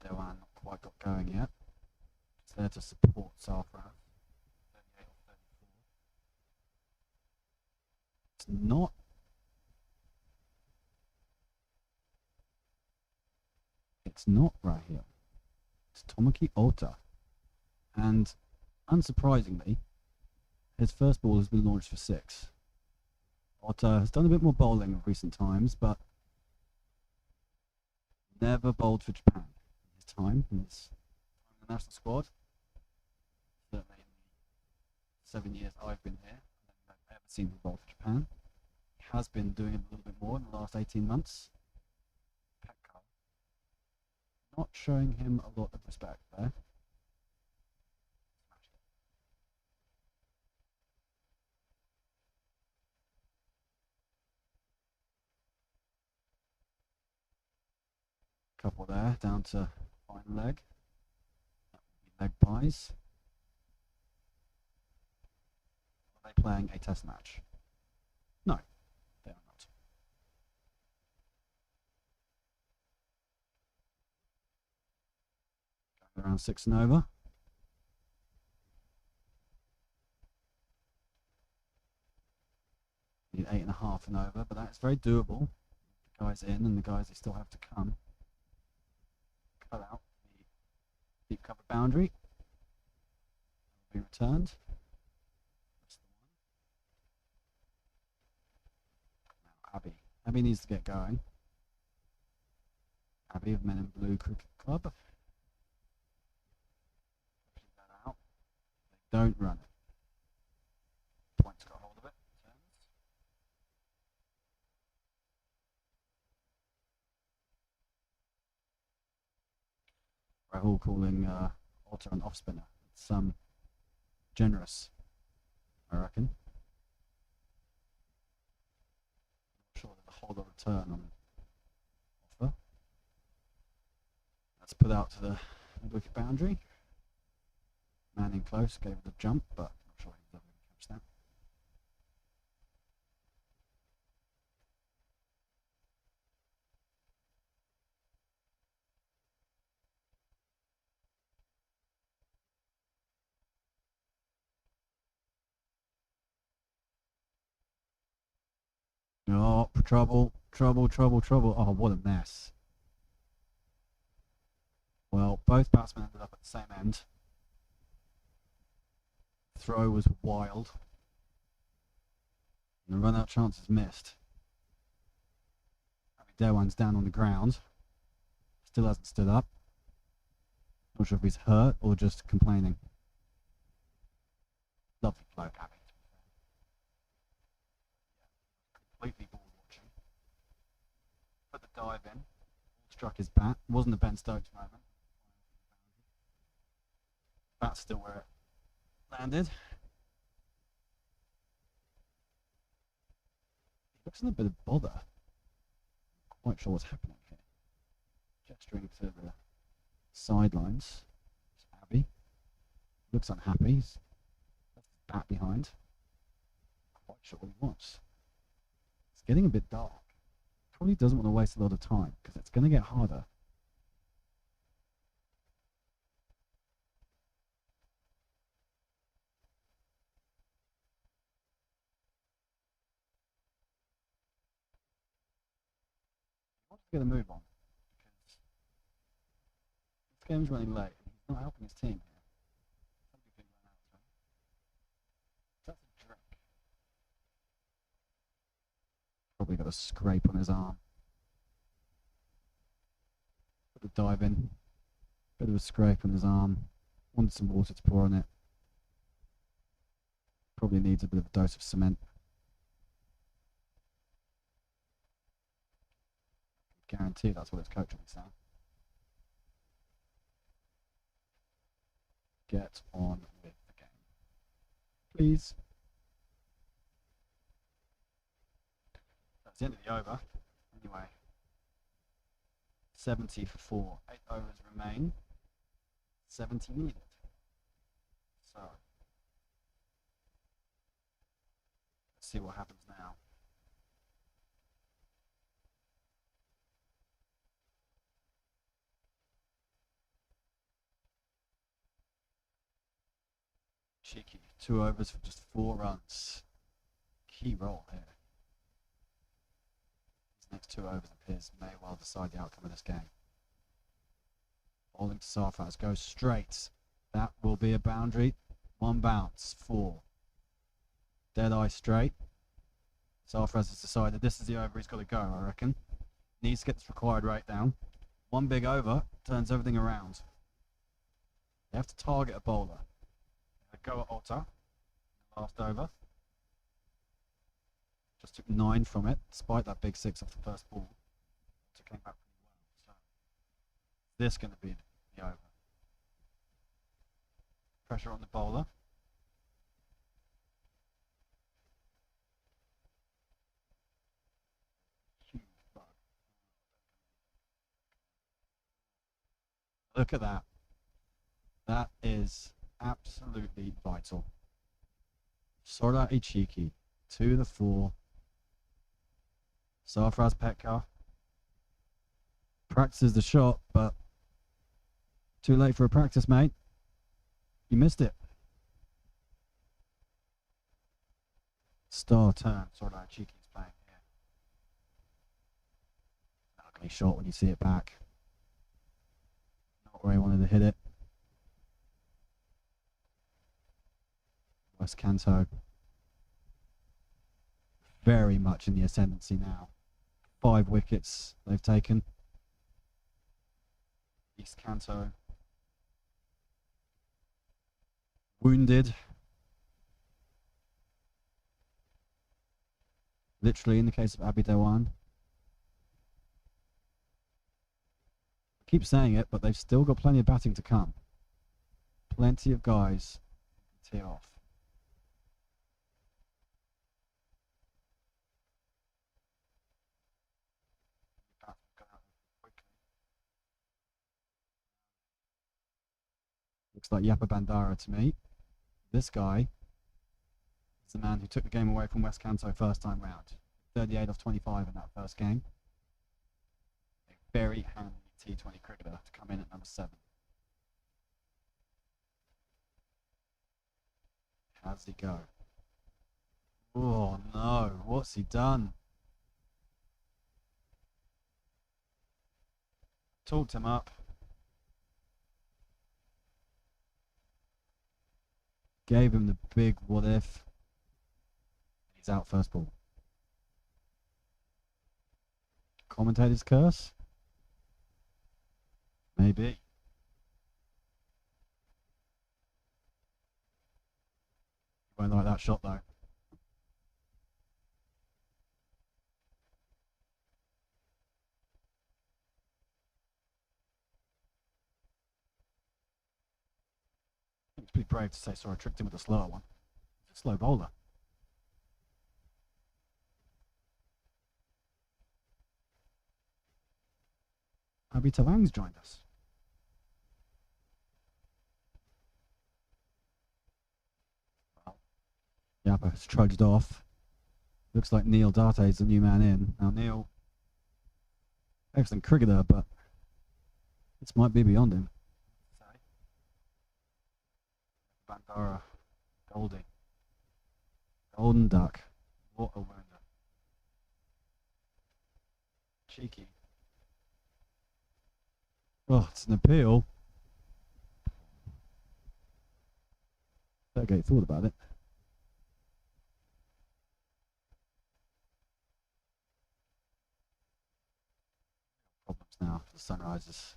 Dewan not quite got going yet. It's there to support Sarfraz. 38 or 34. It's not. It's not right here. It's Tomoki Ota. And unsurprisingly, his first ball has been launched for 6. Ota has done a bit more bowling in recent times, but never bowled for Japan. Time in the national squad. Certainly in the 7 years I've been here, I've ever seen him bowl for Japan. He has been doing it a little bit more in the last 18 months. Pekka Not showing him a lot of respect there. Couple there, down to fine leg. Leg pies. Are they playing a test match? No, they are not. Going around 6 and over. Need 8.5 and over, but that's very doable. The guys in and the guys they still have to come. Cut out the deep cover boundary. Will be returned. That's the one. Now Abby. Abby needs to get going. Abby of Men in Blue Cricket Club. Pushing that out. They don't run it. Point's got hold of it. Rahul calling Alter an off spinner. It's generous, I reckon. Not sure there's a whole lot of turn on offer. That's put out to the wicket boundary. Man in close, gave it a jump, but not sure he was ever going to catch that. Oh, trouble, trouble, trouble, trouble. Oh, what a mess. Well, both batsmen ended up at the same end. Throw was wild. And the run-out chance is missed. I mean, Dewan's down on the ground. Still hasn't stood up. Not sure if he's hurt or just complaining. Lovely bloke, Abby. Completely ball watching. Put the dive in. Struck his bat. Wasn't a Ben Stokes moment. Bat's still where it landed. He looks in a bit of bother. Not quite sure what's happening here. Gesturing to the sidelines. It's Abby. Looks unhappy. He's left his bat behind. Not quite sure what he wants. It's getting a bit dark. Probably doesn't want to waste a lot of time because it's going to get harder. He wants to get a move on because this game's running late and he's not helping his team here. Somebody could run out of him. That's a drink. Probably got a scrape on his arm. Put the dive in. Bit of a scrape on his arm. Wanted some water to pour on it. Probably needs a bit of a dose of cement. Guarantee that's what his coach will be saying. Get on with the game. Please. That's the end of the over. Anyway. 70 for 4. 8 overs remain. 70 needed. So. Let's see what happens now. Cheeky. 2 overs for just 4 runs. Key role here. These next 2 overs appears may well decide the outcome of this game. Bowling to Sarfraz goes straight. That will be a boundary. 1 bounce. 4. Dead eye straight. Sarfraz has decided this is the over he's got to go, I reckon. Needs to get this required rate down. 1 big over turns everything around. They have to target a bowler. Go at Alter. Last over. Just took 9 from it, despite that big 6 off the first ball. So came back pretty well. So this going to be the over? Pressure on the bowler. Look at that. That is absolutely vital. Sora Ichiki to the 4. Sarfraz Petkar practices the shot, but too late for a practice, mate. You missed it. Star turn. Sora Ichiki's playing here. Ugly shot when you see it back. Not where he wanted to hit it. West Kanto very much in the ascendancy now. 5 wickets they've taken. East Kanto wounded. Literally in the case of Abhi Dewan. I keep saying it, but they've still got plenty of batting to come. Plenty of guys to tee off. Looks like Yapa Bandara to me. This guy is the man who took the game away from West Kanto first time round. 38 off 25 in that first game. A very handy T20 cricketer to come in at number 7. How's he go? Oh no, what's he done? Talked him up. Gave him the big what if. He's out first ball. Commentator's curse? Maybe. You won't like that shot though. It's pretty brave to say sorry, I tricked him with a slower one. It's a slow bowler. Abhi Tawang's joined us. Well, Yapa has trudged off. Looks like Neil Date is the new man in. Now Neil, excellent cricketer, but this might be beyond him. Bandara, Goldie, Golden Duck, what a wunder. Cheeky. Oh, it's an appeal. Sergey thought about it. Problems now for the Sunrisers.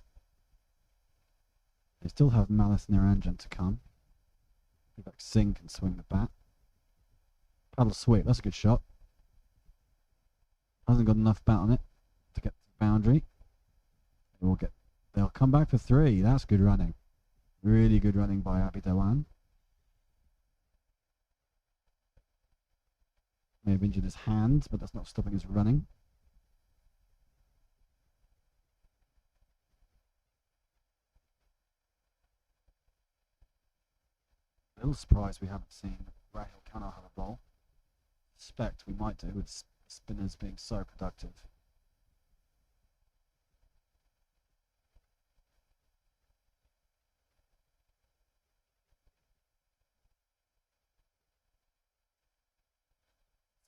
They still have Malice Niranjan to come. Like Singh can swing the bat. Paddle sweep, that's a good shot. Hasn't got enough bat on it to get to the boundary. They'll come back for 3. That's good running. Really good running by Abhi Dewan. May have injured his hand, but that's not stopping his running. A little surprised we haven't seen Rahil Khanna have a bowl. Suspect we might do with spinners being so productive.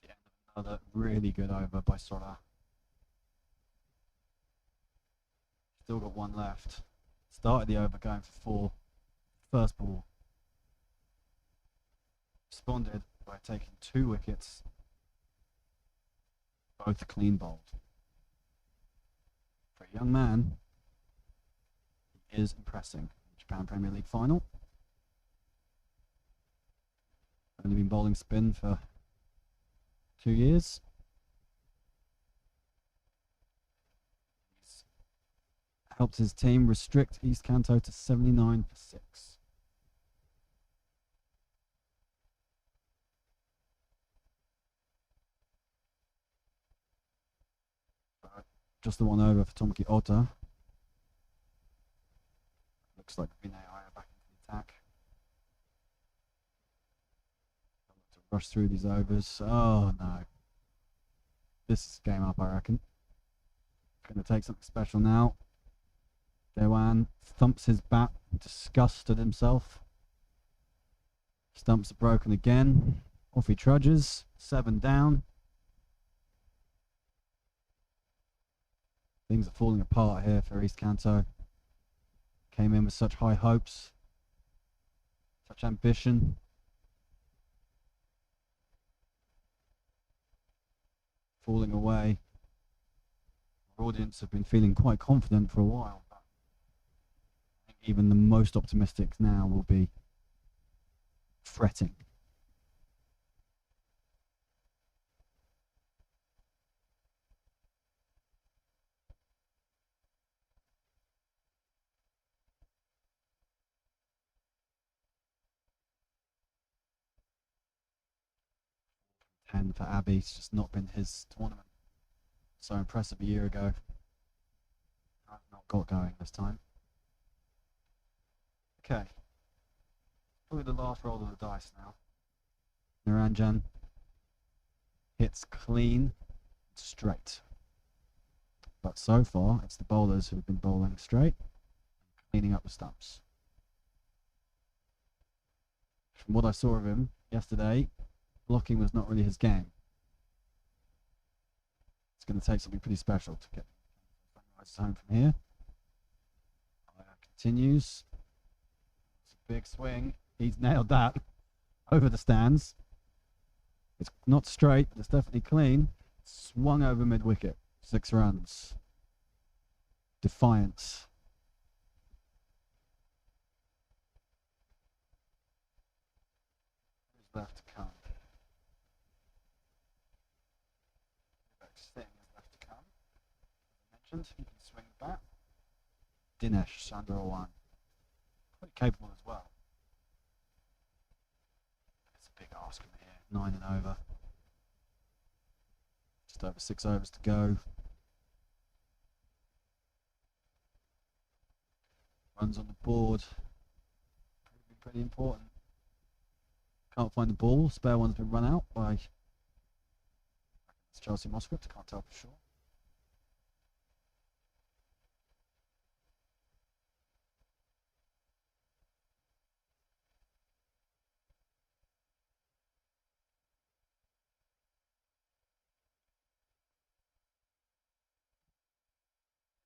The end of another really good over by Sora. Still got 1 left. Started the over going for 4. First ball. Responded by taking 2 wickets, both clean bowled. For a young man, he is impressing. Japan Premier League final. Only been bowling spin for 2 years. He's helped his team restrict East Kanto to 79 for 6. Just the one over for Tomoki Ota. Looks like Vinay are back into the attack. To rush through these overs. Oh no. This is game up, I reckon. Going to take something special now. Dewan thumps his bat, disgust at himself. Stumps are broken again. Off he trudges. 7 down. Things are falling apart here for East Kanto. Came in with such high hopes, such ambition. Falling away. Our audience have been feeling quite confident for a while, but I think even the most optimistic now will be fretting. For Abbey, it's just not been his tournament. So impressive a year ago. I've not got going this time. Okay. Probably the last roll of the dice now. Niranjan hits clean, straight. But so far, it's the bowlers who have been bowling straight, cleaning up the stumps. From what I saw of him yesterday, blocking was not really his game. It's going to take something pretty special to get Sunrise home from here. Continues. It's a big swing. He's nailed that over the stands. It's not straight, but it's definitely clean. Swung over mid-wicket. 6 runs. Defiance. Who's left to come? Thing is left to come. As I mentioned, he can swing the bat. Dinesh Chandrawan. Quite capable as well. It's a big ask from here. 9 and over. Just over 6 overs to go. Runs on the board. Pretty important. Can't find the ball. Spare one's been run out by Chelsea Moscow, can't tell for sure.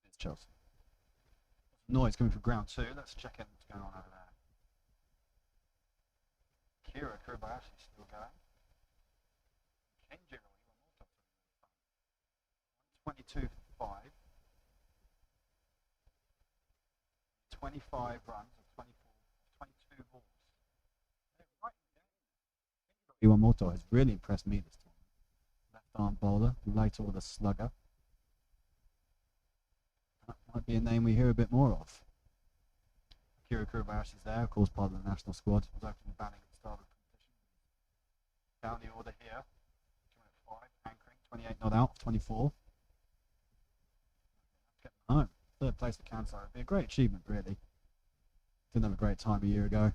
It's Chelsea. Noise coming from ground 2. Let's check in what's going on over there. Kira Kurobayashi still going. Change 22 for 5. 25 runs of 22 balls. Iwamoto has really impressed me this tournament. Left arm bowler, late order slugger. That might be a name we hear a bit more of. Kira Kurobayashi is there, of course, part of the national squad. Was opening batting at the start of the competition. Down the order here. 205, anchoring, 28 not out, 24. Home. 3rd place for Kanto. It'd be a great achievement, really. Didn't have a great time a year ago.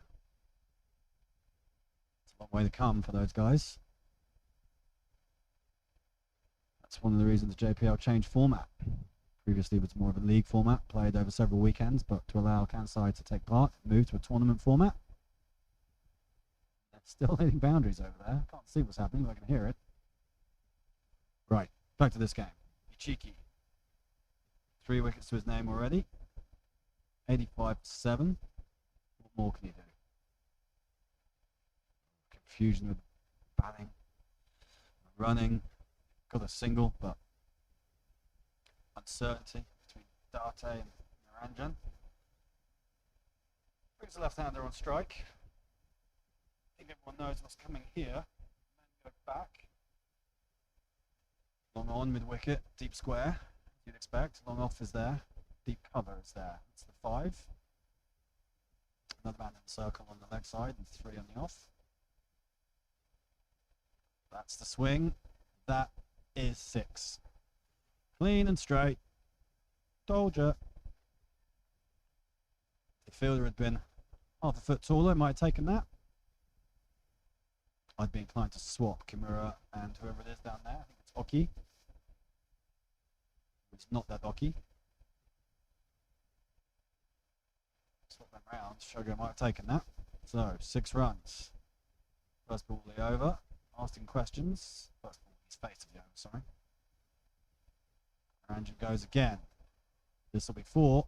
It's a long way to come for those guys. That's one of the reasons JPL changed format. Previously it was more of a league format, played over several weekends, but to allow Kansai to take part, moved to a tournament format. They're still hitting boundaries over there. Can't see what's happening, but I can hear it. Right, back to this game. Ichiki. 3 wickets to his name already. 85 for 7. What more can he do? Confusion with batting, running. Got a single, but uncertainty between Date and Niranjan. Brings the left-hander on strike. I think everyone knows what's coming here. And then go back. Long on, mid-wicket, deep square. You'd expect. Long off is there. deep cover is there. It's the 5. Another man in the circle on the leg side and 3 on the off. That's the swing. That is 6. Clean and straight. Told ya. If the fielder had been half a foot taller, it might have taken that. I'd be inclined to swap Kimura and whoever it is down there. I think it's Oki. It's not that Oki. Swap them round. Shogo might have taken that. So, 6 runs. First ball of the over. Asking questions. First ball, his face of the over, sorry. Ranjan goes again. This will be 4.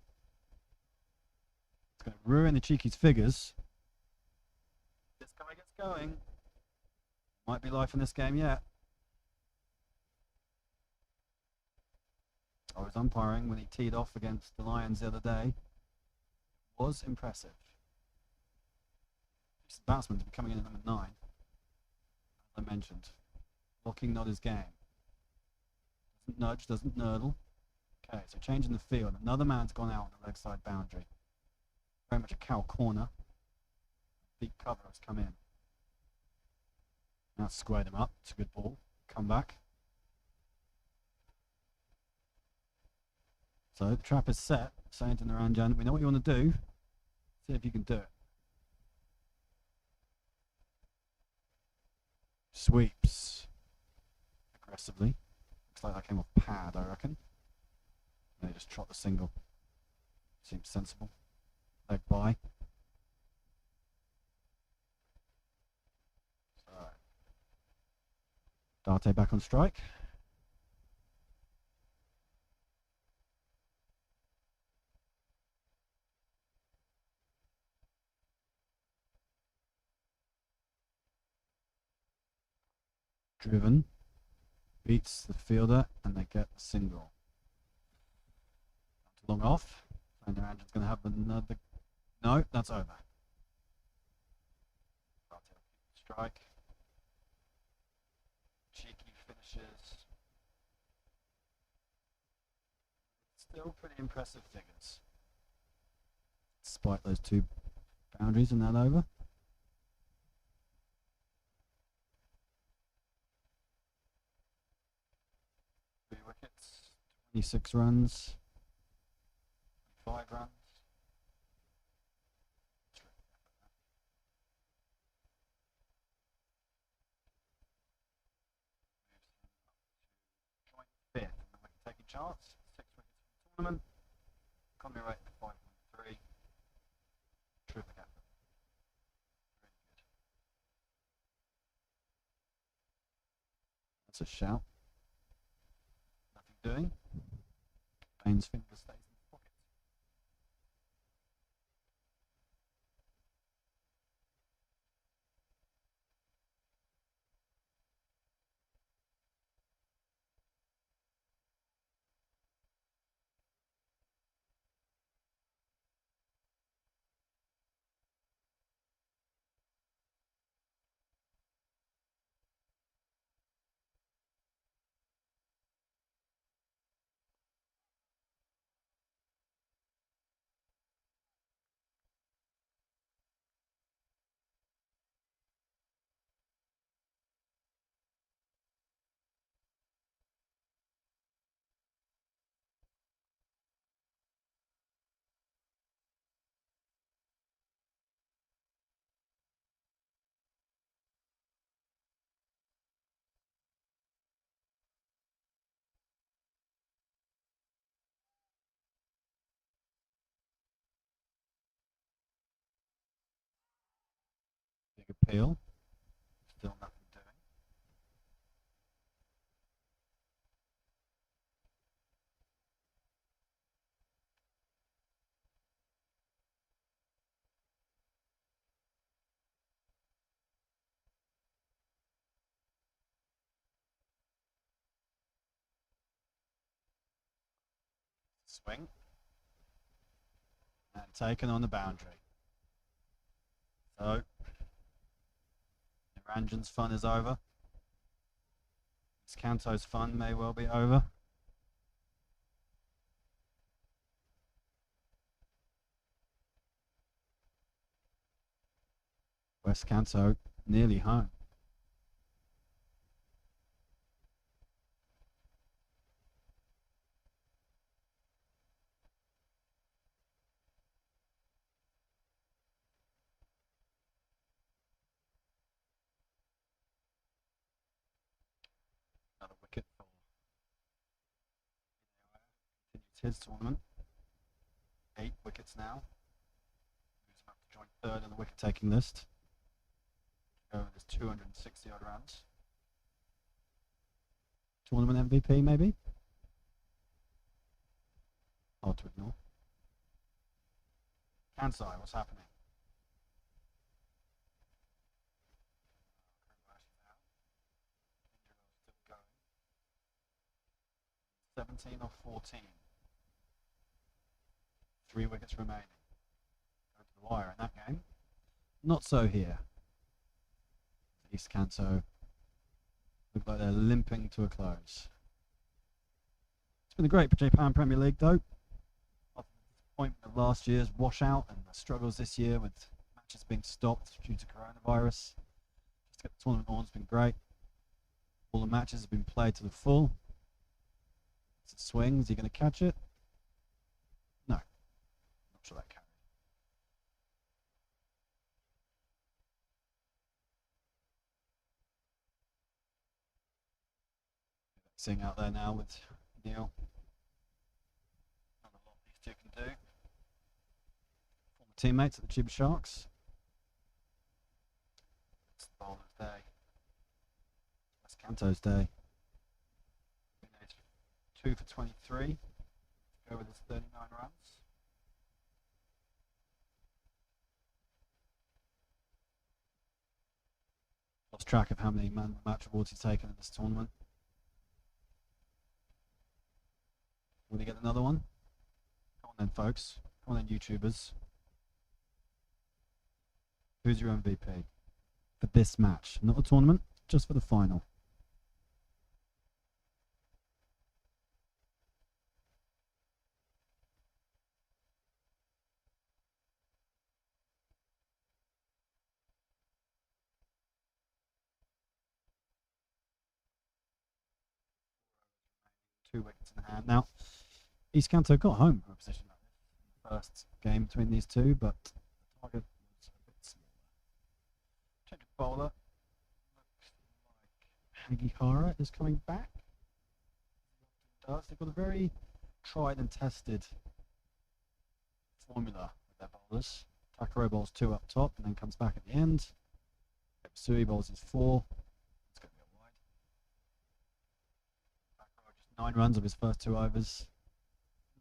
It's going to ruin the Cheeky's figures. This guy gets going. Might be life in this game yet. I was umpiring when he teed off against the Lions the other day. It was impressive. This batsman to be coming in at number 9. As I mentioned. Blocking not his game. Doesn't nudge, doesn't nurdle. Okay, so changing the field. Another man's gone out on the leg side boundary. Very much a cow corner. Deep cover has come in. Now squared him up. It's a good ball. Come back. So the trap is set. Saying to Naranjan, we know what you want to do. See if you can do it. Sweeps. Aggressively. Looks like that came off pad, I reckon. They just trot the single. Seems sensible. Leg by. Date back on strike. Driven. Beats the fielder and they get a single. Long off. And Naranjan's going to have another. No, that's over. Strike. Cheeky finishes. Still pretty impressive figures. Despite those 2 boundaries and that over. 3 wickets, 26 runs, 5 runs. Fifth in the wicket taking charts, 6 wickets for the tournament. Economy rate of 5.3. Terrific effort. Really good. That's a shout. Nothing doing. Baines' finger stays in his pocket. Big appeal. Still nothing doing. Swing. And taken on the boundary. So, Naranjan's fun is over. This Kanto's fun may well be over. West Kanto nearly home. Another wicket for continues his tournament. 8 wickets now. Moves him up to join third in the wicket taking list. There's 260 odd runs. Tournament MVP maybe? Hard to ignore. Kansai, what's happening? 17 or 14. 3 wickets remaining. Go to the wire in that game. Not so here. East Kanto look like they're limping to a close. It's been a great Japan Premier League though. After the disappointment of last year's washout and the struggles this year with matches being stopped due to coronavirus. Just to get the tournament on has been great. All the matches have been played to the full. As it swings, are you going to catch it? No. Not sure that carried. Seeing out there now with Neil. Not a lot these two can do. Former teammates at the Chiba Sharks. It's the bowler's day. West Kanto's day. 2 for 23. Go with his 39 runs. Lost track of how many man of the match awards he's taken in this tournament. Will he get another one? Come on then, folks. Come on then, YouTubers. Who's your MVP for this match? Not the tournament, just for the final. Two wickets in hand. Now, East Kanto got home from a position like this in the first game between these two, but the target was a bit smaller. Change of bowler. Looks like Hagihara is coming back. They've got a very tried and tested formula with their bowlers. Takaro bowls 2 up top and then comes back at the end. Sui bowls is 4. It's going to be a wide. Takaro just 9 runs of his first 2 overs.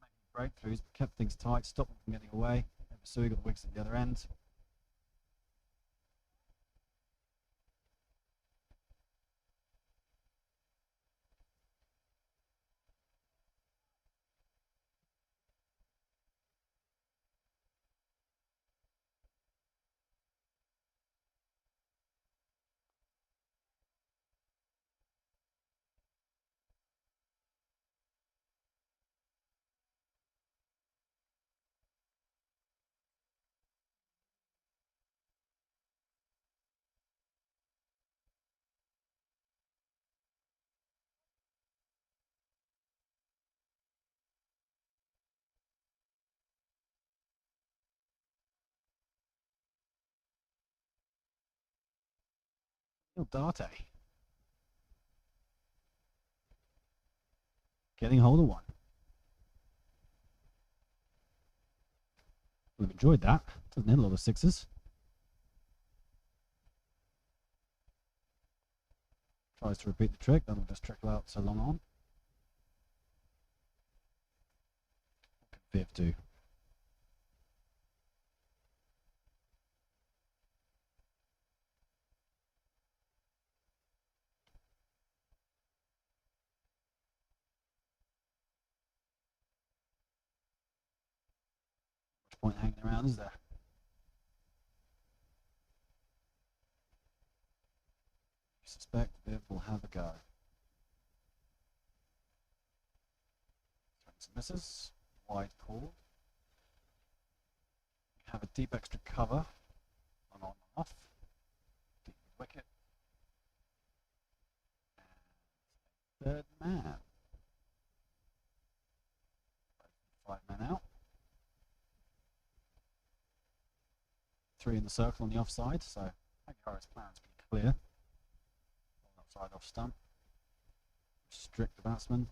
Making breakthroughs, but kept things tight, stopped them from getting away. Sui got the wickets at the other end. Date getting hold of one. We've enjoyed that. Doesn't hit a lot of sixes. Tries to repeat the trick. That'll just trickle out so long on. What can Viv do? Point hanging around, is there? You suspect Viv will have a go. Swings and misses. Wide call. Have a deep extra cover. On off. wicket. And third man. 5 men out. 3 in the circle on the offside, so Hagihara's plan's pretty clear. Offside off stump. Strict the batsman.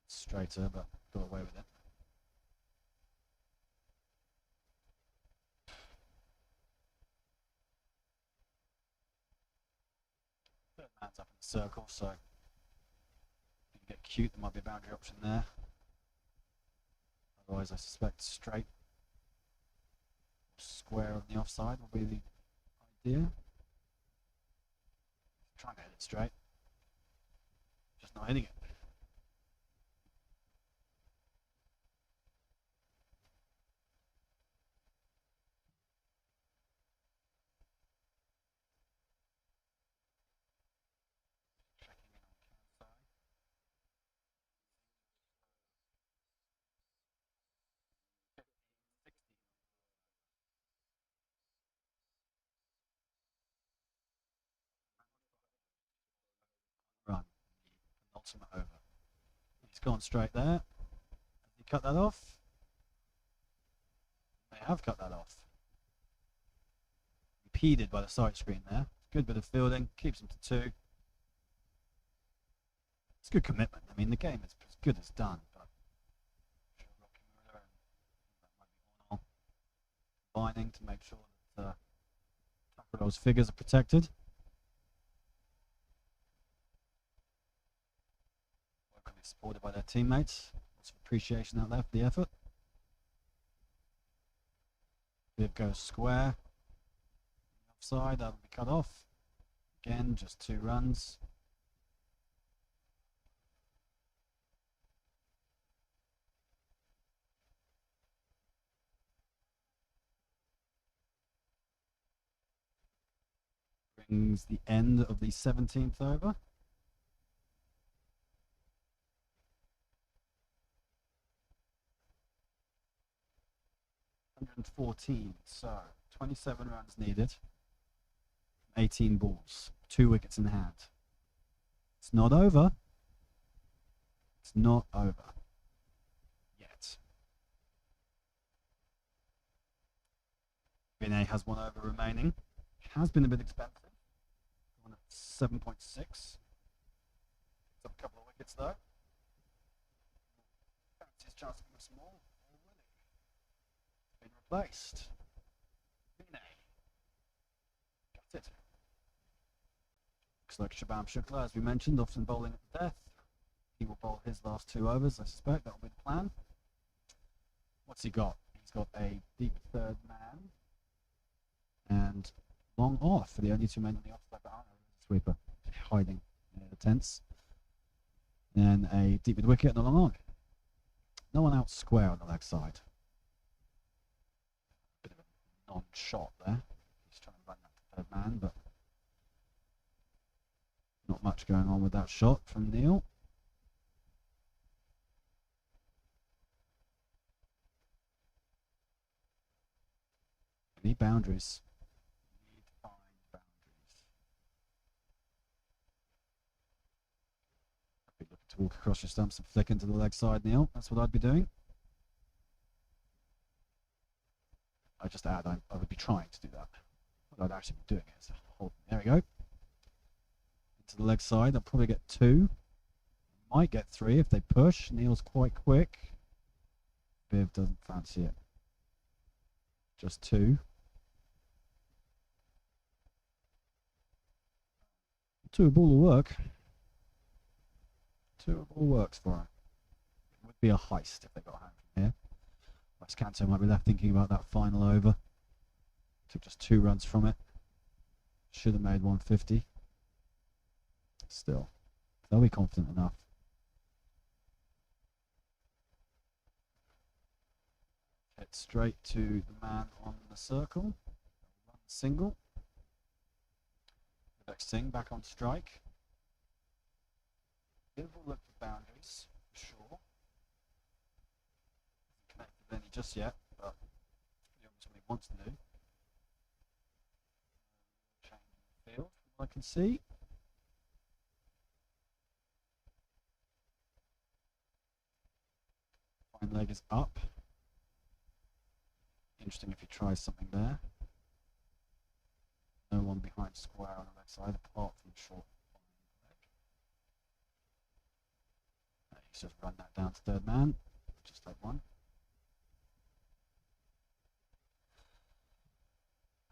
Straighter, but got away with it. Third man's up in the circle, so if you can get cute, there might be a boundary option there. Otherwise, I suspect straight, square on the offside will be the idea. Trying to hit it straight, just not hitting it. Run, the penultimate over. He's gone straight there. Have he cut that off? They have cut that off. Impeded by the side screen there. Good bit of fielding, keeps him to 2. It's good commitment. I mean, the game is as good as done, but that might be combining to make sure that Takero's figures are protected. Supported by their teammates. Lots of appreciation out there for the effort. Viv goes square. Offside, that'll be cut off. Again, just 2 runs. Brings the end of the 17th over. 114, so 27 runs needed, 18 balls, 2 wickets in hand. It's not over. It's not over yet. Vinay has 1 over remaining. Has been a bit expensive. One at 7.6. Took a couple of wickets though. His chance to be small. Been replaced. Vinay. Got it. Looks like Shabam Shukla, as we mentioned, often bowling at death. He will bowl his last 2 overs, I suspect. That will be the plan. What's he got? He's got a deep third man and long off for the only 2 men on the offside behind sweeper, hiding near the tents. Then a deep mid wicket and a long on. No one out square on the leg side. Bit of a non-shot there. He's trying to run that third man, but not much going on with that shot from Neil. We need boundaries. We need to find boundaries. I'd be looking to walk across your stumps and flick into the leg side, Neil. That's what I'd be doing. I just add, I would be trying to do that. What I'd actually be doing is holding. There we go. Into the leg side. I'll probably get 2. Might get 3 if they push. Neil's quite quick. Viv doesn't fancy it. Just 2. 2 ball will work. 2 ball works for him. It would be a heist if they got a hand from here. West Kanto might be left thinking about that final over. Took just 2 runs from it. Should have made 150. Still, they'll be confident enough. Hit straight to the man on the circle. Run single. The next thing back on strike. Beautiful look for boundaries, for sure. Connected any just yet, but wants to do. Change the field, from what I can see. Fine leg is up. Interesting if he tries something there. No one behind square on the leg side apart from short leg. He's just run that down to third man. Just like one.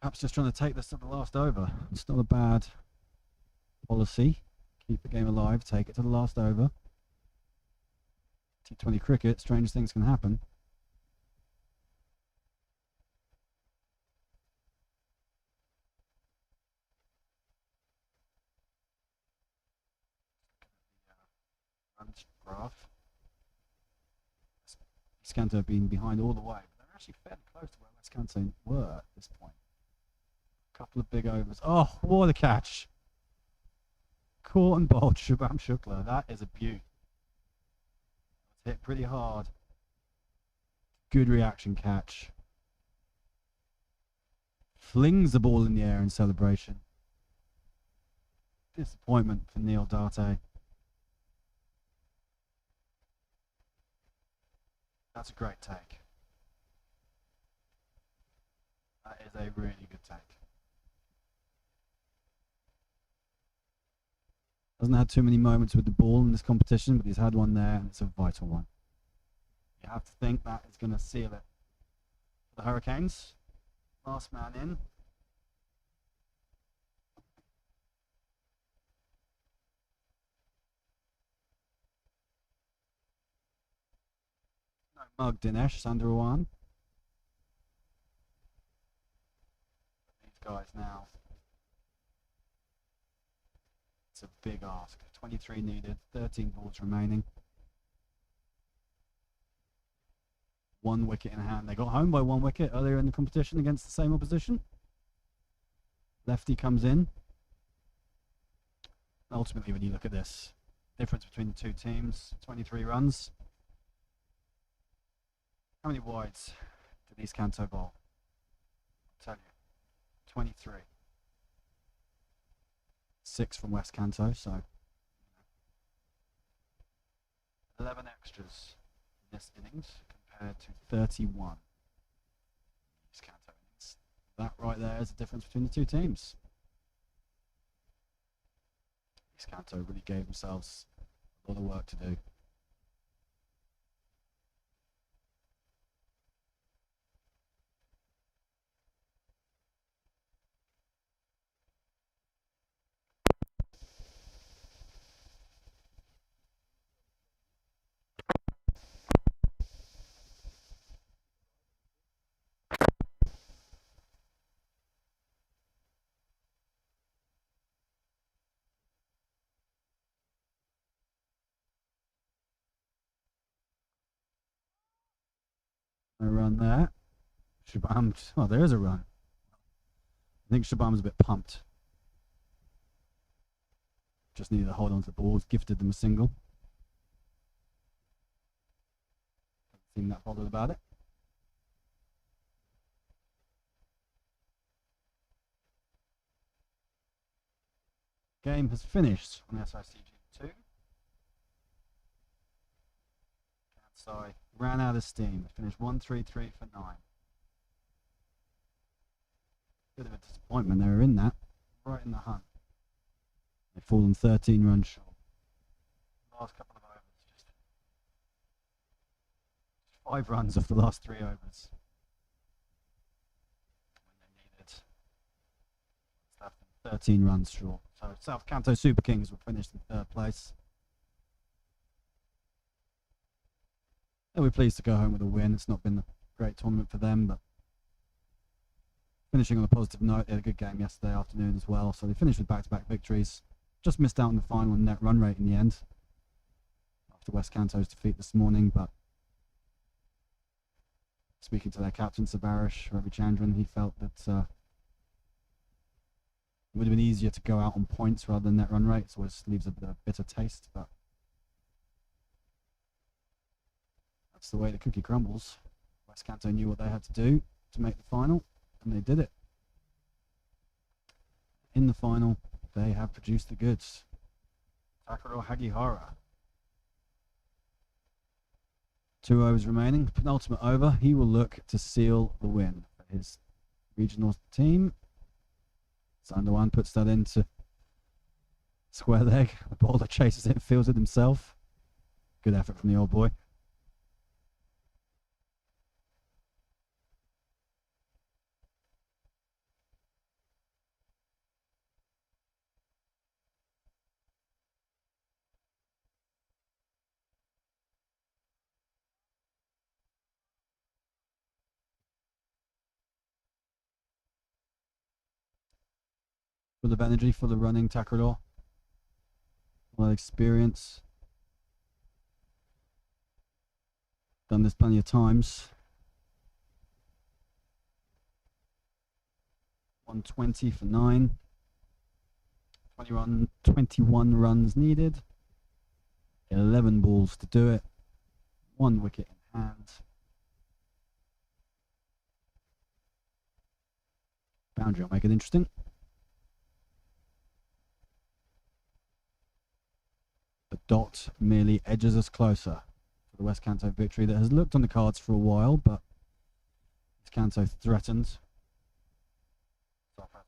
Perhaps just trying to take this to the last over. It's not a bad policy. Keep the game alive, take it to the last over. T20 cricket, strange things can happen. Runs graph. West Kanto have been behind all the way, but they're actually fairly close to where West Kanto were at this point. A couple of big overs. Oh, what a catch! Caught and bowled Shubham Shukla. That is a beaut. Hit pretty hard. Good reaction catch. Flings the ball in the air in celebration. Disappointment for Neil Darte. That's a great take. That is a really good take. Hasn't had too many moments with the ball in this competition, but he's had one there, and it's a vital one. You have to think that is going to seal it for the Hurricanes. Last man in. No mug Dinesh, Sundarwan. These guys now. It's a big ask. 23 needed, 13 balls remaining. 1 wicket in hand. They got home by 1 wicket earlier in the competition against the same opposition. Lefty comes in. Ultimately, when you look at this, difference between the two teams, 23 runs. How many wides did East Kanto bowl? I'll tell you, 23. 6 from West Kanto, so 11 extras in this innings compared to 31 East Kanto innings. That right there is the difference between the two teams. East Kanto really gave themselves a lot of work to do. A run there. Shubham, oh, there is a run. I think Shubham's a bit pumped. Just needed to hold on to the balls, gifted them a single. Doesn't seem that bothered about it. Game has finished on SICG 2. Kansai ran out of steam. It finished 1-3-3 for 9. Bit of a disappointment. They were in that, right in the hunt. They've fallen 13 runs short. Last couple of overs, just 5 runs off the last 3 overs. When they needed. Left them 13 runs short. So South Kanto Super Kings will finish in 3rd place. They'll be pleased to go home with a win. It's not been a great tournament for them, but finishing on a positive note. They had a good game yesterday afternoon as well, so they finished with back-to-back victories. Just missed out on the final net run rate in the end after West Kanto's defeat this morning, but speaking to their captain Sabarish Ravichandran, he felt that it would have been easier to go out on points rather than net run rate, so it leaves a bit of a bitter taste, but that's the way the cookie crumbles. West Kanto knew what they had to do to make the final. and they did it. In the final, they have produced the goods. Takuro Hagihara. 2 overs remaining, penultimate over. He will look to seal the win for his regional team. Sandowan puts that into square leg. The bowler chases it, fields it himself. Good effort from the old boy. Full of energy, full of running, Takuro. A lot of experience. Done this plenty of times. 120 for 9. 21 runs needed. 11 balls to do it. 1 wicket in hand. Boundary will make it interesting. The dot merely edges us closer to the West Kanto victory that has looked on the cards for a while, but it's Kanto threatened.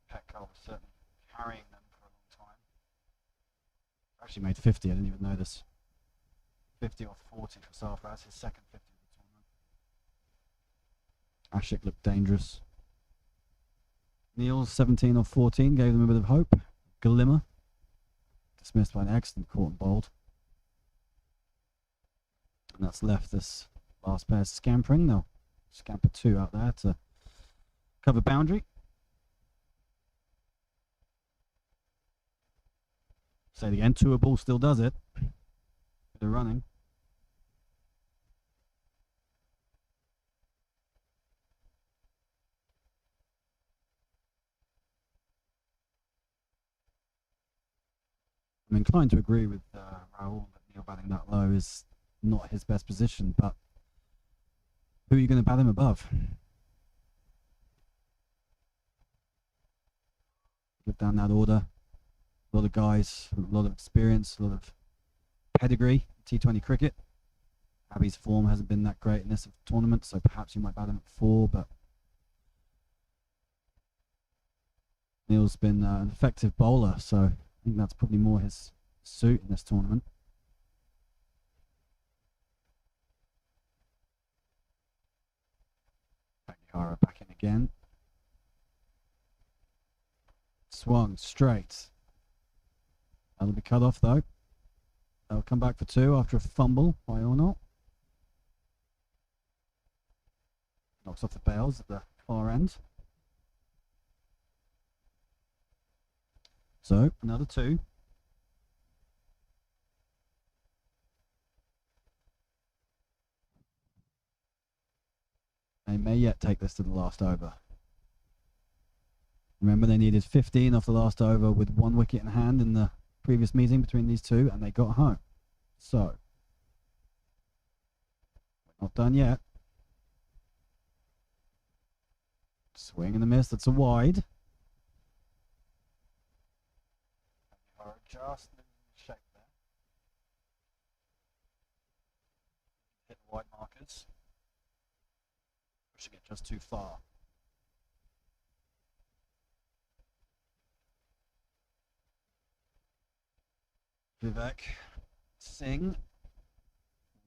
Petco was certainly carrying them for a long time. Actually made 50, I didn't even know this. 50 or 40 for Sarfraz, his second 50 of the tournament. Ashik looked dangerous. Niels 17 or 14 gave them a bit of hope. Glimmer dismissed by an excellent caught and bowled. And that's left this last pair scampering. They'll scamper 2 out there to cover boundary. Say it again, 2 a ball still does it. Bit of running. I'm inclined to agree with Rahul that Neil batting that low is not his best position, but who are you going to bat him above? Look down that order. A lot of guys, a lot of experience, a lot of pedigree, T20 cricket. Abby's form hasn't been that great in this tournament, so perhaps you might bat him at 4, but Neil's been an effective bowler, so I think that's probably more his suit in this tournament. Hagihara back in again. Swung straight. That'll be cut off though. They'll come back for 2 after a fumble by Ornott. Knocks off the bails at the far end. So, another 2. They may yet take this to the last over. Remember, they needed 15 off the last over with 1 wicket in hand in the previous meeting between these 2, and they got home. So, we're not done yet. Swing and a miss, that's a wide. Just in shape there. Hit the wide markers. Pushing it just too far. Vivek Singh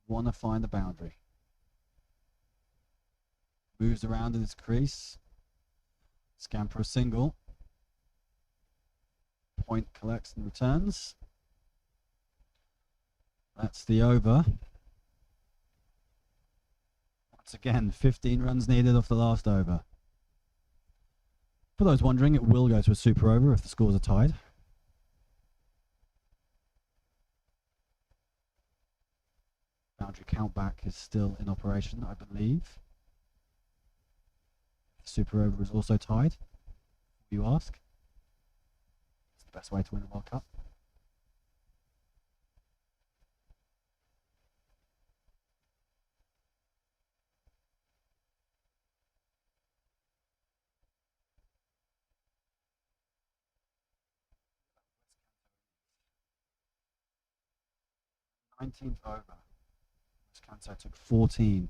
want to find the boundary. Moves around in his crease. Scamper a single. Point collects and returns. That's the over. Once again, 15 runs needed off the last over. For those wondering, it will go to a super over if the scores are tied. Boundary countback is still in operation, I believe. The super over is also tied, you ask. Best way to win a World Cup. 19th over. Kanto took 14.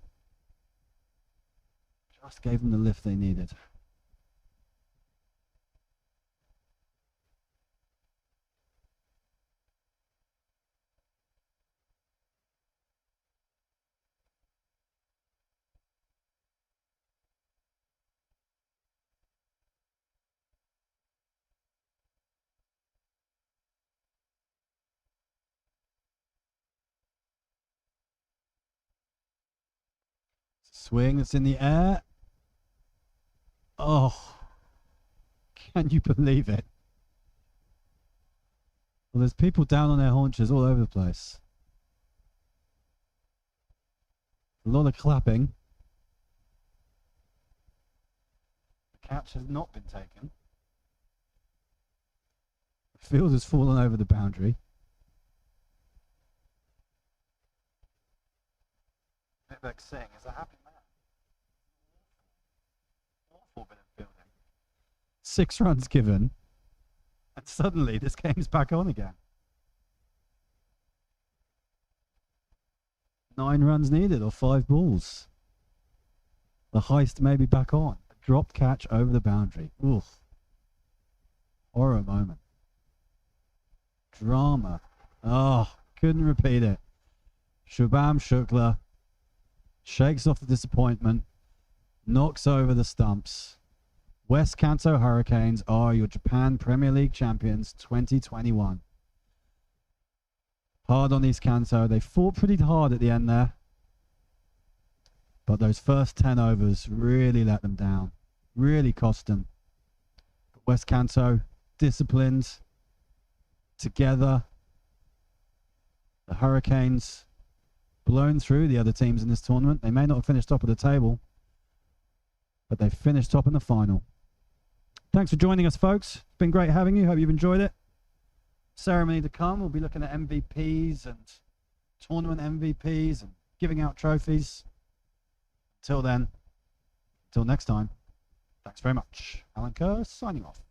Just gave them the lift they needed. Swing, it's in the air. Oh, can you believe it? Well, there's people down on their haunches all over the place. A lot of clapping. The catch has not been taken. The field has fallen over the boundary. Vivek Singh is a happy man. Awful bit of fielding. 6 runs given, and suddenly this game's back on again. 9 runs needed, or 5 balls. The heist may be back on. A dropped catch over the boundary. Oof. Horror moment. Drama. Oh, couldn't repeat it. Shubham Shukla shakes off the disappointment, knocks over the stumps. West Kanto Hurricanes are your Japan Premier League champions 2021. Hard on East Kanto. They fought pretty hard at the end there, but those first 10 overs really let them down, really cost them. But West Kanto, disciplined, together. The Hurricanes blown through the other teams in this tournament. They may not have finished top of the table, but they finished top in the final. Thanks for joining us, folks. It's been great having you. Hope you've enjoyed it. Ceremony to come. We'll be looking at MVPs and tournament MVPs and giving out trophies. Until then, until next time, thanks very much. Alan Kerr signing off.